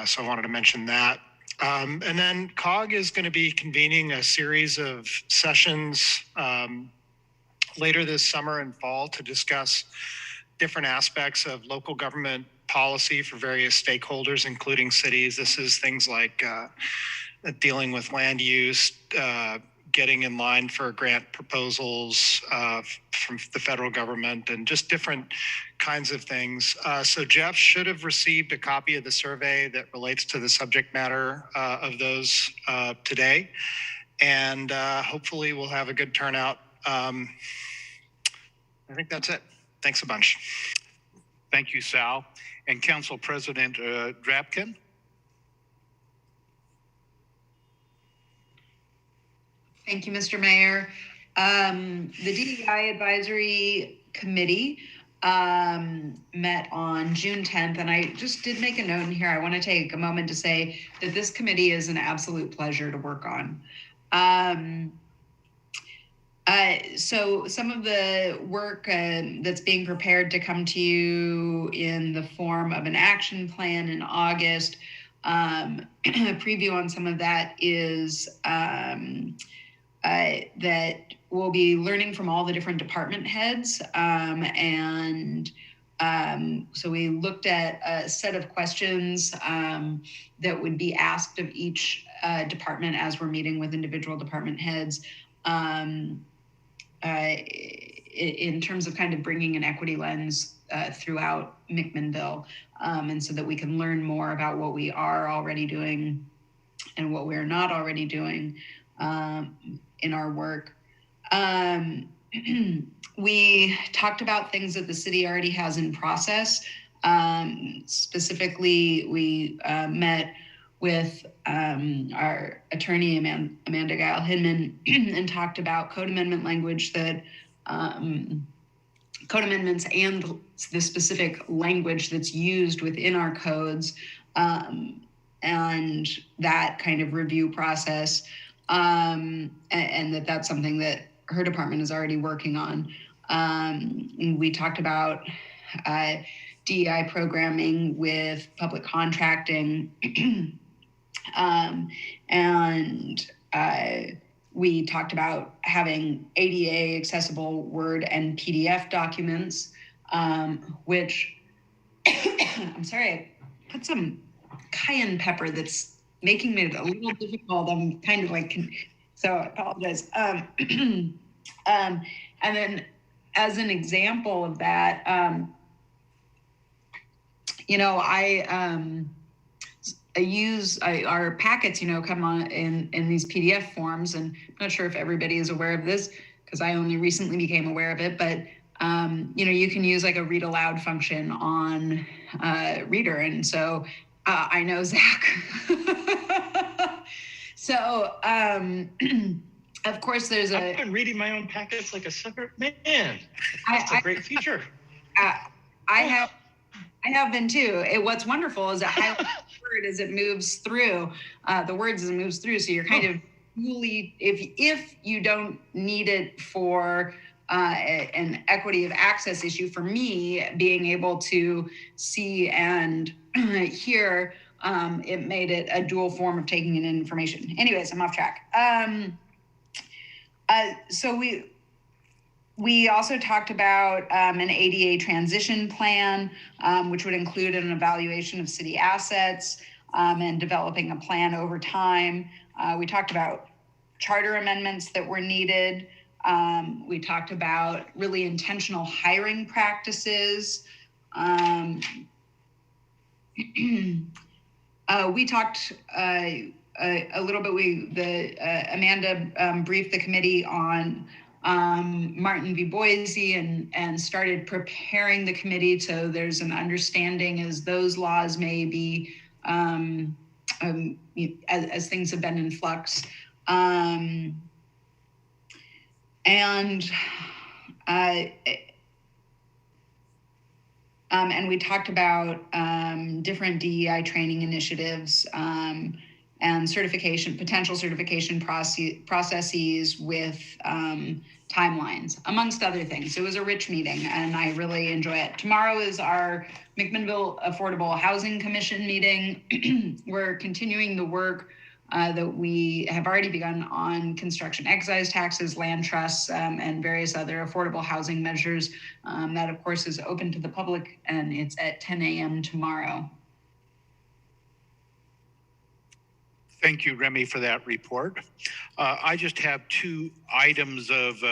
So I wanted to mention that. And then COG is going to be convening a series of sessions later this summer and fall to discuss different aspects of local government policy for various stakeholders, including cities. This is things like dealing with land use, getting in line for grant proposals from the federal government, and just different kinds of things. So Jeff should have received a copy of the survey that relates to the subject matter of those today. And hopefully we'll have a good turnout. I think that's it. Thanks a bunch. Thank you, Sal. And Council President Drapkin? Thank you, Mr. Mayor. The DEI Advisory Committee met on June 10th, and I just did make a note in here. I want to take a moment to say that this committee is an absolute pleasure to work on. So some of the work that's being prepared to come to you in the form of an action plan in August, a preview on some of that is that we'll be learning from all the different department heads. So we looked at a set of questions that would be asked of each department as we're meeting with individual department heads. In terms of kind of bringing an equity lens throughout McMinnville, and so that we can learn more about what we are already doing and what we're not already doing in our work. We talked about things that the city already has in process. Specifically, we met with our attorney, Amanda Guile Hinman, and talked about code amendment language that code amendments and the specific language that's used within our codes, and that kind of review process, and that's something that her department is already working on. We talked about DEI programming with public contracting, and we talked about having ADA accessible Word and PDF documents, which, I'm sorry, I put some cayenne pepper that's making it a little difficult. I'm kind of like, so I apologize. And then as an example of that, I use our packets, come on in these PDF forms, and I'm not sure if everybody is aware of this because I only recently became aware of it, but you can use like a read aloud function on Reader, and so I know Zach. So of course there's I've been reading my own packets like a sucker. Man, that's a great feature. I have been too. What's wonderful is that highlight the word as it moves through, the words as it moves through. So you're kind of really, if you don't need it for an equity of access issue, for me, being able to see and hear, it made it a dual form of taking in information. Anyways, I'm off track. So we also talked about an ADA transition plan, which would include an evaluation of city assets and developing a plan over time. We talked about charter amendments that were needed. We talked about really intentional hiring practices. We talked a little bit, Amanda briefed the committee on Martin v. Boise and started preparing the committee so there's an understanding as those laws may be, as things have been in flux. And we talked about different DEI training initiatives and potential certification processes with timelines, amongst other things. It was a rich meeting and I really enjoy it. Tomorrow is our McMinnville Affordable Housing Commission meeting. We're continuing the work that we have already begun on construction excise taxes, land trusts, and various other affordable housing measures. That of course is open to the public and it's at 10 a.m. tomorrow. Thank you, Remy, for that report. I just have two items of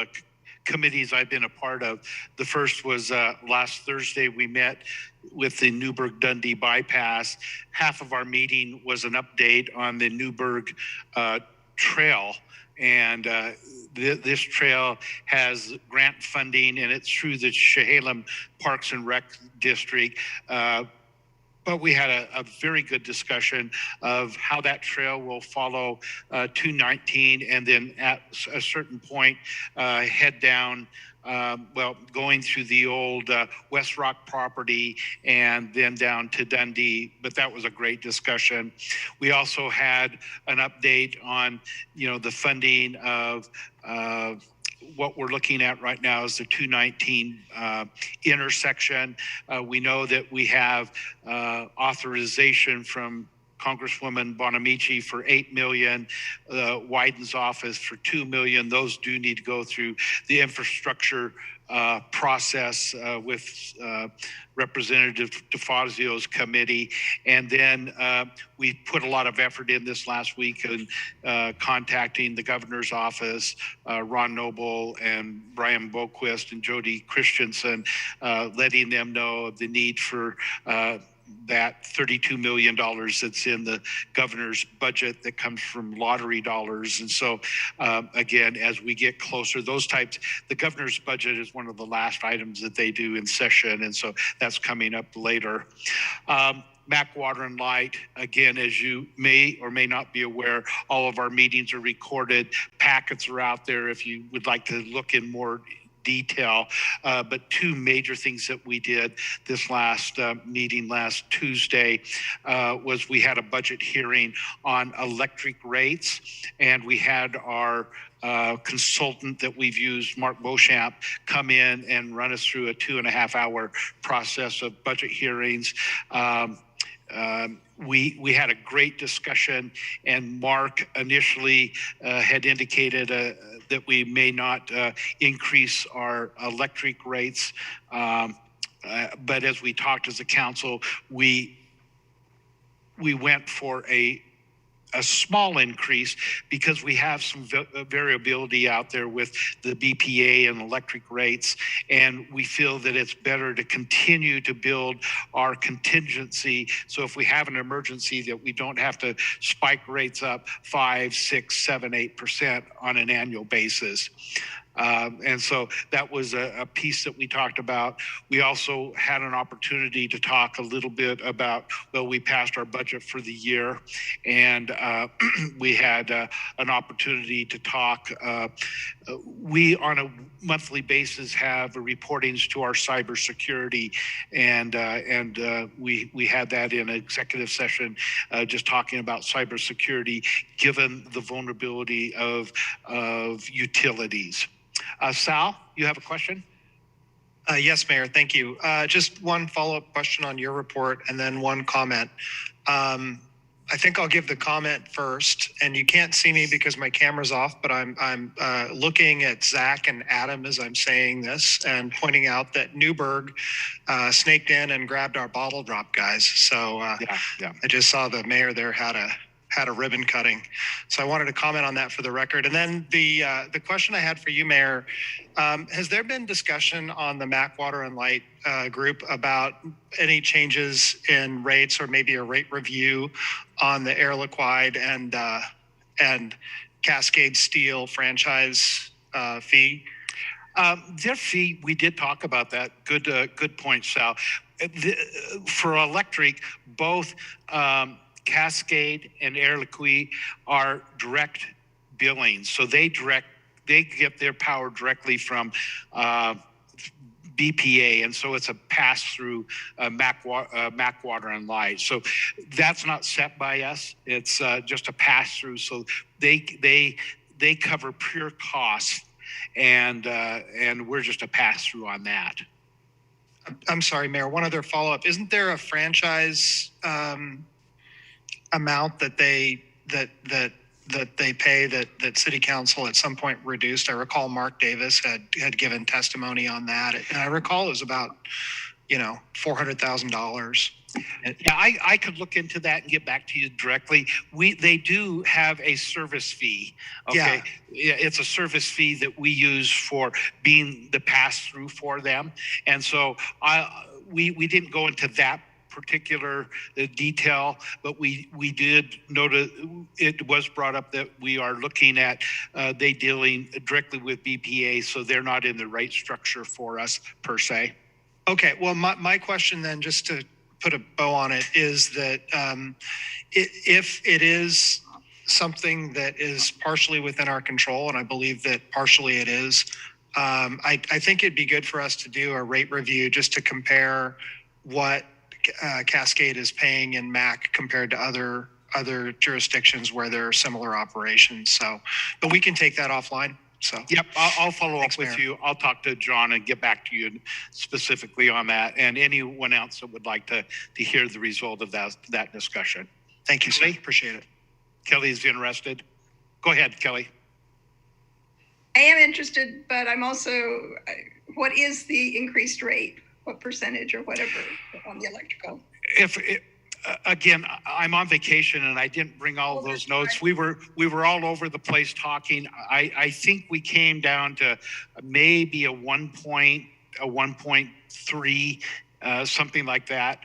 committees I've been a part of. The first was last Thursday, we met with the Newburgh-Dundee bypass. Half of our meeting was an update on the Newburgh Trail. And this trail has grant funding and it's through the Chehalem Parks and Rec District. But we had a very good discussion of how that trail will follow 219 and then at a certain point head down, going through the old West Rock property and then down to Dundee. But that was a great discussion. We also had an update on, the funding of what we're looking at right now is the 219 intersection. We know that we have authorization from Congresswoman Bonamici for $8 million, Wyden's office for $2 million. Those do need to go through the infrastructure process with Representative DeFazio's committee. And then we put a lot of effort in this last week in contacting the governor's office, Ron Noble and Brian Boquist and Jody Christensen, letting them know of the need for that $32 million that's in the governor's budget that comes from lottery dollars. And so, again, as we get closer, the governor's budget is one of the last items that they do in session. And so that's coming up later. MAC Water and Light, again, as you may or may not be aware, all of our meetings are recorded. Packets are out there if you would like to look in more detail. But two major things that we did this last meeting last Tuesday was we had a budget hearing on electric rates, and we had our consultant that we've used, Mark Beauchamp, come in and run us through a 2.5 hour process of budget hearings. We had a great discussion, and Mark initially had indicated that we may not increase our electric rates. But as we talked as a council, we went for a small increase because we have some variability out there with the BPA and electric rates, and we feel that it's better to continue to build our contingency. So if we have an emergency, that we don't have to spike rates up 5, 6, 7, 8% on an annual basis. And so that was a piece that we talked about. We also had an opportunity to talk a little bit about, well, we passed our budget for the year, and we had an opportunity to talk. We, on a monthly basis, have reportings to our cybersecurity, and we had that in an executive session, just talking about cybersecurity, given the vulnerability of utilities. Sal, you have a question? Yes, Mayor, thank you. Just one follow-up question on your report and then one comment. I think I'll give the comment first, and you can't see me because my camera's off, but I'm looking at Zach and Adam as I'm saying this and pointing out that Newberg snaked in and grabbed our bottle drop guys. So yeah. I just saw the mayor there had a ribbon cutting. So I wanted to comment on that for the record. And then the question I had for you, Mayor, has there been discussion on the MAC Water and Light group about any changes in rates or maybe a rate review on the Air Liquide and Cascade Steel franchise fee? Their fee, we did talk about that. Good point, Sal. For electric, both Cascade and Air Liquide are direct billing, so they get their power directly from BPA, and so it's a pass-through MAC Water and Light. So that's not set by us; it's just a pass-through. So they cover pure costs, and we're just a pass-through on that. I'm sorry, Mayor. One other follow-up: isn't there a franchise amount that they pay that City Council at some point reduced? I recall Mark Davis had given testimony on that, and I recall it was about $400,000. Yeah, I could look into that and get back to you directly. They do have a service fee. Okay, yeah, it's a service fee that we use for being the pass through for them, and so we didn't go into that particular detail, but we did note it was brought up that we are looking at they dealing directly with BPA, so they're not in the rate structure for us per se. Okay, well, my question then, just to put a bow on it, is that if it is something that is partially within our control, and I believe that partially it is, I think it'd be good for us to do a rate review just to compare what Cascade is paying in MAC compared to other jurisdictions where there are similar operations. So, but we can take that offline. So, yep, I'll follow up with you. I'll talk to John and get back to you specifically on that, and anyone else that would like to hear the result of that discussion. Thank you, sir. Appreciate it. Kelly's interested. Go ahead, Kelly. I am interested, but I'm also, what is the increased rate? What percentage or whatever on the electrical? Again, I'm on vacation and I didn't bring all of those notes. We were all over the place talking. I think we came down to maybe a 1.3, something like that.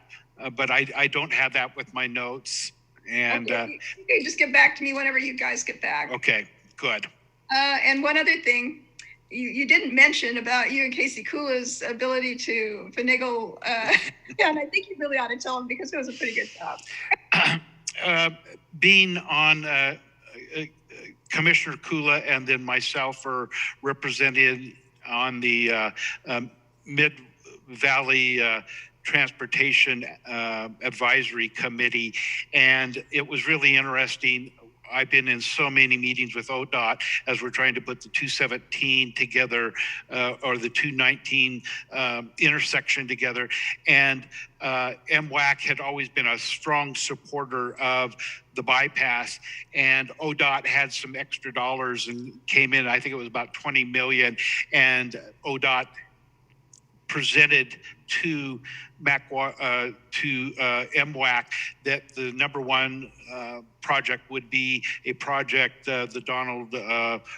but I don't have that with my notes. And okay, just get back to me whenever you guys get back. okay, good. And one other thing, you didn't mention about you and Casey Kula's ability to finagle. Yeah, and I think you really ought to tell him because it was a pretty good job. Being on Commissioner Kula and then myself are represented on the Mid-Valley Transportation Advisory Committee, and it was really interesting. I've been in so many meetings with ODOT as we're trying to put the 217 together or the 219 intersection together. And MURAC had always been a strong supporter of the bypass, and ODOT had some extra dollars and came in, I think it was about 20 million, and ODOT presented to MURAC that the number one project would be a project, the Donald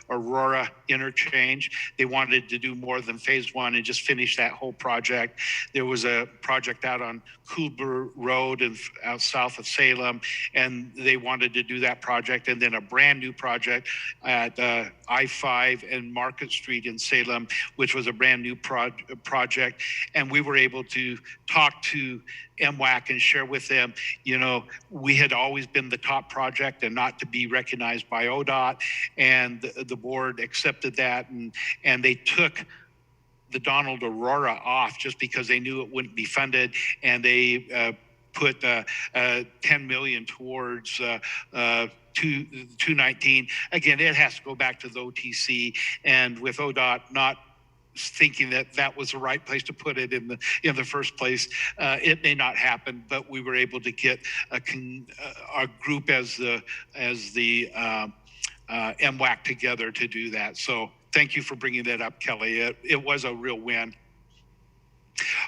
Aurora interchange. They wanted to do more than phase one and just finish that whole project. There was a project out on Kulber Road and out south of Salem, and they wanted to do that project, and then a brand new project at I-5 and Market Street in Salem, which was a brand new project. And we were able to talk to MURAC and share with them, you know, we had always been the top project and not to be recognized by ODOT, and the board accepted that, and they took the Donald Aurora off just because they knew it wouldn't be funded, and they put 10 million towards 219. Again, it has to go back to the OTC, and with ODOT not thinking that that was the right place to put it in the first place, it may not happen. But we were able to get a group as the MURAC together to do that. So thank you for bringing that up, Kelly. It was a real win.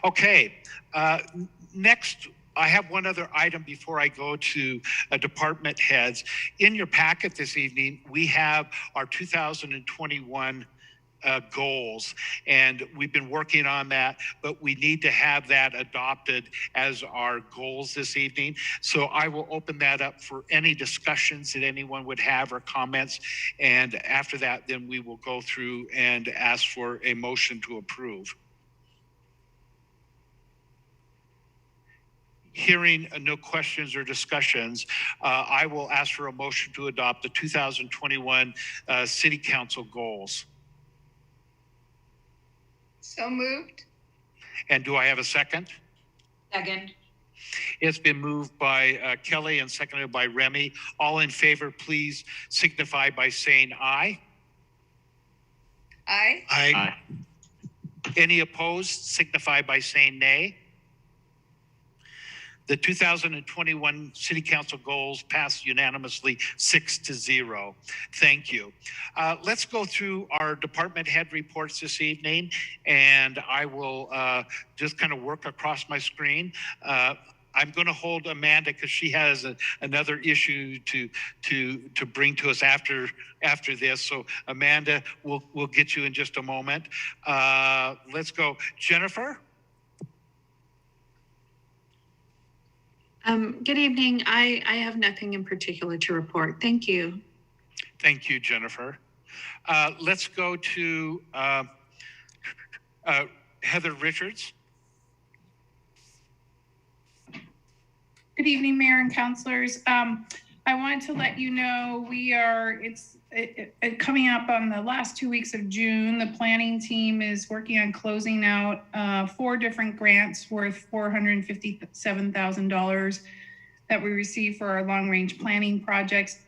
Okay, next. I have one other item before I go to department heads. In your packet this evening, we have our 2021 goals, and we've been working on that, but we need to have that adopted as our goals this evening. So I will open that up for any discussions that anyone would have or comments, and after that, then we will go through and ask for a motion to approve. Hearing no questions or discussions, I will ask for a motion to adopt the 2021 City Council goals. So moved. And do I have a second? Second. It's been moved by Kelly and seconded by Remy. All in favor, please signify by saying aye. Aye. Aye. Any opposed, signify by saying nay. The 2021 City Council goals passed unanimously 6-0. Thank you. Let's go through our department head reports this evening, and I will just kind of work across my screen. I'm going to hold Amanda because she has another issue to bring to us after this. So Amanda, we'll get you in just a moment. Let's go, Jennifer. Good evening. I have nothing in particular to report. Thank you. Thank you, Jennifer. Let's go to Heather Richards. Good evening, Mayor and councilors. I wanted to let you know it's coming up on the last 2 weeks of June. The planning team is working on closing out 4 different grants worth $457,000 that we received for our long-range planning projects.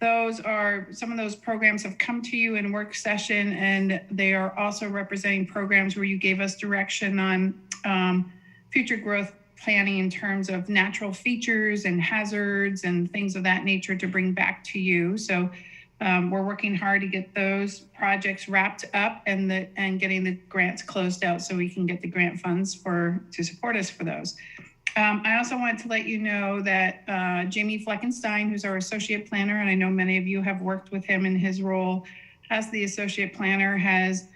Some of those programs have come to you in work session, and they are also representing programs where you gave us direction on future growth planning in terms of natural features and hazards and things of that nature to bring back to you. So we're working hard to get those projects wrapped up and getting the grants closed out so we can get the grant funds to support us for those. I also wanted to let you know that Jamie Fleckenstein, who's our associate planner, and I know many of you have worked with him in his role as the associate planner, has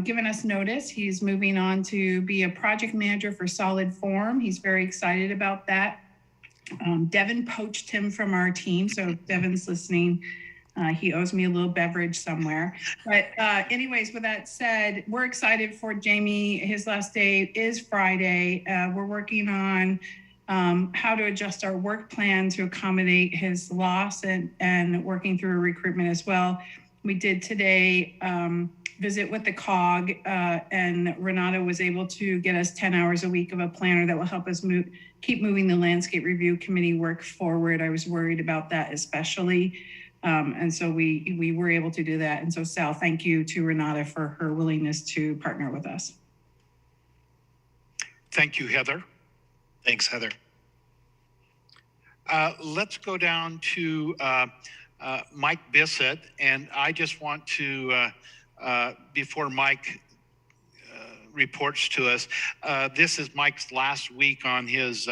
given us notice. He's moving on to be a project manager for Solid Form. He's very excited about that. Devin poached him from our team. So if Devin's listening, he owes me a little beverage somewhere. But anyways, with that said, we're excited for Jamie. His last day is Friday. We're working on how to adjust our work plan to accommodate his loss and working through recruitment as well. We did today visit with the COG and Renata was able to get us 10 hours a week of a planner that will help us keep moving the landscape review committee work forward. I was worried about that especially. And so we were able to do that. And so Sal, thank you to Renata for her willingness to partner with us. Thank you, Heather. Thanks, Heather. Let's go down to Mike Bissett. And I just want to, before Mike reports to us, this is Mike's last week on his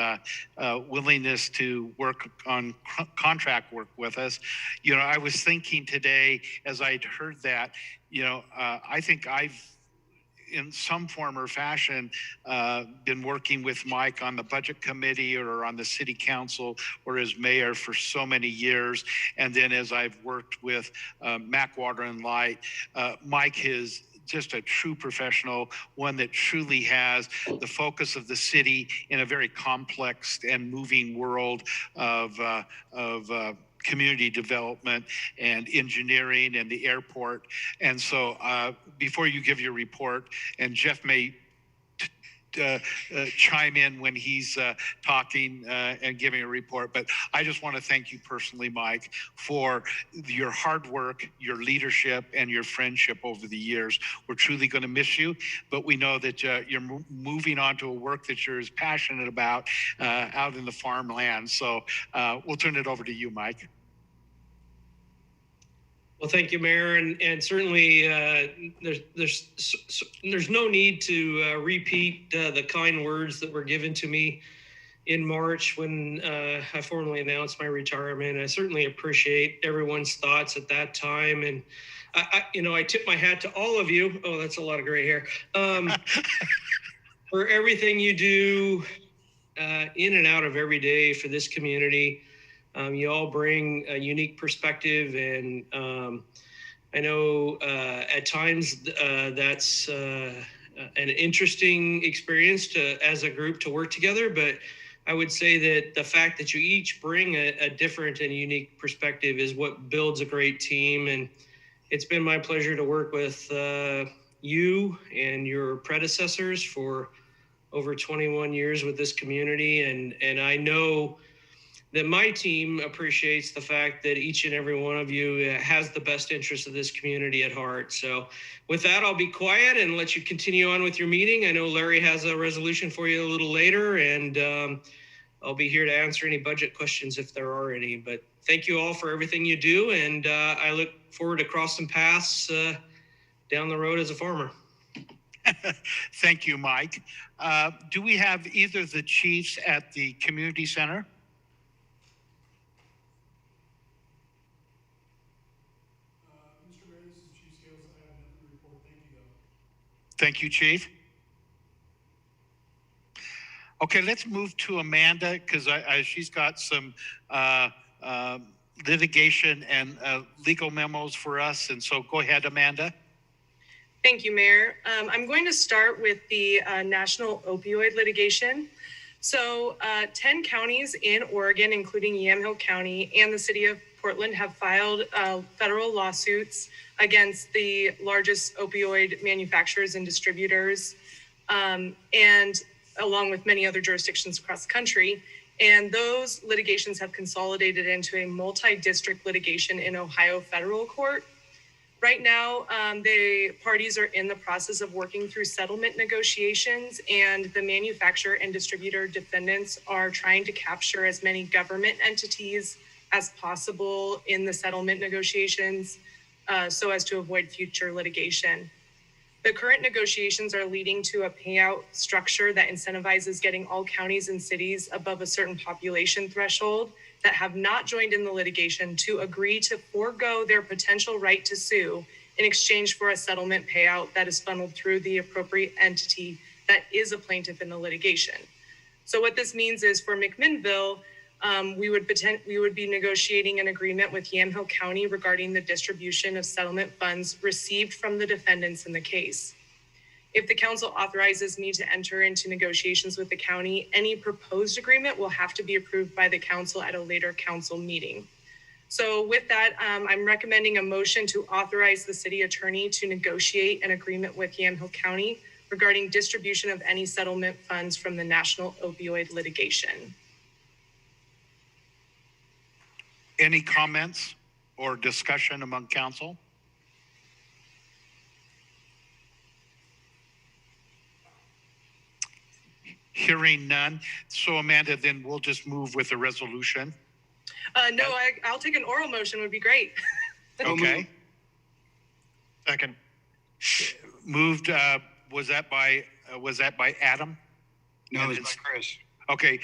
willingness to work on contract work with us. You know, I was thinking today as I'd heard that, you know, I think I've in some form or fashion been working with Mike on the budget committee or on the city council or as mayor for so many years. And then as I've worked with Mac Water and Light, Mike is just a true professional, one that truly has the focus of the city in a very complex and moving world of community development and engineering and the airport. And so before you give your report, and Jeff may chime in when he's talking and giving a report, but I just want to thank you personally, Mike, for your hard work, your leadership, and your friendship over the years. We're truly going to miss you, but we know that you're moving on to a work that you're as passionate about out in the farmland. So we'll turn it over to you, Mike. Well, thank you, Mayor, and certainly there's no need to repeat the kind words that were given to me in March when I formally announced my retirement. I certainly appreciate everyone's thoughts at that time, and I tip my hat to all of you. Oh, that's a lot of gray hair. For everything you do in and out of every day for this community. You all bring a unique perspective, and I know at times that's an interesting experience as a group to work together, but I would say that the fact that you each bring a different and unique perspective is what builds a great team, and it's been my pleasure to work with you and your predecessors for over 21 years with this community, and I know that my team appreciates the fact that each and every one of you has the best interest of this community at heart. So with that, I'll be quiet and let you continue on with your meeting. I know Larry has a resolution for you a little later, and I'll be here to answer any budget questions if there are any. But thank you all for everything you do, and I look forward to crossing paths down the road as a farmer. Thank you, Mike. Do we have either the chiefs at the community center? Thank you, Chief. Okay, let's move to Amanda because she's got some litigation and legal memos for us. And so go ahead, Amanda. Thank you, Mayor. I'm going to start with the national opioid litigation. So 10 counties in Oregon, including Yamhill County and the city of Portland, have filed federal lawsuits against the largest opioid manufacturers and distributors, and along with many other jurisdictions across the country. And those litigations have consolidated into a multi-district litigation in Ohio federal court. Right now, the parties are in the process of working through settlement negotiations, and the manufacturer and distributor defendants are trying to capture as many government entities as possible in the settlement negotiations so as to avoid future litigation. The current negotiations are leading to a payout structure that incentivizes getting all counties and cities above a certain population threshold that have not joined in the litigation to agree to forego their potential right to sue in exchange for a settlement payout that is funneled through the appropriate entity that is a plaintiff in the litigation. So what this means is for McMinnville, we would be negotiating an agreement with Yamhill County regarding the distribution of settlement funds received from the defendants in the case. If the council authorizes me to enter into negotiations with the county, any proposed agreement will have to be approved by the council at a later council meeting. So with that, I'm recommending a motion to authorize the city attorney to negotiate an agreement with Yamhill County regarding distribution of any settlement funds from the national opioid litigation. Any comments or discussion among council? Hearing none. So Amanda, then we'll just move with the resolution. No, I'll take an oral motion would be great. Okay. Second. Moved, was that by Adam? No, it's by Chris. Okay,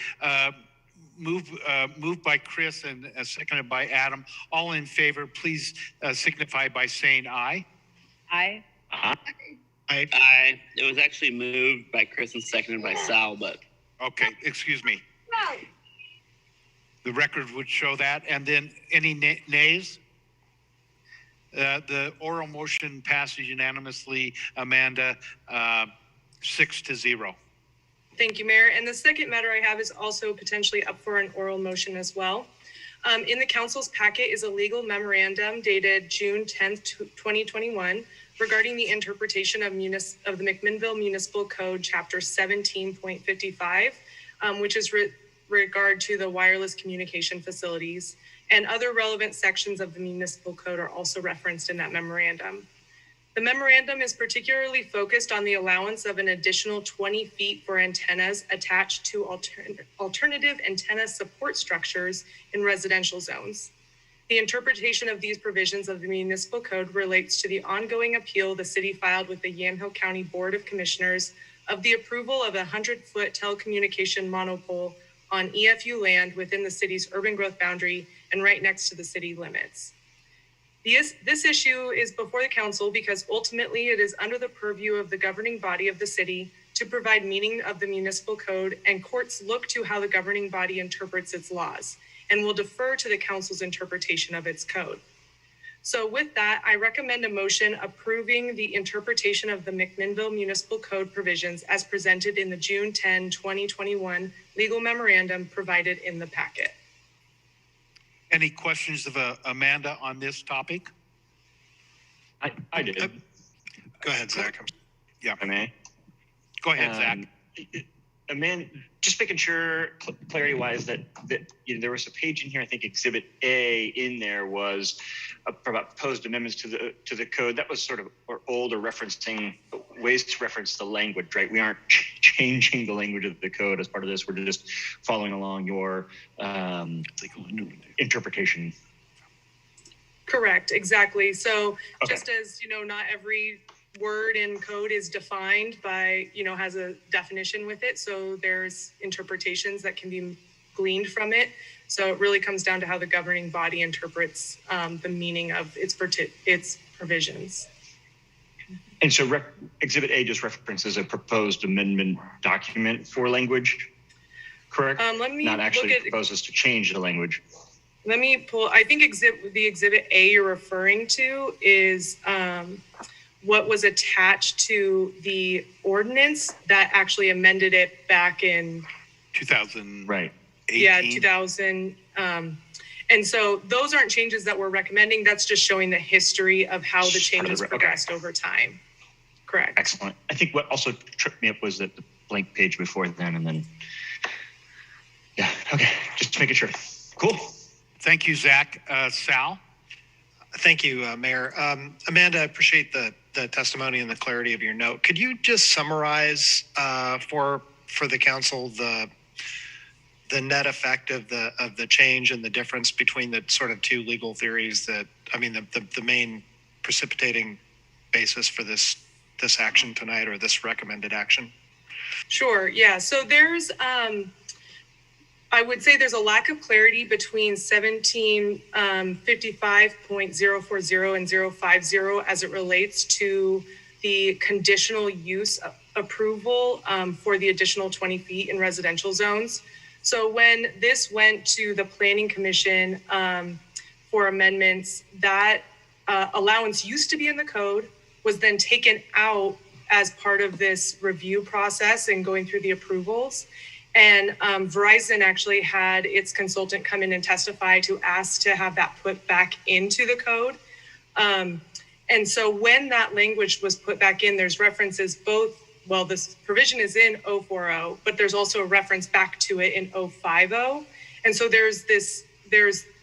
moved by Chris and seconded by Adam. All in favor, please signify by saying aye. Aye. Aye. It was actually moved by Chris and seconded by Sal, but. Okay, excuse me. No. The record would show that. And then any nays? The oral motion passes unanimously, Amanda, 6-0. Thank you, Mayor. And the second matter I have is also potentially up for an oral motion as well. In the council's packet is a legal memorandum dated June 10th, 2021 regarding the interpretation of the McMinnville Municipal Code, Chapter 17.55, which is regard to the wireless communication facilities, and other relevant sections of the municipal code are also referenced in that memorandum. The memorandum is particularly focused on the allowance of an additional 20 feet for antennas attached to alternative antenna support structures in residential zones. The interpretation of these provisions of the municipal code relates to the ongoing appeal the city filed with the Yamhill County Board of Commissioners of the approval of a 100-foot telecommunication monopole on EFU land within the city's urban growth boundary and right next to the city limits. This issue is before the council because ultimately it is under the purview of the governing body of the city to provide meaning of the municipal code, and courts look to how the governing body interprets its laws and will defer to the council's interpretation of its code. So with that, I recommend a motion approving the interpretation of the McMinnville Municipal Code provisions as presented in the June 10, 2021 legal memorandum provided in the packet. Any questions of Amanda on this topic? I did. Go ahead, Zach. Yeah. I may. Go ahead, Zach. Amanda, just making sure, clarity-wise, that there was a page in here. I think Exhibit A in there was about proposed amendments to the code. That was sort of old or referencing ways to reference the language, right? We aren't changing the language of the code as part of this. We're just following along your interpretation. Correct, exactly. So just as, not every word in code is defined by, has a definition with it. So there's interpretations that can be gleaned from it. So it really comes down to how the governing body interprets the meaning of its provisions. And so Exhibit A just references a proposed amendment document for language, correct? Let me not actually proposes to change the language. Let me pull, I think the Exhibit A you're referring to is what was attached to the ordinance that actually amended it back in 2000. Right. 18. Yeah, 2000. And so those aren't changes that we're recommending. That's just showing the history of how the changes progressed over time. Correct. Excellent. I think what also tripped me up was that the blank page before then, and then, yeah, okay, just making sure. Cool. Thank you, Zach. Sal? Thank you, Mayor. Amanda, I appreciate the testimony and the clarity of your note. Could you just summarize for the council the net effect of the change and the difference between the sort of two legal theories the main precipitating basis for this action tonight, or this recommended action? Sure. Yeah. So there's I would say there's a lack of clarity between 1755.040 and 050 as it relates to the conditional use approval for the additional 20 feet in residential zones. So when this went to the Planning Commission for amendments, that allowance used to be in the code, was then taken out as part of this review process and going through the approvals. And Verizon actually had its consultant come in and testify to ask to have that put back into the code. And so when that language was put back in, there's references both, well, this provision is in 040, but there's also a reference back to it in 050. And so there's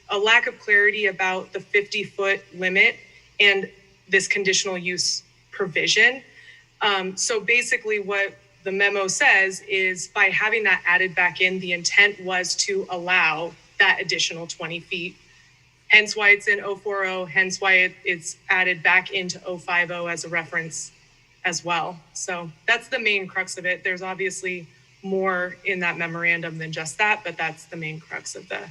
a lack of clarity about the 50-foot limit and this conditional use provision. So basically what the memo says is by having that added back in, the intent was to allow that additional 20 feet. Hence why it's in 040, hence why it's added back into 050 as a reference as well. So that's the main crux of it. There's obviously more in that memorandum than just that, but that's the main crux of the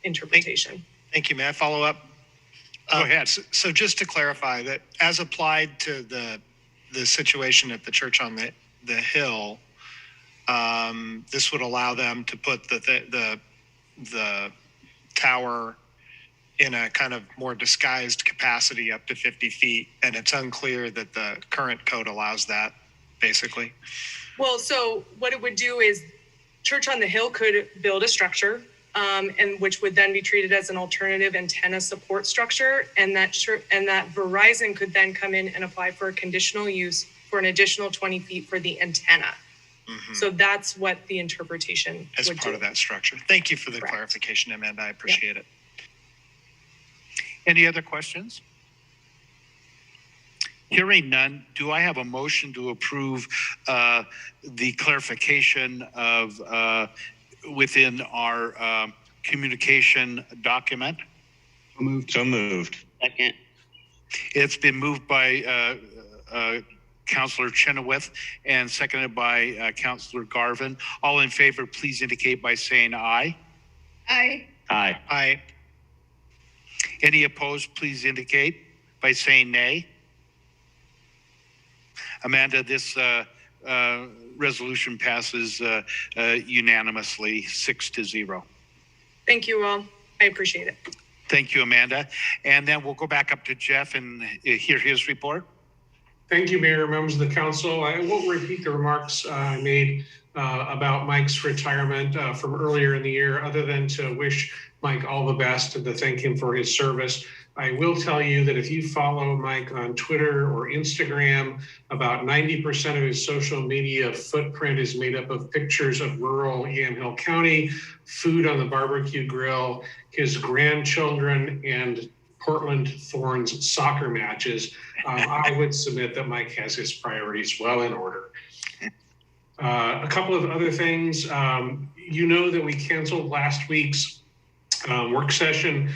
interpretation. Thank you. May I follow up? Go ahead. So just to clarify that as applied to the situation at the church on the hill, this would allow them to put the tower in a kind of more disguised capacity up to 50 feet. And it's unclear that the current code allows that, basically. Well, so what it would do is Church on the Hill could build a structure, and which would then be treated as an alternative antenna support structure. And that Verizon could then come in and apply for a conditional use for an additional 20 feet for the antenna. Mm-hmm. So that's what the interpretation as would part do. Of that structure. Thank you for the clarification, Amanda. I appreciate it. Any other questions? Hearing none, do I have a motion to approve the clarification of within our communication document? So moved. Second. It's been moved by Councillor Chenoweth and seconded by Councillor Garvin. All in favor, please indicate by saying aye. Aye. Aye. Aye. Any opposed, please indicate by saying nay. Amanda, this resolution passes unanimously 6-0. Thank you all. I appreciate it. Thank you, Amanda. And then we'll go back up to Jeff and hear his report. Thank you, Mayor, members of the council. I won't repeat the remarks I made about Mike's retirement from earlier in the year, other than to wish Mike all the best and to thank him for his service. I will tell you that if you follow Mike on Twitter or Instagram, about 90% of his social media footprint is made up of pictures of rural Yamhill County, food on the barbecue grill, his grandchildren, and Portland Thorns soccer matches. I would submit that Mike has his priorities well in order. A couple of other things. You know that we canceled last week's work session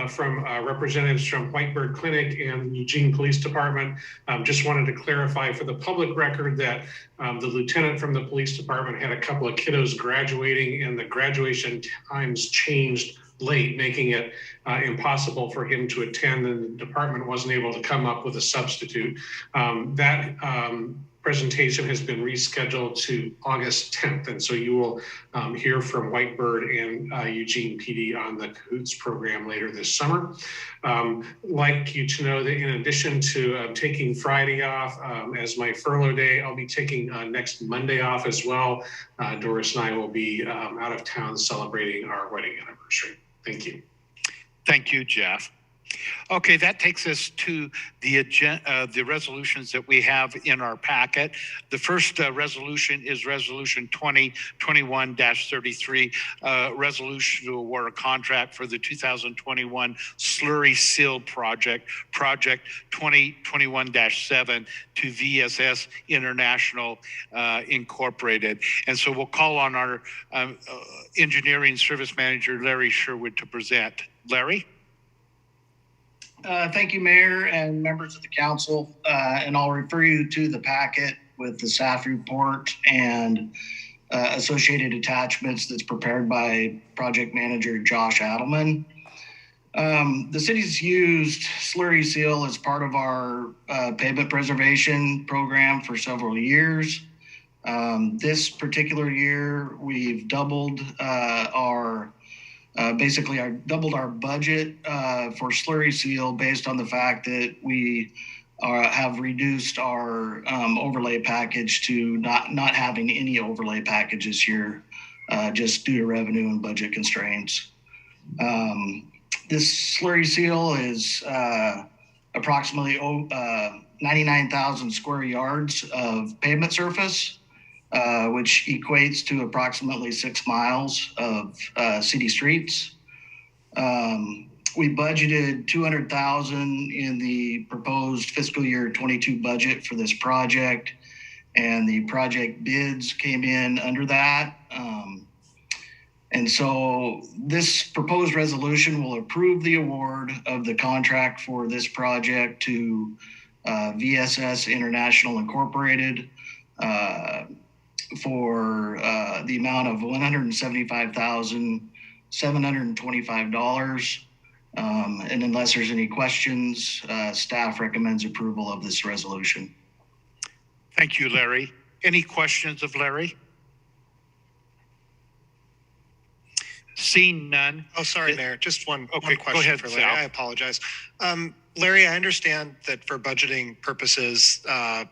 from representatives from Whitebird Clinic and Eugene Police Department. Just wanted to clarify for the public record that the lieutenant from the police department had a couple of kiddos graduating, and the graduation times changed late, making it impossible for him to attend, and the department wasn't able to come up with a substitute. That presentation has been rescheduled to August 10th, and so you will hear from Whitebird and Eugene PD on the CAHOOTS program later this summer. Like you to know that in addition to taking Friday off as my furlough day, I'll be taking next Monday off as well. Doris and I will be out of town celebrating our wedding anniversary. Thank you. Thank you, Jeff. Okay, that takes us to the agenda, the resolutions that we have in our packet. The first resolution is Resolution 2021-33, resolution to award a contract for the 2021 slurry seal project 2021-7 to VSS International Incorporated. And so we'll call on our engineering service manager, Larry Sherwood, to present. Larry? Thank you, Mayor and members of the council. And I'll refer you to the packet with the staff report and associated attachments that's prepared by project manager Josh Adelman. The city's used slurry seal as part of our pavement preservation program for several years. This particular year, we've doubled doubled our budget for slurry seal based on the fact that we have reduced our overlay package to not having any overlay packages here, just due to revenue and budget constraints. This slurry seal is approximately 99,000 square yards of pavement surface, which equates to approximately 6 miles of city streets. We budgeted $200,000 in the proposed fiscal year 22 budget for this project, and the project bids came in under that. And so this proposed resolution will approve the award of the contract for this project to VSS International Incorporated for the amount of $175,725. And unless there's any questions, staff recommends approval of this resolution. Thank you, Larry. Any questions of Larry? Seeing none. Oh, sorry, Mayor. Just one question go ahead, for Larry. Sal. I apologize. Larry, I understand that for budgeting purposes, the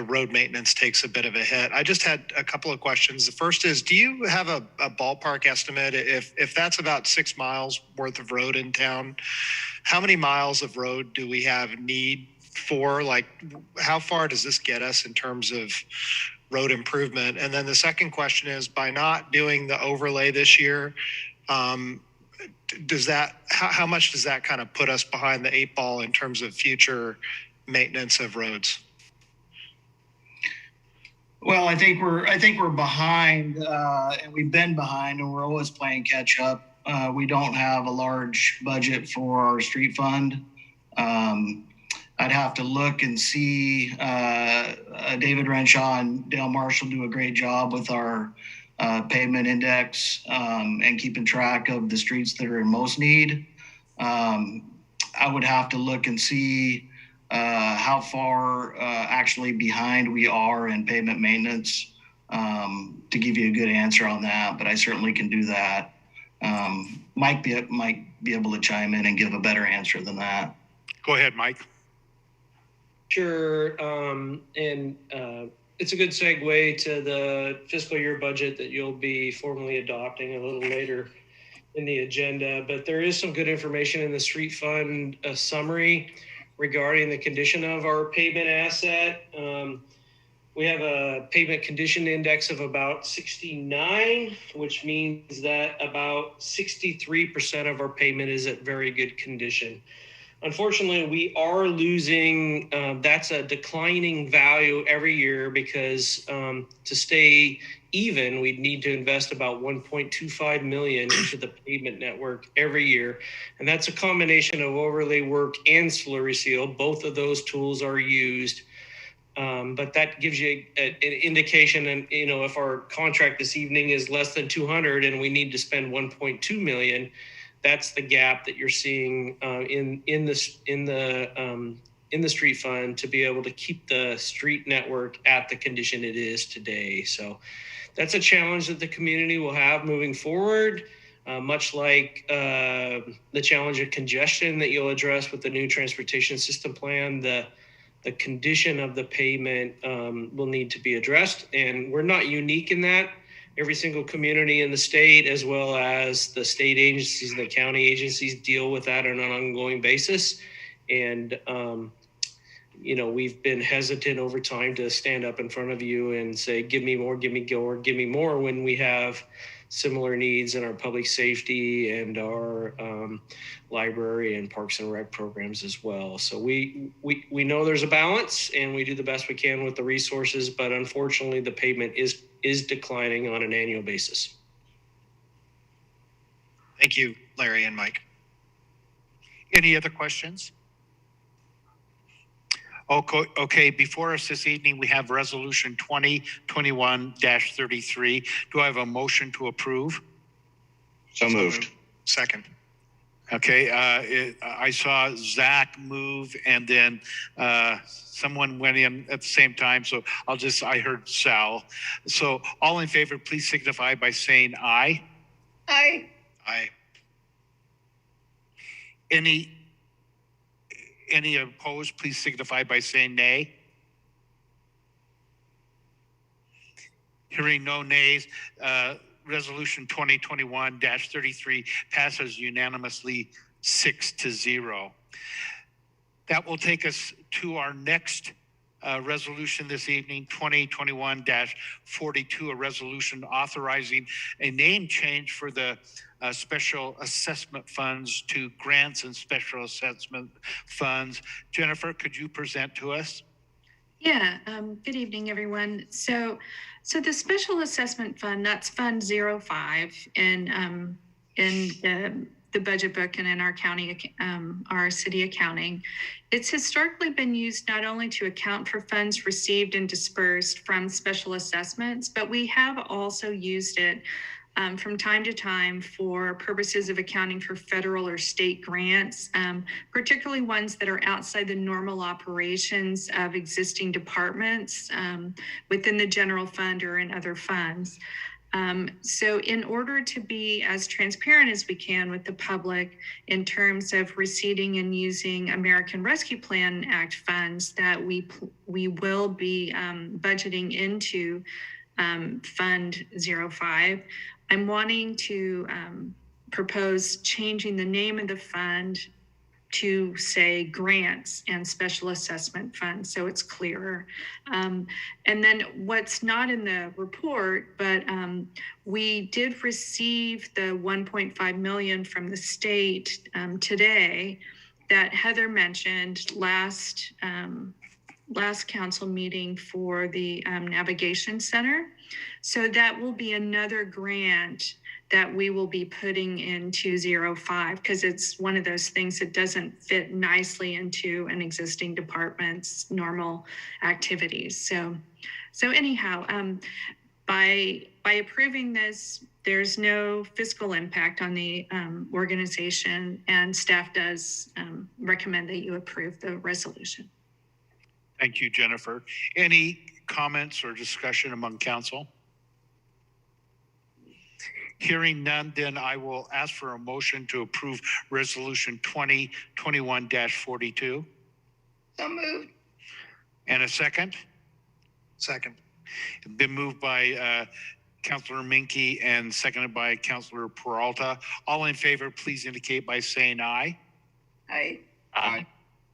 road maintenance takes a bit of a hit. I just had a couple of questions. The first is, do you have a ballpark estimate? If that's about 6 miles worth of road in town, how many miles of road do we have need for? Like, how far does this get us in terms of road improvement? And then the second question is, by not doing the overlay this year, how much does that kind of put us behind the 8 ball in terms of future maintenance of roads? Well, I think we're behind, and we've been behind, and we're always playing catch up. We don't have a large budget for our street fund. I'd have to look and see. David Renshaw and Dale Marshall do a great job with our pavement index and keeping track of the streets that are in most need. I would have to look and see how far actually behind we are in pavement maintenance to give you a good answer on that, but I certainly can do that. Mike might be able to chime in and give a better answer than that. Go ahead, Mike. Sure. It's a good segue to the fiscal year budget that you'll be formally adopting a little later in the agenda. But there is some good information in the street fund summary regarding the condition of our pavement asset. We have a pavement condition index of about 69, which means that about 63% of our pavement is at very good condition. Unfortunately, we are losing, that's a declining value every year because to stay even, we'd need to invest about $1.25 million into the pavement network every year. And that's a combination of overlay work and slurry seal. Both of those tools are used. But that gives you an indication, and if our contract this evening is less than 200 and we need to spend 1.2 million, that's the gap that you're seeing in the street fund to be able to keep the street network at the condition it is today. So that's a challenge that the community will have moving forward, much like the challenge of congestion that you'll address with the new transportation system plan. The condition of the pavement will need to be addressed, and we're not unique in that. Every single community in the state, as well as the state agencies and the county agencies, deal with that on an ongoing basis. And, we've been hesitant over time to stand up in front of you and say, give me more, give me more, when we have similar needs in our public safety and our library and parks and rec programs as well. So we know there's a balance, and we do the best we can with the resources, but unfortunately the pavement is declining on an annual basis. Thank you, Larry and Mike. Any other questions? Okay, before us this evening, we have Resolution 2021-33. Do I have a motion to approve? So moved. Second. Okay, I saw Zach move and then someone went in at the same time. So I heard Sal. So all in favor, please signify by saying aye. Aye. Aye. Any opposed, please signify by saying nay. Hearing no nays, Resolution 2021-33 passes unanimously 6-0. That will take us to our next resolution this evening, 2021-42, a resolution authorizing a name change for the special assessment funds to grants and special assessment funds. Jennifer, could you present to us? Yeah, good evening, everyone. So the Special Assessment Fund, that's Fund 05 in the budget book and in our county, our city accounting. It's historically been used not only to account for funds received and dispersed from special assessments, but we have also used it from time to time for purposes of accounting for federal or state grants, particularly ones that are outside the normal operations of existing departments within the general fund or in other funds. So in order to be as transparent as we can with the public in terms of receiving and using American Rescue Plan Act funds that we will be budgeting into Fund 05, I'm wanting to propose changing the name of the fund to say grants and special assessment fund, so it's clearer. And then what's not in the report, but we did receive the 1.5 million from the state today that Heather mentioned last council meeting for the navigation center. So that will be another grant that we will be putting into 05 because it's one of those things that doesn't fit nicely into an existing department's normal activities. So anyhow, by approving this, there's no fiscal impact on the organization, and staff does recommend that you approve the resolution. Thank you, Jennifer. Any comments or discussion among council? Hearing none, then I will ask for a motion to approve Resolution 2021-42. So moved. And a second? Second. Been moved by Councilor Minke and seconded by Councilor Peralta. All in favor, please indicate by saying aye. Aye. Aye.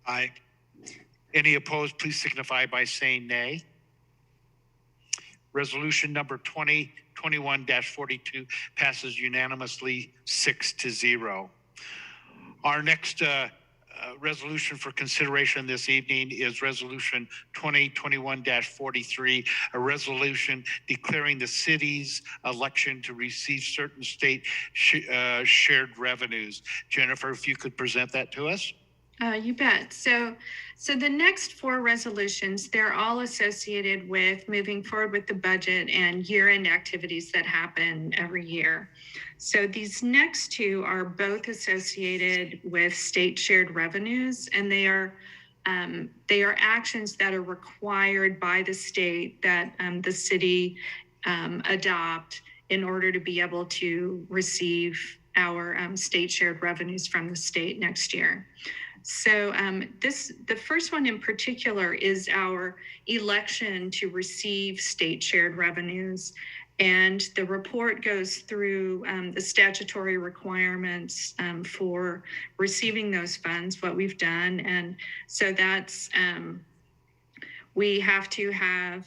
Aye. Any opposed, please signify by saying nay. Resolution number 2021-42 passes unanimously 6-0. Our next resolution for consideration this evening is Resolution 2021-43, a resolution declaring the city's election to receive certain state shared revenues. Jennifer, if you could present that to us. You bet. So the next four resolutions, they're all associated with moving forward with the budget and year-end activities that happen every year. So these next two are both associated with state shared revenues, and they are actions that are required by the state that the city adopt in order to be able to receive our state shared revenues from the state next year. So the first one in particular is our election to receive state shared revenues. And the report goes through the statutory requirements for receiving those funds, what we've done. And so that's, we have to have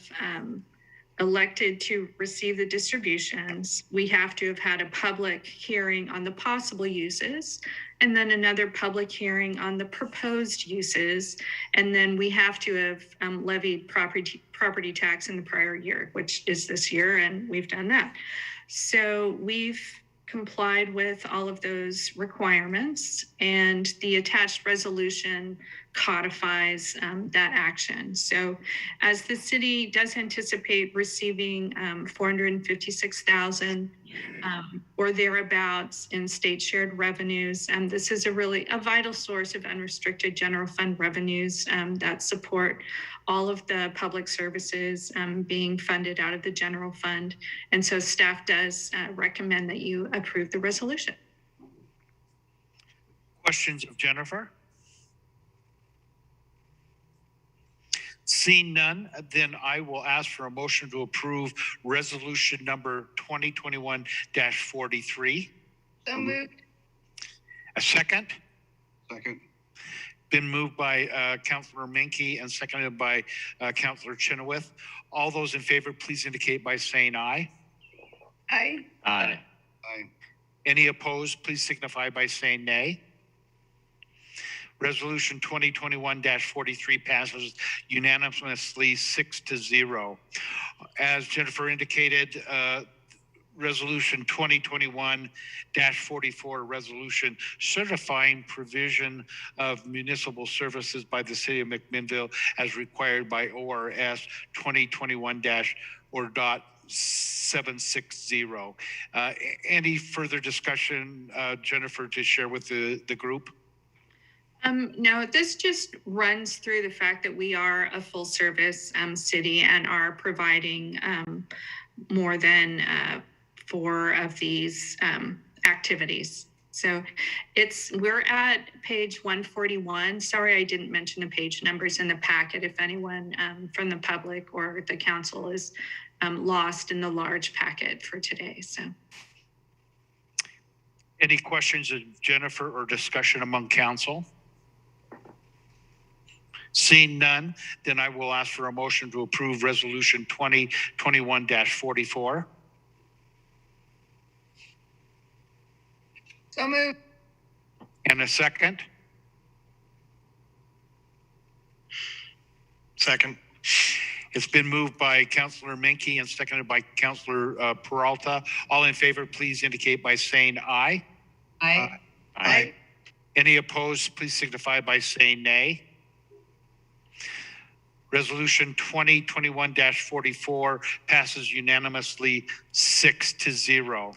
elected to receive the distributions. We have to have had a public hearing on the possible uses, and then another public hearing on the proposed uses. And then we have to have levied property tax in the prior year, which is this year, and we've done that. So we've complied with all of those requirements, and the attached resolution codifies that action. So as the city does anticipate receiving $456,000 or thereabouts in state shared revenues, this is a vital source of unrestricted general fund revenues that support all of the public services being funded out of the general fund. And so staff does recommend that you approve the resolution. Questions of Jennifer? Seeing none, then I will ask for a motion to approve resolution number 2021-43. So moved. A second? Second. Been moved by Councilor Menke and seconded by Councilor Chenoweth. All those in favor, please indicate by saying aye. Aye. Aye. Aye. Any opposed, please signify by saying nay. Resolution 2021-43 passes unanimously 6-0. As Jennifer indicated, Resolution 2021-44, resolution certifying provision of municipal services by the city of McMinnville as required by ORS 2021-760. Any further discussion, Jennifer, to share with the group? No, this just runs through the fact that we are a full service city and are providing more than 4 of these activities. So we're at page 141. Sorry, I didn't mention the page numbers in the packet if anyone from the public or the council is lost in the large packet for today. So. Any questions of Jennifer or discussion among council? Seeing none, then I will ask for a motion to approve resolution 2021-44. So moved. And a second? Second. It's been moved by Councilor Menke and seconded by Councilor Peralta. All in favor, please indicate by saying aye. Aye. Aye. Any opposed, please signify by saying nay. Resolution 2021-44 passes unanimously 6-0.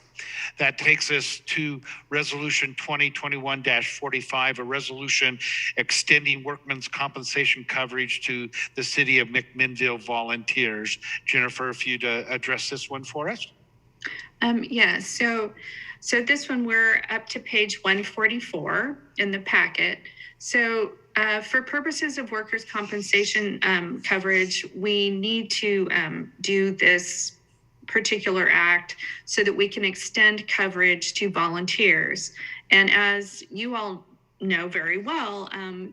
That takes us to Resolution 2021-45, a resolution extending workmen's compensation coverage to the City of McMinnville volunteers. Jennifer, if you'd address this one for us. Yeah, so this one, we're up to page 144 in the packet. So for purposes of workers' compensation coverage, we need to do this particular act so that we can extend coverage to volunteers. And as you all know very well,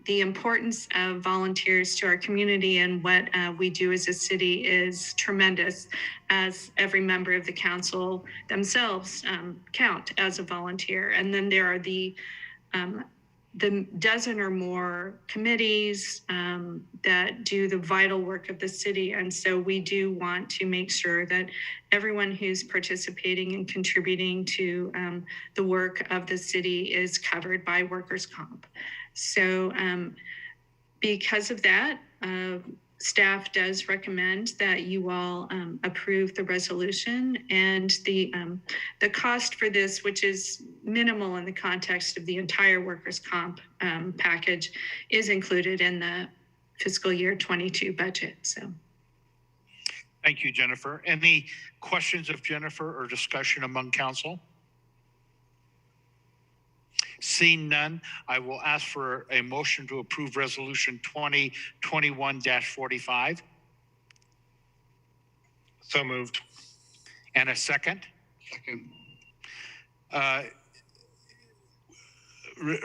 the importance of volunteers to our community and what we do as a city is tremendous, as every member of the council themselves count as a volunteer. And then there are the dozen or more committees that do the vital work of the city. And so we do want to make sure that everyone who's participating and contributing to the work of the city is covered by workers' comp. So because of that, staff does recommend that you all approve the resolution, and the cost for this, which is minimal in the context of the entire workers' comp package, is included in the fiscal year 22 budget. So. Thank you, Jennifer. Any questions of Jennifer or discussion among council? Seeing none, I will ask for a motion to approve resolution 2021-45. So moved. And a second? Second.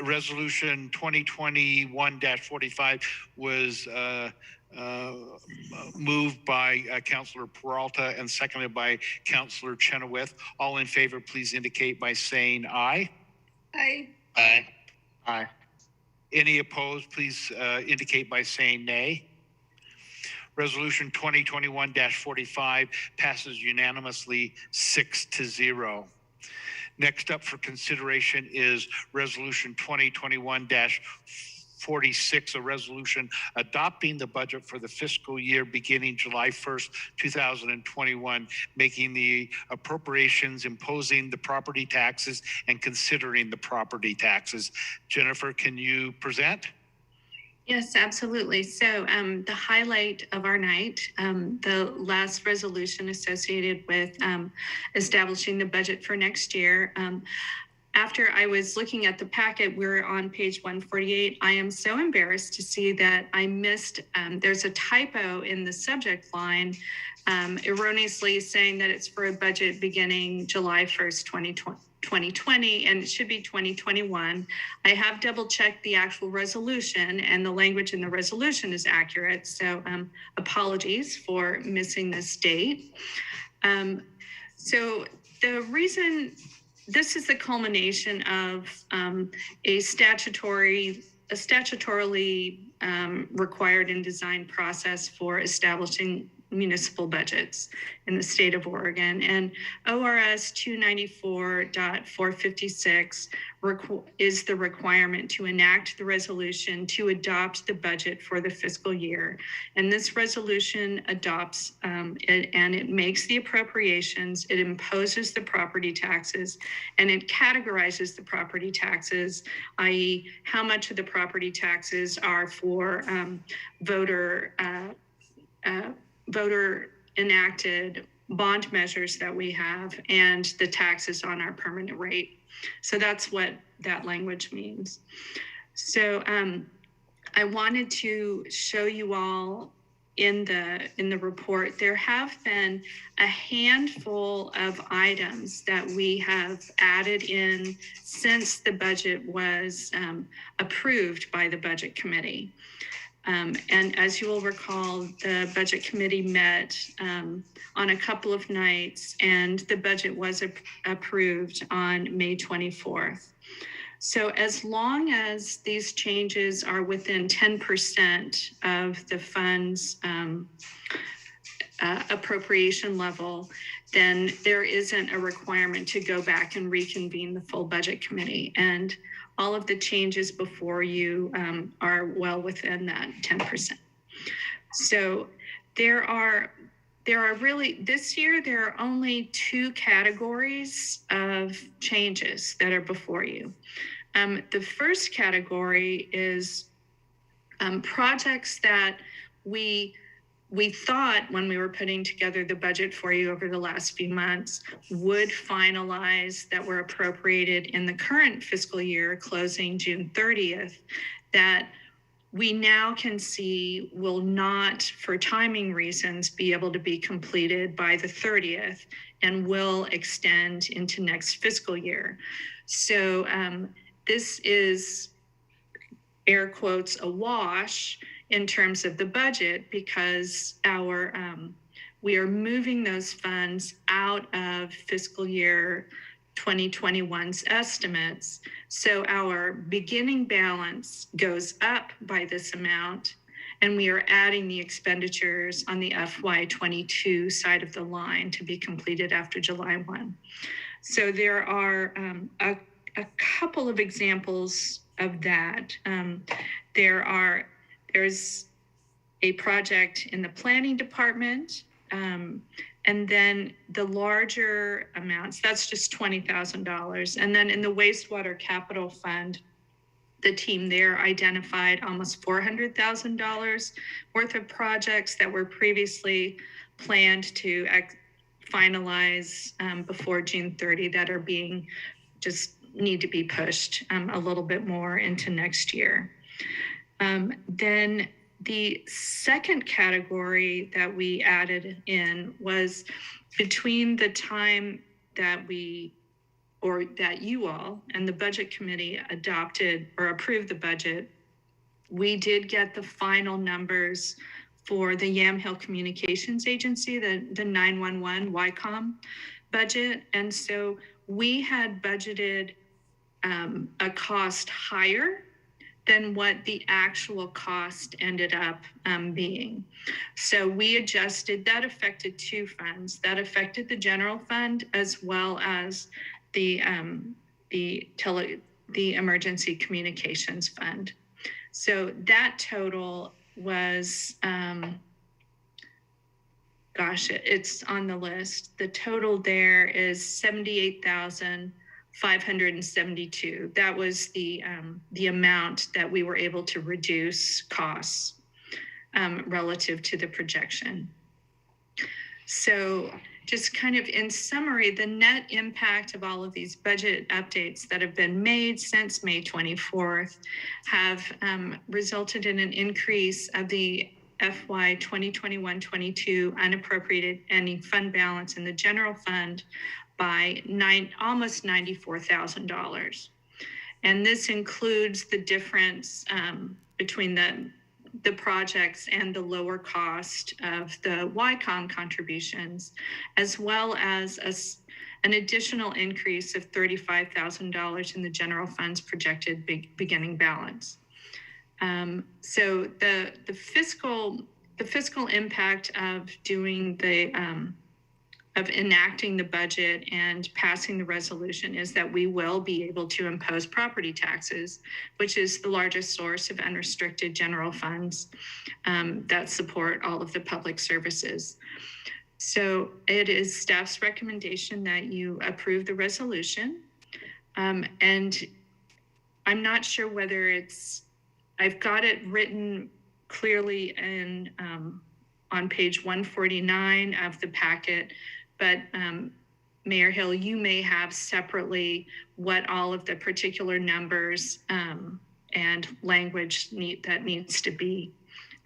Resolution 2021-45 was moved by Councilor Peralta and seconded by Councilor Chenoweth. All in favor, please indicate by saying aye. Aye. Aye. Aye. Any opposed, please indicate by saying nay. Resolution 2021-45 passes unanimously 6-0. Next up for consideration is Resolution 2021-46, a resolution adopting the budget for the fiscal year beginning July 1st, 2021, making the appropriations, imposing the property taxes, and considering the property taxes. Jennifer, can you present? Yes, absolutely. So the highlight of our night, the last resolution associated with establishing the budget for next year. After I was looking at the packet, we're on page 148. I am so embarrassed to see that I missed, there's a typo in the subject line, erroneously saying that it's for a budget beginning July 1st, 2020, and it should be 2021. I have double checked the actual resolution, and the language in the resolution is accurate. So apologies for missing this date. So the reason, this is the culmination of a statutorily required and designed process for establishing municipal budgets in the state of Oregon. And ORS 294.456 is the requirement to enact the resolution to adopt the budget for the fiscal year. And this resolution adopts it, and it makes the appropriations, it imposes the property taxes, and it categorizes the property taxes, i.e. how much of the property taxes are for voter enacted bond measures that we have, and the taxes on our permanent rate. So that's what that language means. So I wanted to show you all in the report, there have been a handful of items that we have added in since the budget was approved by the Budget Committee. And as you will recall, the Budget Committee met on a couple of nights, and the budget was approved on May 24th. So as long as these changes are within 10% of the fund's appropriation level, then there isn't a requirement to go back and reconvene the full Budget Committee. And all of the changes before you are well within that 10%. So there are really, this year, there are only two categories of changes that are before you. The first category is projects that we thought when we were putting together the budget for you over the last few months would finalize, that were appropriated in the current fiscal year closing June 30th, that we now can see will not, for timing reasons, be able to be completed by the 30th and will extend into next fiscal year. So this is, air quotes, a wash in terms of the budget, because we are moving those funds out of fiscal year 2021's estimates. So our beginning balance goes up by this amount, and we are adding the expenditures on the FY22 side of the line to be completed after July 1. So there are a couple of examples of that. There's a project in the planning department, and then the larger amounts, that's just $20,000. And then in the wastewater capital fund, the team there identified almost $400,000 worth of projects that were previously planned to finalize before June 30 that are just need to be pushed a little bit more into next year. Then the second category that we added in was between the time that that you all and the Budget Committee adopted or approved the budget, we did get the final numbers for the Yamhill Communications Agency, the 911 YCOM budget. And so we had budgeted a cost higher than what the actual cost ended up being. So we adjusted, that affected two funds. That affected the general fund as well as the emergency communications fund. So that total was, it's on the list. The total there is 78,572. That was the amount that we were able to reduce costs relative to the projection. So just kind of in summary, the net impact of all of these budget updates that have been made since May 24th have resulted in an increase of the FY 2021-22 unappropriated ending fund balance in the general fund by almost $94,000. And this includes the difference between the projects and the lower cost of the YCOM contributions, as well as an additional increase of $35,000 in the general fund's projected beginning balance. So the fiscal impact of doing of enacting the budget and passing the resolution is that we will be able to impose property taxes, which is the largest source of unrestricted general funds that support all of the public services. So it is staff's recommendation that you approve the resolution. And I'm not sure whether I've got it written clearly on page 149 of the packet, but Mayor Hill, you may have separately what all of the particular numbers and language that needs to be.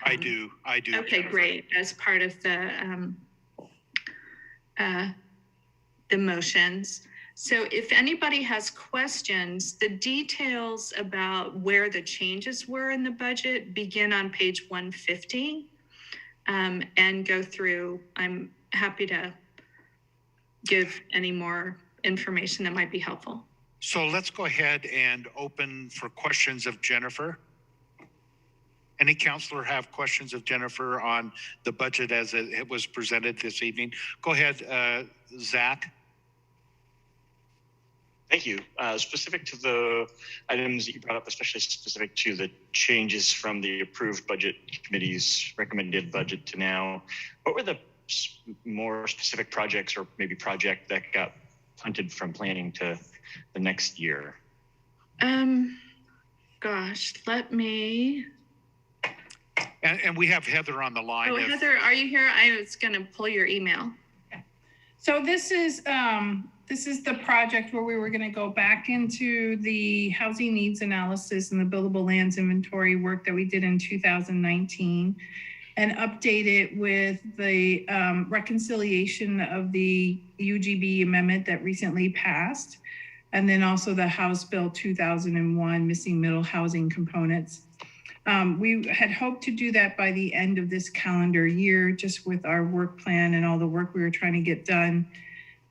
I do. Okay, great. As part of the motions. So if anybody has questions, the details about where the changes were in the budget begin on page 150 and go through. I'm happy to give any more information that might be helpful. So let's go ahead and open for questions of Jennifer. Any counselor have questions of Jennifer on the budget as it was presented this evening? Go ahead, Zach. Thank you. Specific to the items that you brought up, especially specific to the changes from the approved budget committee's recommended budget to now, what were the more specific projects or maybe project that got punted from planning to the next year? Gosh, let me. And we have Heather on the line. Oh, Heather, are you here? I was going to pull your email. So this is the project where we were going to go back into the housing needs analysis and the buildable lands inventory work that we did in 2019 and update it with the reconciliation of the UGB amendment that recently passed, and then also the House Bill 2001 missing middle housing components. We had hoped to do that by the end of this calendar year, just with our work plan and all the work we were trying to get done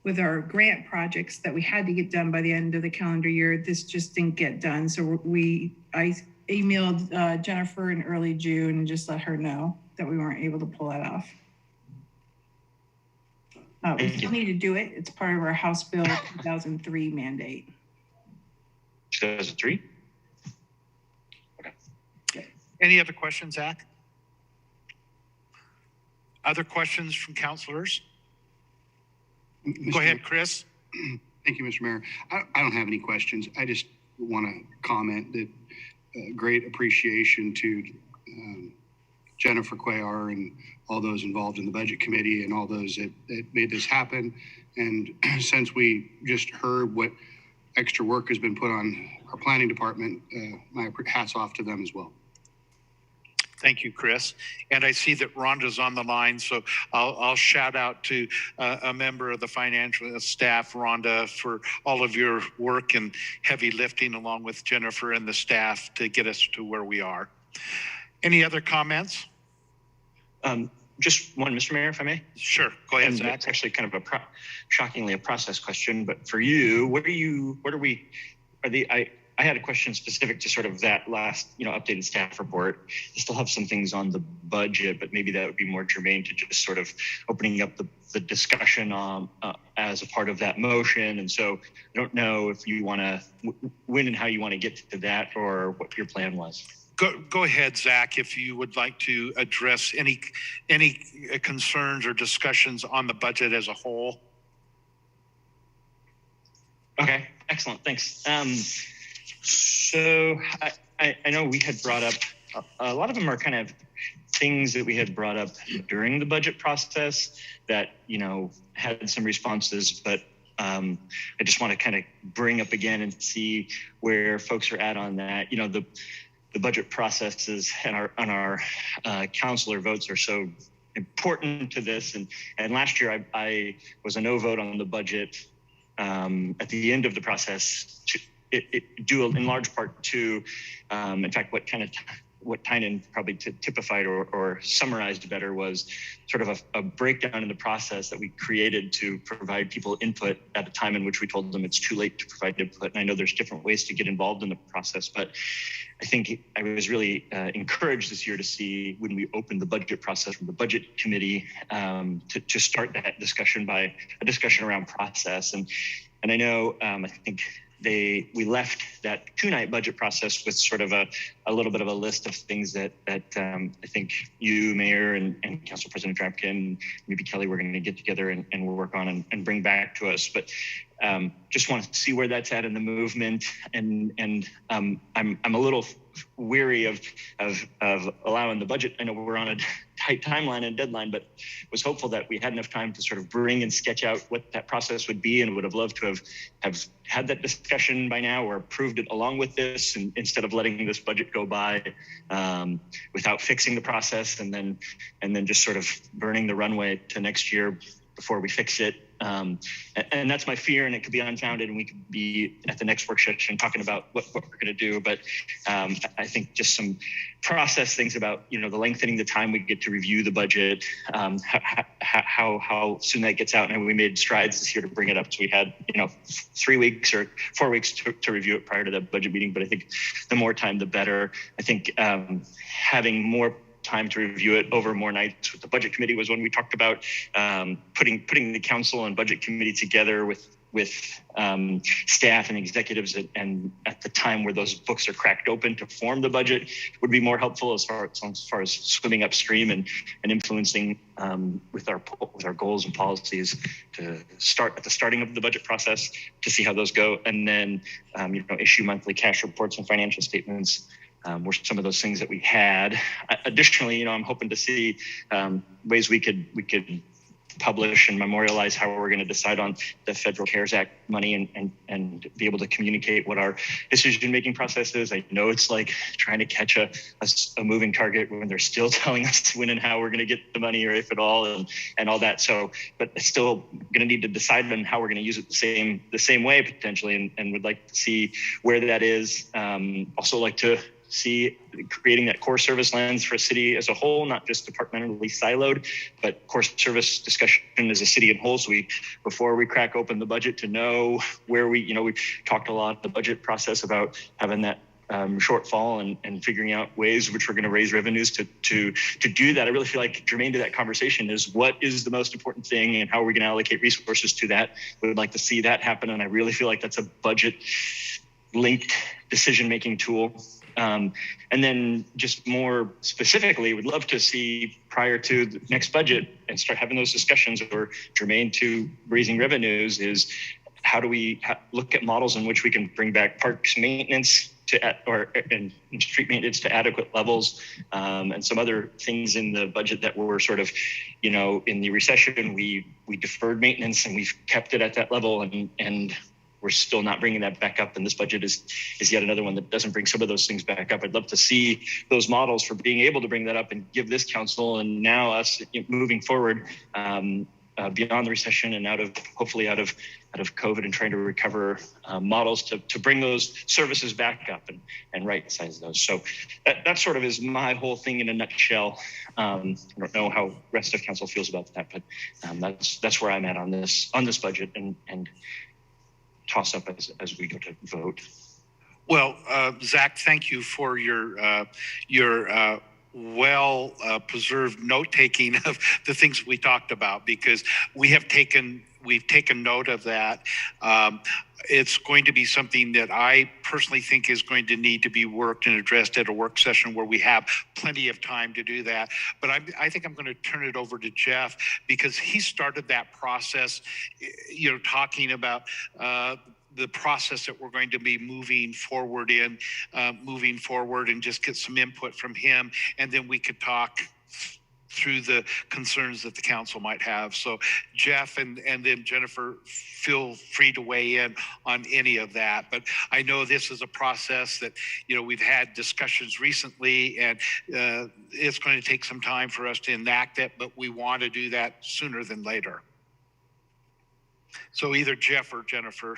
with our grant projects that we had to get done by the end of the calendar year. This just didn't get done. So I emailed Jennifer in early June and just let her know that we weren't able to pull that off. We still need to do it. It's part of our House Bill 2003 mandate. 2003? Any other questions, Zach? Other questions from counselors? Go ahead, Chris. Thank you, Mr. Mayor. I don't have any questions. I just want to comment that great appreciation to Jennifer Cuellar and all those involved in the budget committee and all those that made this happen. And since we just heard what extra work has been put on our planning department, my hats off to them as well. Thank you, Chris. And I see that Rhonda's on the line, so I'll shout out to a member of the financial staff, Rhonda, for all of your work and heavy lifting along with Jennifer and the staff to get us to where we are. Any other comments? Just one, Mr. Mayor, if I may. Sure, go ahead, Zach. That's actually kind of shockingly a process question, but for you, I had a question specific to sort of that last, updated staff report. I still have some things on the budget, but maybe that would be more germane to just sort of opening up the discussion as a part of that motion. And so I don't know if you want to, when and how you want to get to that, or what your plan was. Go ahead, Zach, if you would like to address any concerns or discussions on the budget as a whole. Okay, excellent, thanks. So I know we had brought up, a lot of them are kind of things that we had brought up during the budget process that, had some responses, but I just want to kind of bring up again and see where folks are at on that. The budget processes and our counselor votes are so important to this. And last year I was a no vote on the budget at the end of the process, due in large part to, in fact, what Tynan probably typified or summarized better was sort of a breakdown in the process that we created to provide people input at a time in which we told them it's too late to provide input. And I know there's different ways to get involved in the process, but I think I was really encouraged this year to see when we opened the budget process from the budget committee to start that discussion by a discussion around process. And I know, I think we left that 2-night budget process with sort of a little bit of a list of things that I think you, Mayor, and Council President Drapkin, and maybe Kelly, we're going to get together and we'll work on and bring back to us. But just want to see where that's at in the movement, and I'm a little weary of allowing the budget. I know we're on a tight timeline and deadline, but was hopeful that we had enough time to sort of bring and sketch out what that process would be, and would have loved to have had that discussion by now or approved it along with this, and instead of letting this budget go by without fixing the process and then just sort of burning the runway to next year before we fix it. And that's my fear, and it could be unfounded, and we could be at the next work session talking about what we're going to do. But I think just some process things about, the lengthening the time we get to review the budget, how soon that gets out. And we made strides this year to bring it up. So we had, 3 weeks or 4 weeks to review it prior to the budget meeting. But I think the more time, the better. I think having more time to review it over more nights with the budget committee was when we talked about putting the council and budget committee together with staff and executives, and at the time where those books are cracked open to form the budget would be more helpful as far as swimming upstream and influencing with our goals and policies to start at the starting of the budget process to see how those go, and then issue monthly cash reports and financial statements. Were some of those things that we had. Additionally, I'm hoping to see ways we could publish and memorialize how we're going to decide on the Federal CARES Act money and be able to communicate what our decision-making process is. I know it's like trying to catch a moving target when they're still telling us when and how we're going to get the money, or if at all, and all that. So, but it's still going to need to decide on how we're going to use it the same way potentially, and would like to see where that is. Also like to see creating that core service lens for a city as a whole, not just departmentally siloed, but core service discussion as a city as a whole. So before we crack open the budget, to know where we talked a lot in the budget process about having that shortfall and figuring out ways which we're going to raise revenues to do that. I really feel like germane to that conversation is what is the most important thing and how are we going to allocate resources to that. We would like to see that happen. And I really feel like that's a budget linked decision-making tool. And then just more specifically, would love to see prior to the next budget and start having those discussions, or germane to raising revenues, is how do we look at models in which we can bring back parks maintenance and street maintenance to adequate levels, and some other things in the budget that were sort of, in the recession, we deferred maintenance and we've kept it at that level, and we're still not bringing that back up. And this budget is yet another one that doesn't bring some of those things back up. I'd love to see those models for being able to bring that up and give this council and now us moving forward beyond the recession and hopefully out of COVID and trying to recover models to bring those services back up and right size those. So that sort of is my whole thing in a nutshell. I don't know how the rest of council feels about that, but that's where I'm at on this budget and toss up as we go to vote. Well, Zach, thank you for your preserved note taking of the things we talked about, because we've taken note of that. It's going to be something that I personally think is going to need to be worked and addressed at a work session where we have plenty of time to do that. But I think I'm going to turn it over to Jeff, because he started that process, talking about the process that we're going to be moving forward and just get some input from him. And then we could talk through the concerns that the council might have. So Jeff and then Jennifer, feel free to weigh in on any of that. But I know this is a process that, we've had discussions recently, and it's going to take some time for us to enact it, but we want to do that sooner than later. So either Jeff or Jennifer.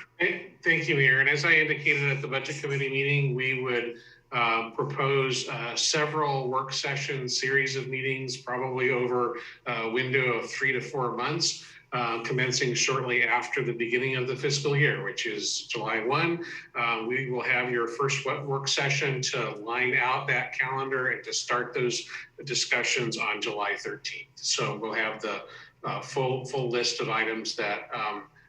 Thank you, Mayor. And as I indicated at the Budget Committee meeting, we would propose several work session series of meetings, probably over a window of 3 to 4 months, commencing shortly after the beginning of the fiscal year, which is July 1. We will have your first work session to line out that calendar and to start those discussions on July 13th. So we'll have the full list of items that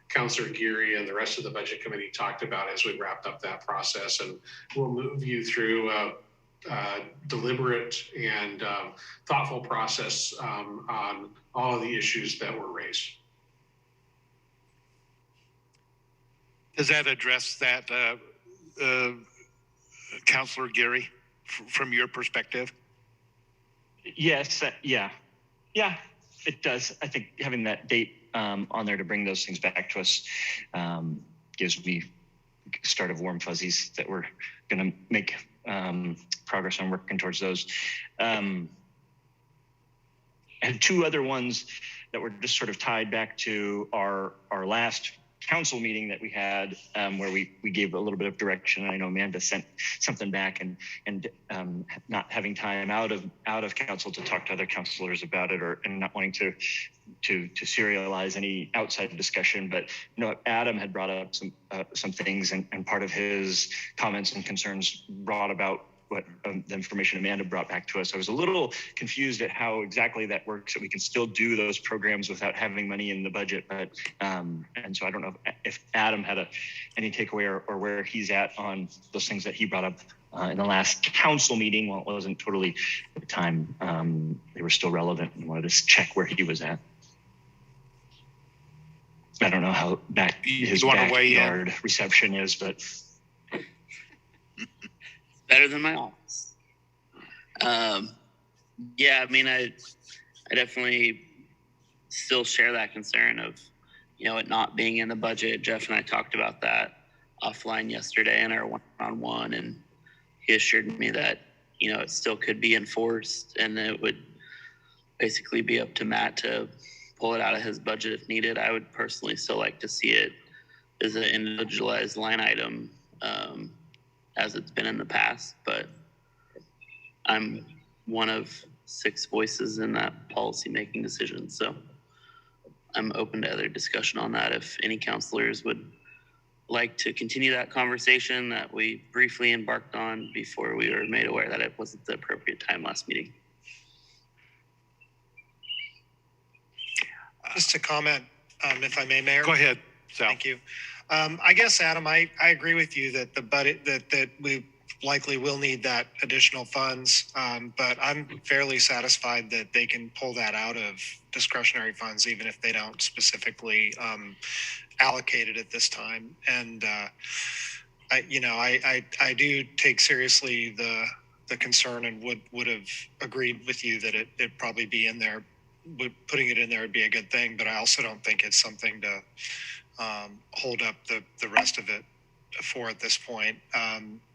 Councilor Geary and the rest of the Budget Committee talked about as we wrapped up that process, and we'll move you through a deliberate and thoughtful process on all of the issues that were raised. Does that address that, Councilor Geary, from your perspective? Yes, yeah, it does. I think having that date on there to bring those things back to us gives me start of warm fuzzies that we're going to make progress on working towards those. I had 2 other ones that were just sort of tied back to our last council meeting that we had, where we gave a little bit of direction. I know Amanda sent something back, and not having time out of council to talk to other councilors about it, and not wanting to serialize any outside discussion. But Adam had brought up some things, and part of his comments and concerns brought about what the information Amanda brought back to us. I was a little confused at how exactly that works, that we can still do those programs without having money in the budget. But and so I don't know if Adam had any takeaway or where he's at on those things that he brought up in the last council meeting. Well, it wasn't totally at the time. They were still relevant, and wanted to check where he was at. I don't know how his backyard reception is, but better than my office. Yeah, I mean, I definitely still share that concern of, it not being in the budget. Jeff and I talked about that offline yesterday in our one-on-one, and he assured me that, it still could be enforced, and it would basically be up to Matt to pull it out of his budget if needed. I would personally still like to see it as an individualized line item, as it's been in the past, but I'm one of 6 voices in that policy-making decision. So I'm open to other discussion on that. If any councilors would like to continue that conversation that we briefly embarked on before we were made aware that it wasn't the appropriate time last meeting. Just to comment, if I may, Mayor. Go ahead, Sal. Thank you. I guess, Adam, I agree with you that the budget that we likely will need that additional funds, but I'm fairly satisfied that they can pull that out of discretionary funds, even if they don't specifically allocate it at this time. And I do take seriously the concern, and would have agreed with you that it probably be in there. Putting it in there would be a good thing, but I also don't think it's something to hold up the rest of it for at this point,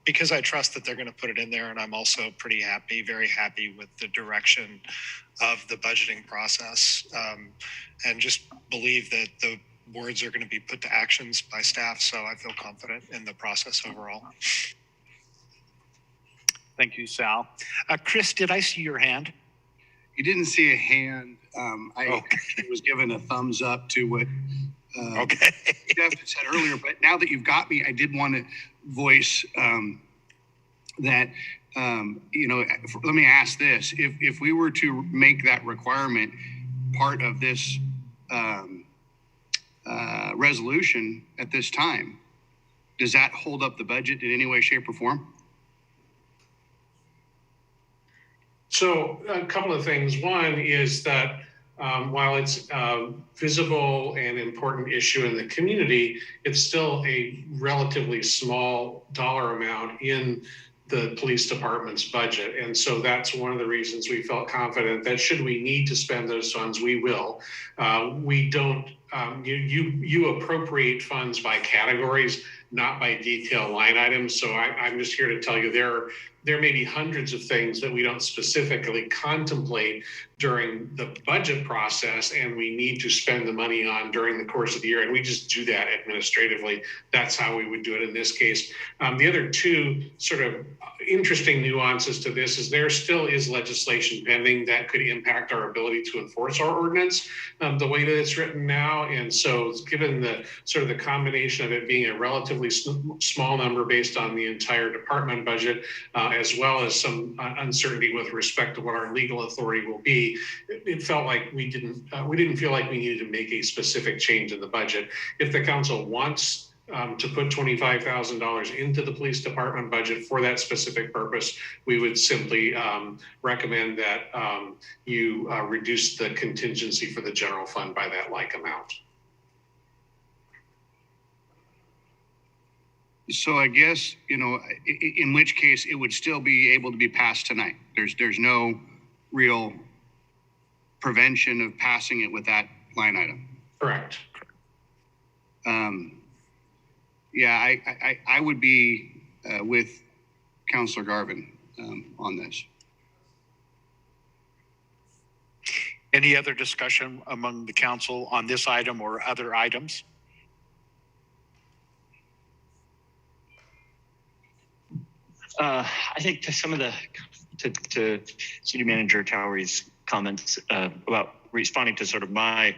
because I trust that they're going to put it in there, and I'm also very happy with the direction of the budgeting process, and just believe that the words are going to be put to actions by staff. So I feel confident in the process overall. Thank you, Sal. Chris, did I see your hand? You didn't see a hand. I was given a thumbs up to what Okay. Jeff had said earlier, but now that you've got me, I did want to voice that, let me ask this. If we were to make that requirement part of this resolution at this time, does that hold up the budget in any way, shape, or form? So a couple of things. One is that while it's a visible and important issue in the community, it's still a relatively small dollar amount in the police department's budget. And so that's one of the reasons we felt confident that should we need to spend those funds, we will. We don't, you appropriate funds by categories, not by detailed line items. So I'm just here to tell you there may be hundreds of things that we don't specifically contemplate during the budget process and we need to spend the money on during the course of the year. And we just do that administratively. That's how we would do it in this case. The other two sort of interesting nuances to this is there still is legislation pending that could impact our ability to enforce our ordinance the way that it's written now. And so given the sort of the combination of it being a relatively small number based on the entire department budget, as well as some uncertainty with respect to what our legal authority will be, it felt like we didn't feel like we needed to make a specific change in the budget. If the council wants to put $25,000 into the police department budget for that specific purpose, we would simply recommend that you reduce the contingency for the general fund by that like amount. So I guess, in which case it would still be able to be passed tonight. There's no real prevention of passing it with that line item. Correct. Yeah, I would be with Councilor Garvin on this. Any other discussion among the council on this item or other items? I think to some of to City Manager Towery's comments about responding to sort of my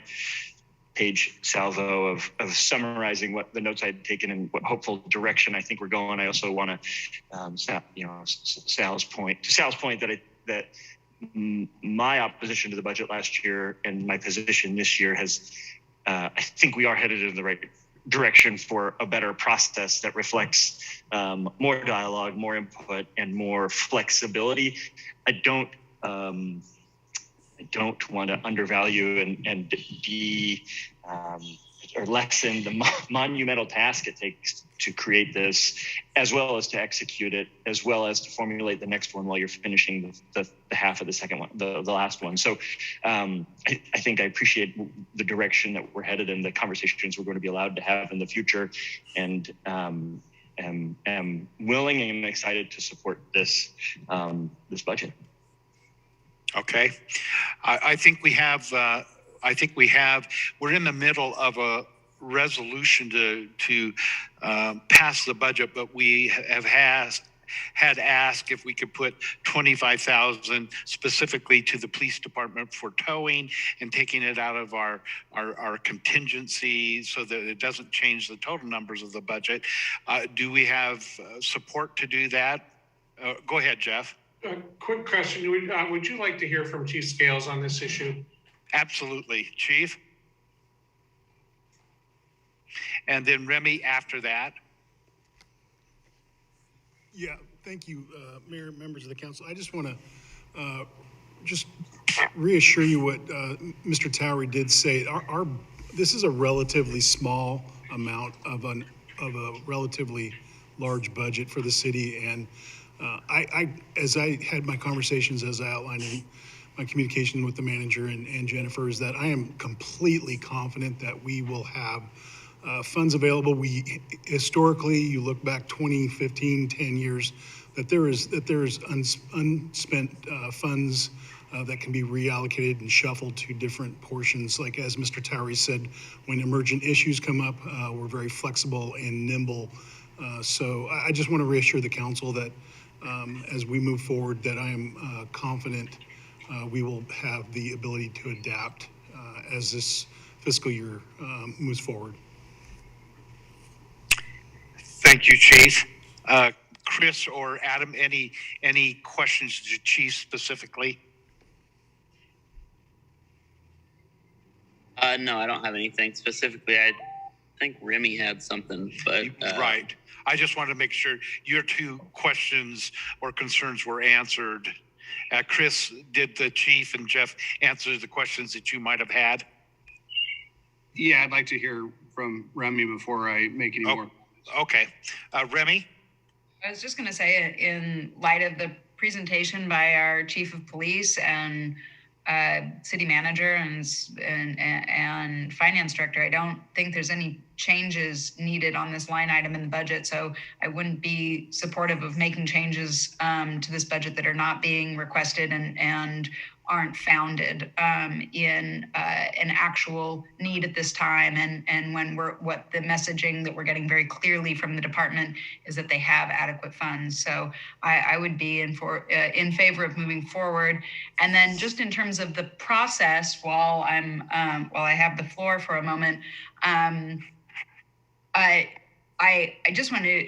page salvo of summarizing what the notes I'd taken and what hopeful direction I think we're going. I also want to, Sal's point that my opposition to the budget last year and my position this year has, I think we are headed in the right direction for a better process that reflects more dialogue, more input, and more flexibility. I don't want to undervalue and be or lessen the monumental task it takes to create this, as well as to execute it, as well as to formulate the next one while you're finishing the half of the second one, the last one. So I think I appreciate the direction that we're headed and the conversations we're going to be allowed to have in the future, and am willing and excited to support this budget. Okay, I think we're in the middle of a resolution to pass the budget, but we had asked if we could put $25,000 specifically to the police department for towing and taking it out of our contingency so that it doesn't change the total numbers of the budget. Do we have support to do that? Go ahead, Jeff. Quick question. Would you like to hear from Chief Scales on this issue? Absolutely. Chief? And then Remy after that. Yeah, thank you, Mayor, members of the council. I just want to just reassure you what Mr. Towery did say. This is a relatively small amount of a relatively large budget for the city, and as I had my conversations, as I outlined in my communication with the manager and Jennifer, is that I am completely confident that we will have funds available. We historically, you look back 20, 15, 10 years, that there is unspent funds that can be reallocated and shuffled to different portions. Like as Mr. Towery said, when emergent issues come up, we're very flexible and nimble. So I just want to reassure the council that as we move forward, that I am confident we will have the ability to adapt as this fiscal year moves forward. Thank you, Chief. Chris or Adam, any questions to Chief specifically? No, I don't have anything specifically. I think Remy had something, but right. I just wanted to make sure your two questions or concerns were answered. Chris, did the Chief and Jeff answer the questions that you might have had? Yeah, I'd like to hear from Remy before I make any more. Okay. Remy? I was just going to say, in light of the presentation by our chief of police and city manager and finance director, I don't think there's any changes needed on this line item in the budget. So I wouldn't be supportive of making changes to this budget that are not being requested and aren't founded in an actual need at this time. And when what the messaging that we're getting very clearly from the department is that they have adequate funds. So I would be in favor of moving forward. And then just in terms of the process, while I have the floor for a moment, I just want to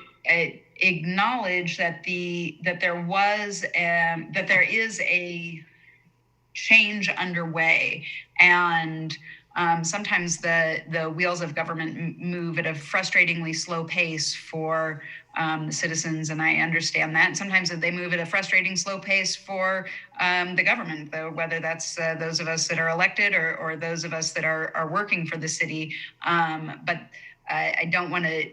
acknowledge that there is a change underway, and sometimes the wheels of government move at a frustratingly slow pace for the citizens, and I understand that. And sometimes they move at a frustrating slow pace for the government, though, whether that's those of us that are elected or those of us that are working for the city. But I don't want to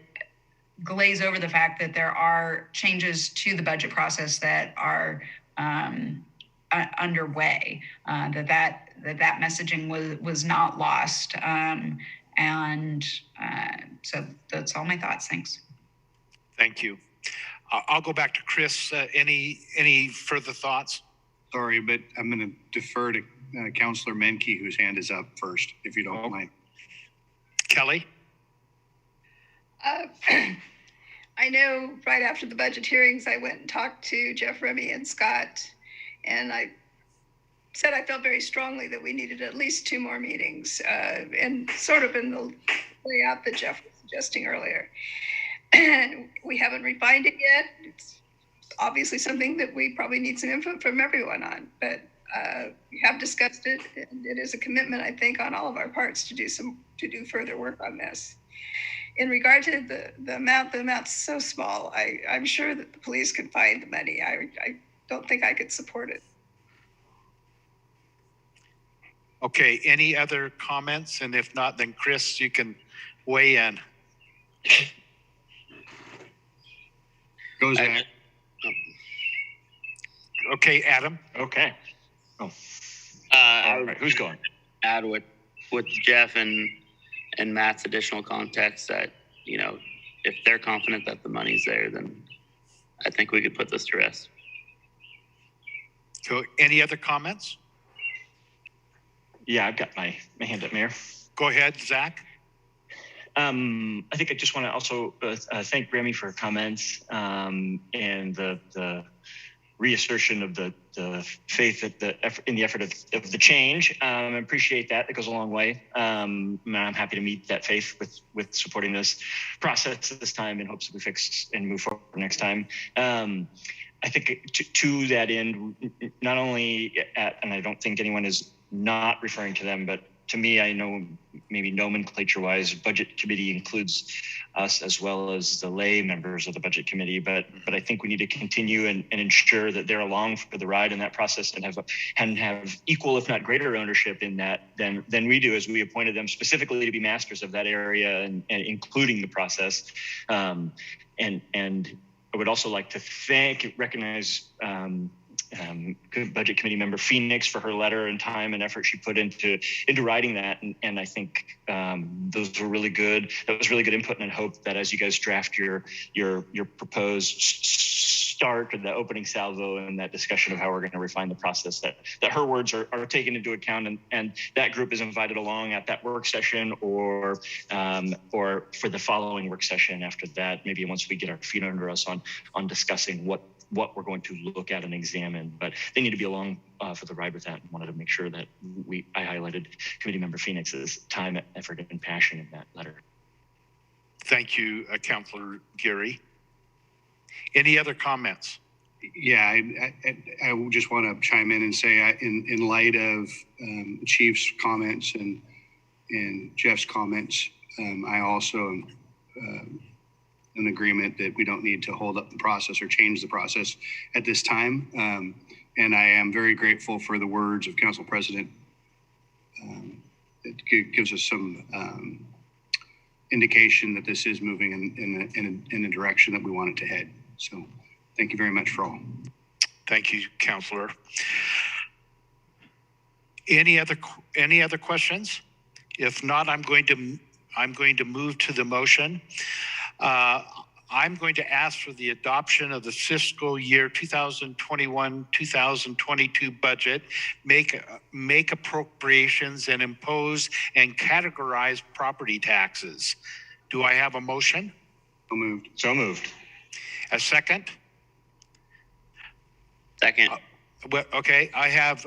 glaze over the fact that there are changes to the budget process that are underway, that messaging was not lost. So that's all my thoughts. Thanks. Thank you. I'll go back to Chris. Any further thoughts? Sorry, but I'm going to defer to Councillor Menke, whose hand is up first, if you don't mind. Kelly? I know right after the budget hearings, I went and talked to Jeff, Remy, and Scott, and I said I felt very strongly that we needed at least 2 more meetings, and sort of in the layout that Jeff was suggesting earlier. And we haven't refined it yet. It's obviously something that we probably need some input from everyone on, but we have discussed it, and it is a commitment, I think, on all of our parts to do further work on this. In regard to the amount's so small, I'm sure that the police could find the money. I don't think I could support it. Okay, any other comments? And if not, then Chris, you can weigh in. Go Zach. Okay, Adam. Okay. Oh. All right, who's going? Add with Jeff and Matt's additional context that, if they're confident that the money's there, then I think we could put this to rest. So any other comments? Yeah, I've got my hand up, Mayor. Go ahead, Zach. I think I just want to also thank Remy for her comments and the reassertion of the faith in the effort of the change. I appreciate that. That goes a long way. I'm happy to meet that faith with supporting this process this time in hopes that we fix and move forward next time. I think to that end, not only and I don't think anyone is not referring to them, but to me, I know maybe nomenclature-wise, budget committee includes us as well as the lay members of the budget committee. But I think we need to continue and ensure that they're along for the ride in that process and have equal, if not greater, ownership in that than we do, as we appointed them specifically to be masters of that area and including the process. And I would also like to recognize budget committee member Phoenix for her letter and time and effort she put into writing that, and I think those were really good. That was really good input, and I hope that as you guys draft your proposed start or the opening salvo and that discussion of how we're going to refine the process, that her words are taken into account, and that group is invited along at that work session or for the following work session after that, maybe once we get our feet under us on discussing what what we're going to look at and examine, but they need to be along for the ride with that, and wanted to make sure that I highlighted Committee Member Phoenix's time, effort, and passion in that letter. Thank you, Councilor Geary. Any other comments? Yeah, I just want to chime in and say, in light of the Chief's comments and Jeff's comments, I also am in agreement that we don't need to hold up the process or change the process at this time. And I am very grateful for the words of Council President. It gives us some indication that this is moving in the direction that we want it to head. So thank you very much for all. Thank you, Councilor. Any other questions? If not, I'm going to move to the motion. I'm going to ask for the adoption of the fiscal year 2021-2022 budget, make appropriations, and impose and categorize property taxes. Do I have a motion? So moved. So moved. A second? Second. Okay, I have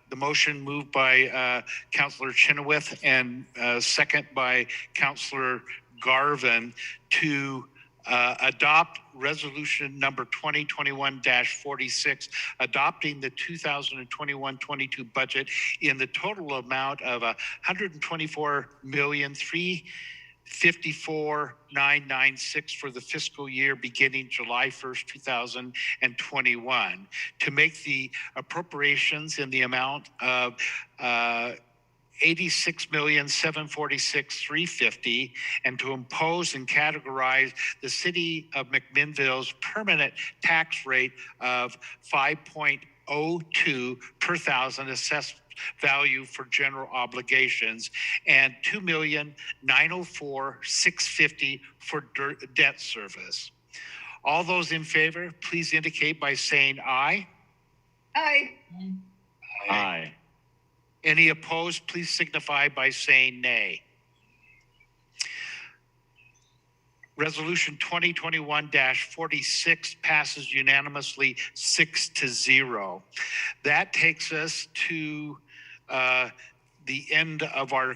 the motion moved by Councilor Chenoweth and second by Councilor Garvin to adopt resolution number 2021-46, adopting the 2021-22 budget in the total amount of $124,354,996 for the fiscal year beginning July 1st, 2021, to make the appropriations in the amount of $86,746,350, and to impose and categorize the city of McMinnville's permanent tax rate of 5.02 per thousand assessed value for general obligations and $2,904,650 for debt service. All those in favor, please indicate by saying aye. Aye. Aye. Any opposed, please signify by saying nay. Resolution 2021-46 passes unanimously 6-0. That takes us to the end of our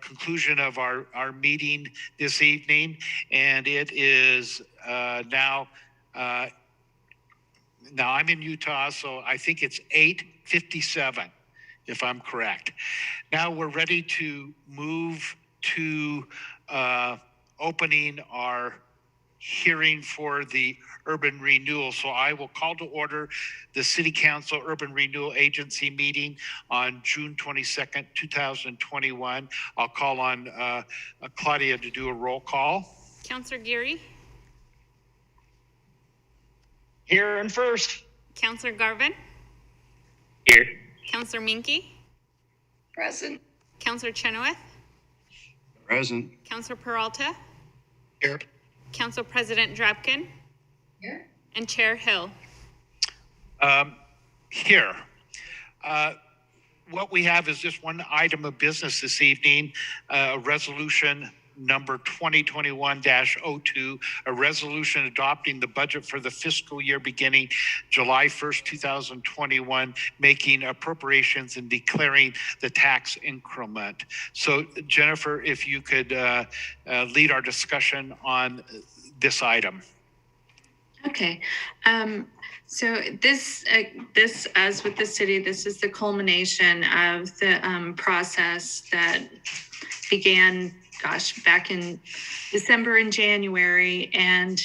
conclusion of our meeting this evening, and it is now I'm in Utah, so I think it's 8:57. If I'm correct. Now we're ready to move to opening our hearing for the urban renewal. So I will call to order the City Council Urban Renewal Agency meeting on June 22nd, 2021. I'll call on Claudia to do a roll call. Councilor Geary. Here and first. Councilor Garvin. Here. Councilor Minke. Present. Councilor Chenoweth. Present. Councilor Peralta. Here. Council President Drapkin. Here. And Chair Hill. Here. What we have is just one item of business this evening, resolution number 2021-02, a resolution adopting the budget for the fiscal year beginning July 1st, 2021, making appropriations and declaring the tax increment. So Jennifer, if you could lead our discussion on this item. Okay. So this, as with the city, this is the culmination of the process that began back in December and January, and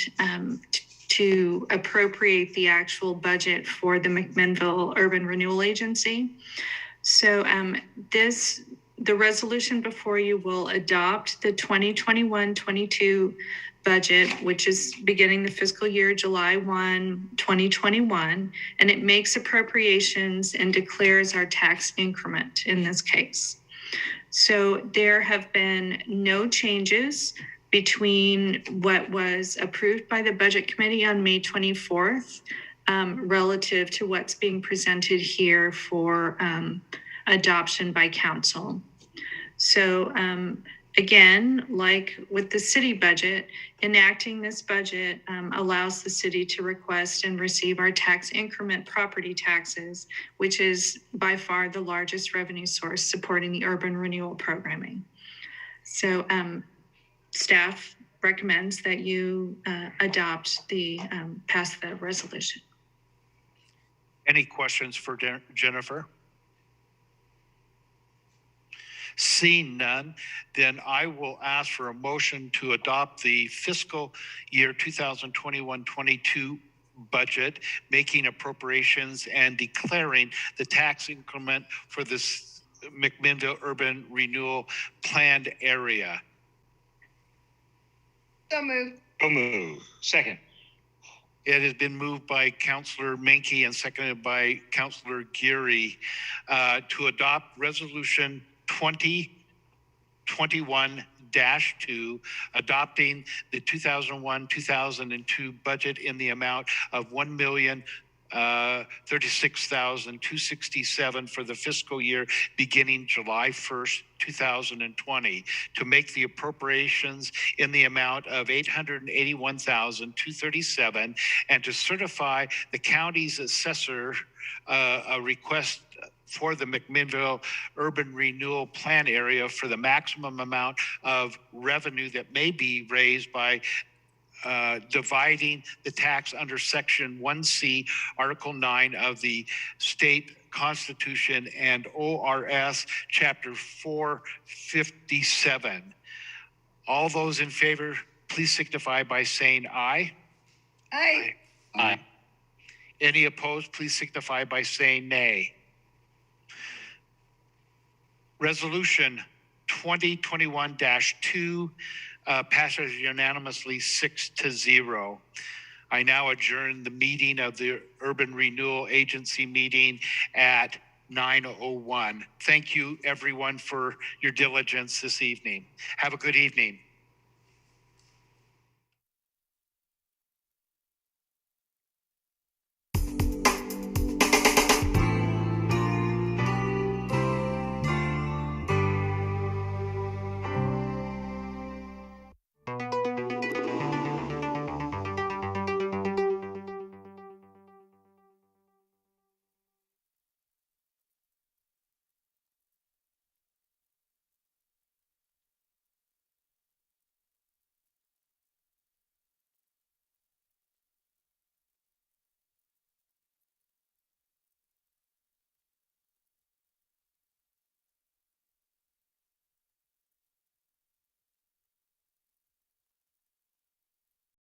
to appropriate the actual budget for the McMinnville Urban Renewal Agency. So the resolution before you will adopt the 2021-22 budget, which is beginning the fiscal year July 1, 2021, and it makes appropriations and declares our tax increment in this case. So there have been no changes between what was approved by the Budget Committee on May 24th relative to what's being presented here for adoption by Council. So Again, like with the city budget, enacting this budget allows the city to request and receive our tax increment property taxes, which is by far the largest revenue source supporting the urban renewal programming. So staff recommends that you pass the resolution. Any questions for Jennifer? Seeing none, then I will ask for a motion to adopt the fiscal year 2021-22 budget, making appropriations and declaring the tax increment for this McMinnville Urban Renewal Planned Area. So moved. So moved. Second. It has been moved by Councillor Menke and seconded by Councillor Geary to adopt Resolution 2021-2, adopting the 2001-2002 budget in the amount of $1,036,267 for the fiscal year beginning July 1st, 2020, to make the appropriations in the amount of $881,237 and to certify the county's assessor a request for the McMinnville Urban Renewal Plan Area for the maximum amount of revenue that may be raised by dividing the tax under Section 1C, Article 9 of the State Constitution and ORS Chapter 457. All those in favor, please signify by saying aye. Aye. Aye. Any opposed, please signify by saying nay. Resolution 2021-2 passes unanimously 6-0. I now adjourn the meeting of the Urban Renewal Agency meeting at 9:01. Thank you, everyone, for your diligence this evening. Have a good evening.